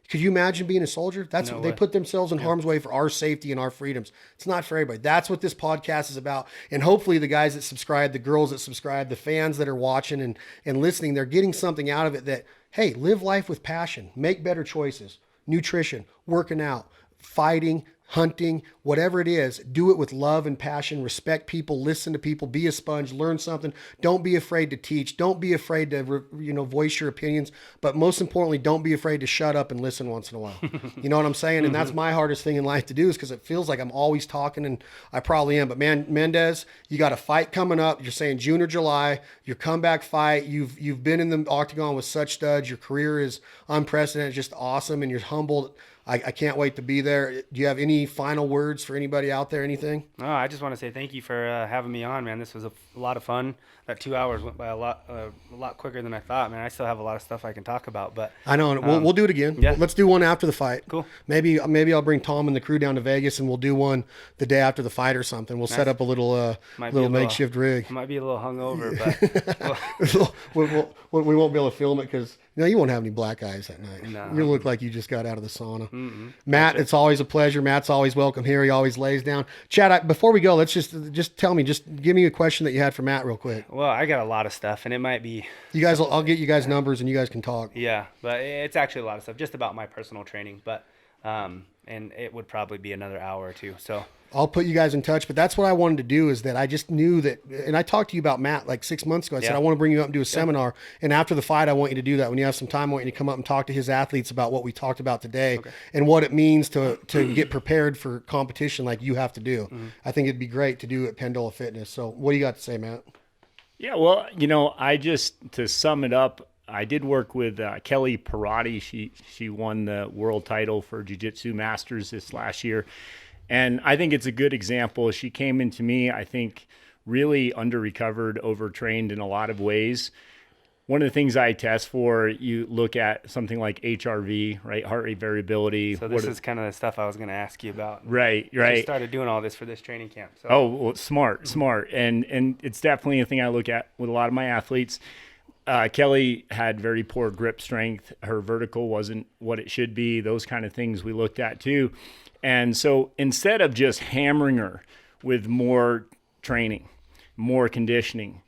Could you imagine being a soldier? That's what they put themselves in harm's way for our safety and our freedoms. It's not for everybody. That's what this podcast is about. And hopefully the guys that subscribe, the girls that subscribe, the fans that are watching and listening, they're getting something out of it that, hey, live life with passion, make better choices, nutrition, working out, fighting, hunting, whatever it is, do it with love and passion, respect people, listen to people, be a sponge, learn something. Don't be afraid to teach. Don't be afraid to, voice your opinions. But most importantly, don't be afraid to shut up and listen once in a while. You know what I'm saying? And that's my hardest thing in life to do is because it feels like I'm always talking, and I probably am. But man, Mendes, you got a fight coming up. You're saying June or July, your comeback fight. You've been in the octagon with such studs. Your career is unprecedented, just awesome, and you're humbled. I can't wait to be there. Do you have any final words for anybody out there? Anything? No, I just want to say thank you for having me on, man. This was a lot of fun. That 2 hours went by a lot quicker than I thought, man. I still have a lot of stuff I can talk about, but I know. We'll do it again. Yeah. Let's do one after the fight. Cool. Maybe I'll bring Tom and the crew down to Vegas, and we'll do one the day after the fight or something. We'll set up a little makeshift rig. Might be a little hungover, but we won't be able to film it because you won't have any black eyes that night. No. You look like you just got out of the sauna. Matt, it's always a pleasure. Matt's always welcome here. He always lays down. Chad, before we go, let's just tell me, just give me a question that you had for Matt real quick. Well, I got a lot of stuff, and it might be you guys. I'll get you guys numbers, and you guys can talk. Yeah, but it's actually a lot of stuff just about my personal training, but and it would probably be another hour or two. So I'll put you guys in touch, but that's what I wanted to do is that I just knew that, and I talked to you about Matt like 6 months ago. I said, I want to bring you up and do a seminar. And after the fight, I want you to do that. When you have some time, I want you to come up and talk to his athletes about what we talked about today and what it means to get prepared for competition like you have to do. I think it'd be great to do at Pendola Fitness. So what do you got to say, Matt? Yeah, well, to sum it up, I did work with Kelly Parati. She won the world title for Jiu-Jitsu Masters this last year. And I think it's a good example. She came into me, I think, really under-recovered, overtrained in a lot of ways. One of the things I test for, you look at something like HRV, right? Heart rate variability. So this is kind of the stuff I was going to ask you about. Right. She started doing all this for this training camp. So. Oh, well, smart. And it's definitely a thing I look at with a lot of my athletes. Kelly had very poor grip strength. Her vertical wasn't what it should be. Those kind of things we looked at too. And so instead of just hammering her with more training, more conditioning,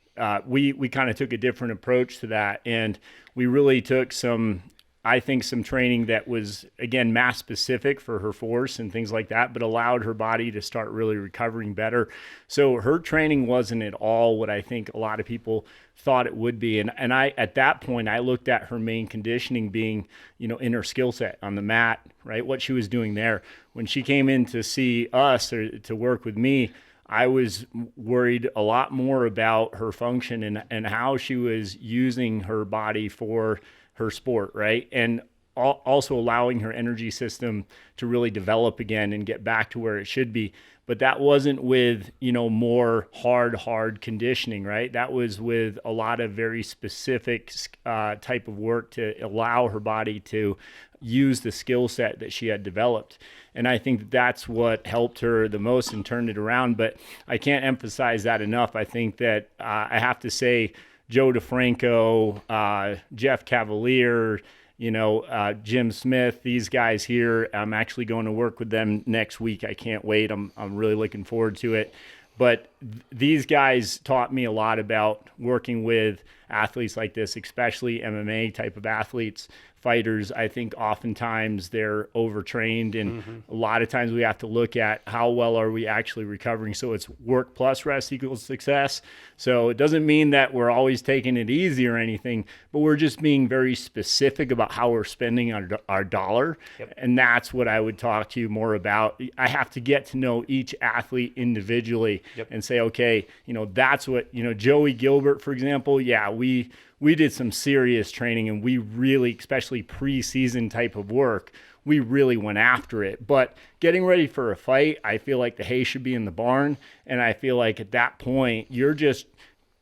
we kind of took a different approach to that. And we really took some training that was, again, mass specific for her force and things like that, but allowed her body to start really recovering better. So her training wasn't at all what I think a lot of people thought it would be. And I, at that point, I looked at her main conditioning being, in her skill set on the mat, right? What she was doing there. When she came in to see us or to work with me, I was worried a lot more about her function and how she was using her body for her sport, right? And also allowing her energy system to really develop again and get back to where it should be. But that wasn't with, more hard conditioning, right? That was with a lot of very specific type of work to allow her body to use the skill set that she had developed. And I think that's what helped her the most and turned it around. But I can't emphasize that enough. I think that I have to say Joe DeFranco, Jeff Cavalier, Jim Smith, these guys here, I'm actually going to work with them next week. I can't wait. I'm really looking forward to it. But these guys taught me a lot about working with athletes like this, especially MMA type of athletes, fighters. I think oftentimes they're overtrained, and a lot of times we have to look at how well are we actually recovering. So it's work plus rest equals success. So it doesn't mean that we're always taking it easy or anything, but we're just being very specific about how we're spending our dollar. Yep. And that's what I would talk to you more about. I have to get to know each athlete individually. Yep. And say, okay, that's what, Joey Gilbert, for example, yeah, we did some serious training, and we really, especially preseason type of work, we really went after it. But getting ready for a fight, I feel like the hay should be in the barn. And I feel like at that point, you're just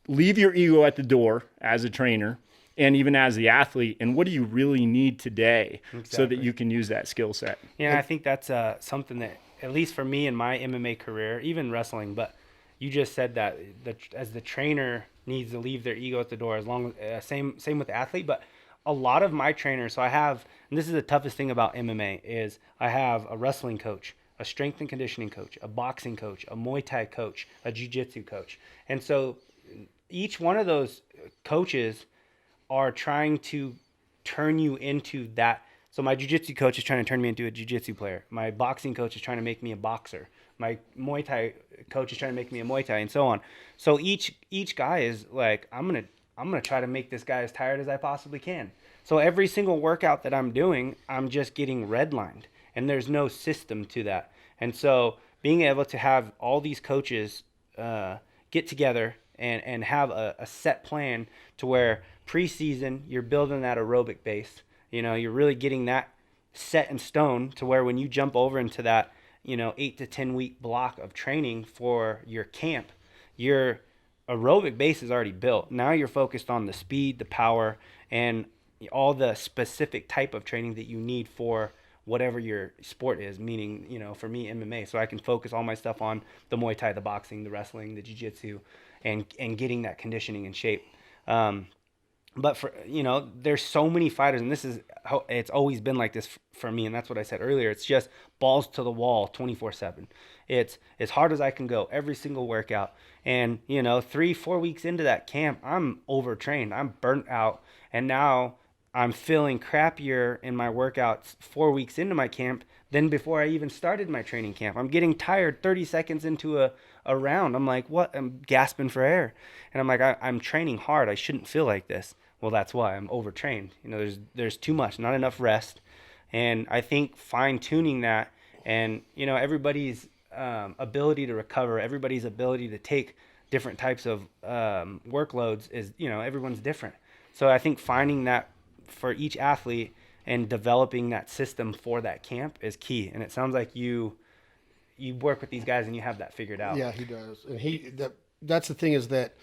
leave your ego at the door as a trainer and even as the athlete. And what do you really need today so that you can use that skill set? Yeah, I think that's something that, at least for me in my MMA career, even wrestling, but you just said that as the trainer needs to leave their ego at the door, as long as same with the athlete. But a lot of my trainers, so I have, and this is the toughest thing about MMA, is I have a wrestling coach, a strength and conditioning coach, a boxing coach, a Muay Thai coach, a jiu-jitsu coach. And so each one of those coaches are trying to turn you into that. So my jiu-jitsu coach is trying to turn me into a jiu-jitsu player. My boxing coach is trying to make me a boxer. My Muay Thai coach is trying to make me a Muay Thai, and so on. So each guy is like, I'm gonna try to make this guy as tired as I possibly can. So every single workout that I'm doing, I'm just getting redlined, and there's no system to that. And so being able to have all these coaches get together and have a set plan to where preseason you're building that aerobic base. You're really getting that set in stone to where when you jump over into that 8 to 10 week block of training for your camp, your aerobic base is already built. Now you're focused on the speed, the power, and all the specific type of training that you need for whatever your sport is, meaning, for me, MMA. So I can focus all my stuff on the Muay Thai, the boxing, the wrestling, the jiu-jitsu, and getting that conditioning in shape. But for, there's so many fighters, and this is how it's always been like this for me. And that's what I said earlier. It's just balls to the wall 24/7. It's as hard as I can go every single workout. And, 3-4 weeks into that camp, I'm overtrained. I'm burnt out. And now I'm feeling crappier in my workouts 4 weeks into my camp than before I even started my training camp. I'm getting tired 30 seconds into a round. I'm like, what? I'm gasping for air. And I'm like, I'm training hard. I shouldn't feel like this. Well, that's why I'm overtrained. There's too much, not enough rest. And I think fine-tuning that and, everybody's ability to recover, everybody's ability to take different types of workloads is, everyone's different. So I think finding that for each athlete and developing that system for that camp is key. And it sounds like you you work with these guys and you have that figured out. Yeah, he does. And that's the thing, is that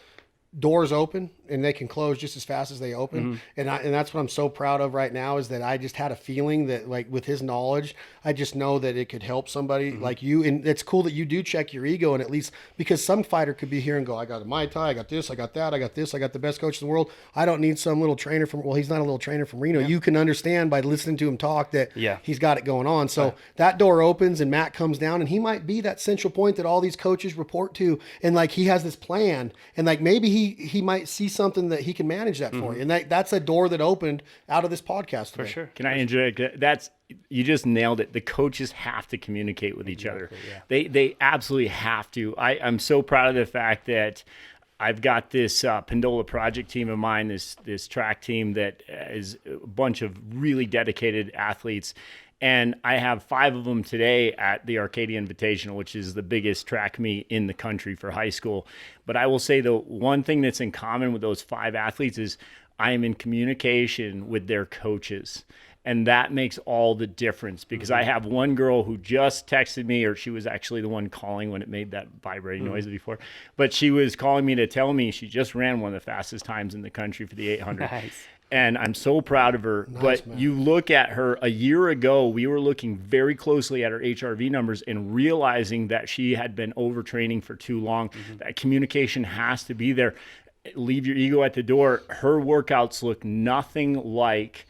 doors open and they can close just as fast as they open. And that's what I'm so proud of right now, is that I just had a feeling that, like, with his knowledge, I just know that it could help somebody like you. And it's cool that you do check your ego, and at least, because some fighter could be here and go, I got a Muay Thai, I got this, I got that, I got this, I got the best coach in the world. I don't need some little trainer from, well, he's not a little trainer from Reno. You can understand by listening to him talk that he's got it going on. So that door opens and Matt comes down, and he might be that central point that all these coaches report to. And like, he has this plan, and like, maybe he might see something that he can manage that for you. And that's a door that opened out of this podcast today. For sure. Can I interject? You just nailed it. The coaches have to communicate with each other. Yeah. They absolutely have to. I'm so proud of the fact that I've got this Pendola project team of mine, this track team that is a bunch of really dedicated athletes. And I have 5 of them today at the Arcadia Invitational, which is the biggest track meet in the country for high school. But I will say the one thing that's in common with those 5 athletes is I am in communication with their coaches. And that makes all the difference, because I have one girl who just texted me, or she was actually the one calling when it made that vibrating noise before. But she was calling me to tell me she just ran one of the fastest times in the country for the 800. Nice. And I'm so proud of her. Nice, but man. you look at her a year ago, we were looking very closely at her HRV numbers and realizing that she had been overtraining for too long. That communication has to be there. Leave your ego at the door. Her workouts look nothing like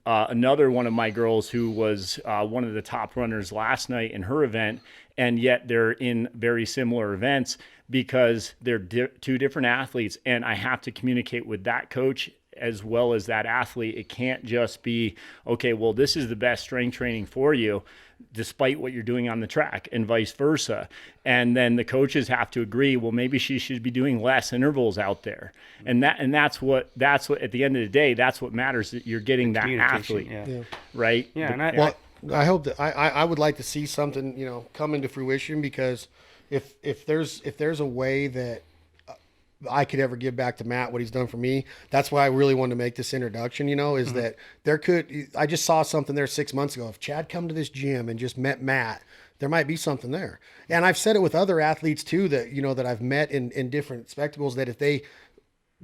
another one of my girls who was one of the top runners last night in her event. And yet they're in very similar events, because they're 2 different athletes. And I have to communicate with that coach as well as that athlete. It can't just be, okay, well, this is the best strength training for you, despite what you're doing on the track, and vice versa. And then the coaches have to agree, well, maybe she should be doing less intervals out there. And that's what at the end of the day, that's what matters, that you're getting that athlete, right? Yeah. And I hope that I would like to see something, come into fruition, because if there's a way that I could ever give back to Matt what he's done for me, that's why I really wanted to make this introduction, is that I just saw something there 6 months ago. If Chad come to this gym and just met Matt, there might be something there. And I've said it with other athletes too, that, that I've met in different spectacles, that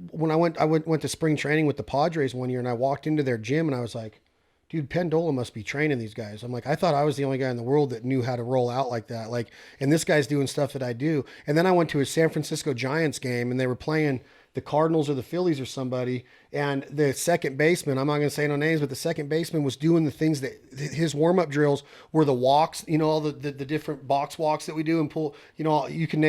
when I went to spring training with the Padres one year, and I walked into their gym and I was like, dude, Pendola must be training these guys. I'm like, I thought I was the only guy in the world that knew how to roll out like that. Like, and this guy's doing stuff that I do. And then I went to a San Francisco Giants game, and they were playing the Cardinals or the Phillies or somebody. And the second baseman, I'm not going to say no names, but the second baseman was doing the things that his warm-up drills were the walks, all the different box walks that we do, and pull, you can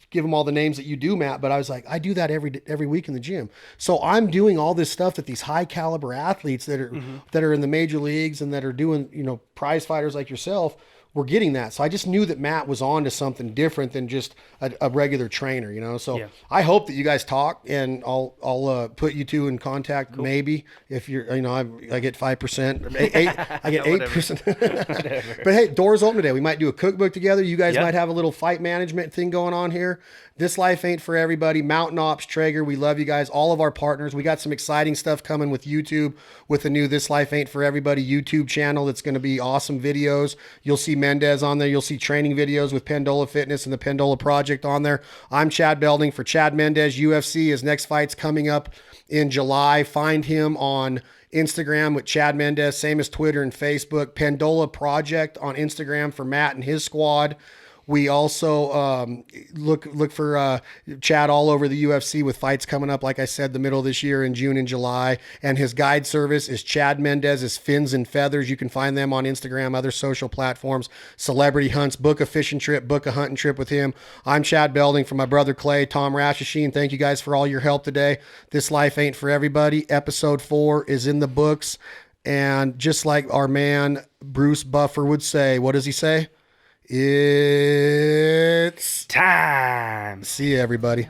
give them all the names that you do, Matt. But I was like, I do that every week in the gym. So I'm doing all this stuff that these high caliber athletes that are in the major leagues and that are doing, prize fighters like yourself, were getting that. So I just knew that Matt was on to something different than just a regular trainer, So I hope that you guys talk, and I'll put you two in contact. Cool. Maybe if you're, I get 5%, I get 8%. But hey, doors open today. We might do a cookbook together. You guys might have a little fight management thing going on here. This life ain't for everybody. Mountain Ops, Traeger, we love you guys. All of our partners. We got some exciting stuff coming with YouTube, with the new This Life Ain't For Everybody YouTube channel. That's going to be awesome videos. You'll see Mendes on there. You'll see training videos with Pendola Fitness and the Pendola Project on there. I'm Chad Belding for Chad Mendes. UFC, his next fight's coming up in July. Find him on Instagram with Chad Mendes, same as Twitter and Facebook. Pendola Project on Instagram for Matt and his squad. We also look for Chad all over the UFC with fights coming up, like I said, the middle of this year in June and July. And his guide service is Chad Mendes' Fins and Feathers. You can find them on Instagram, other social platforms. Celebrity hunts, book a fishing trip, book a hunting trip with him. I'm Chad Belding for my brother Clay, Tom Rashashine. Thank you guys for all your help today. This Life Ain't For Everybody. Episode 4 is in the books. And just like our man Bruce Buffer would say, what does he say? It's time. See you, everybody.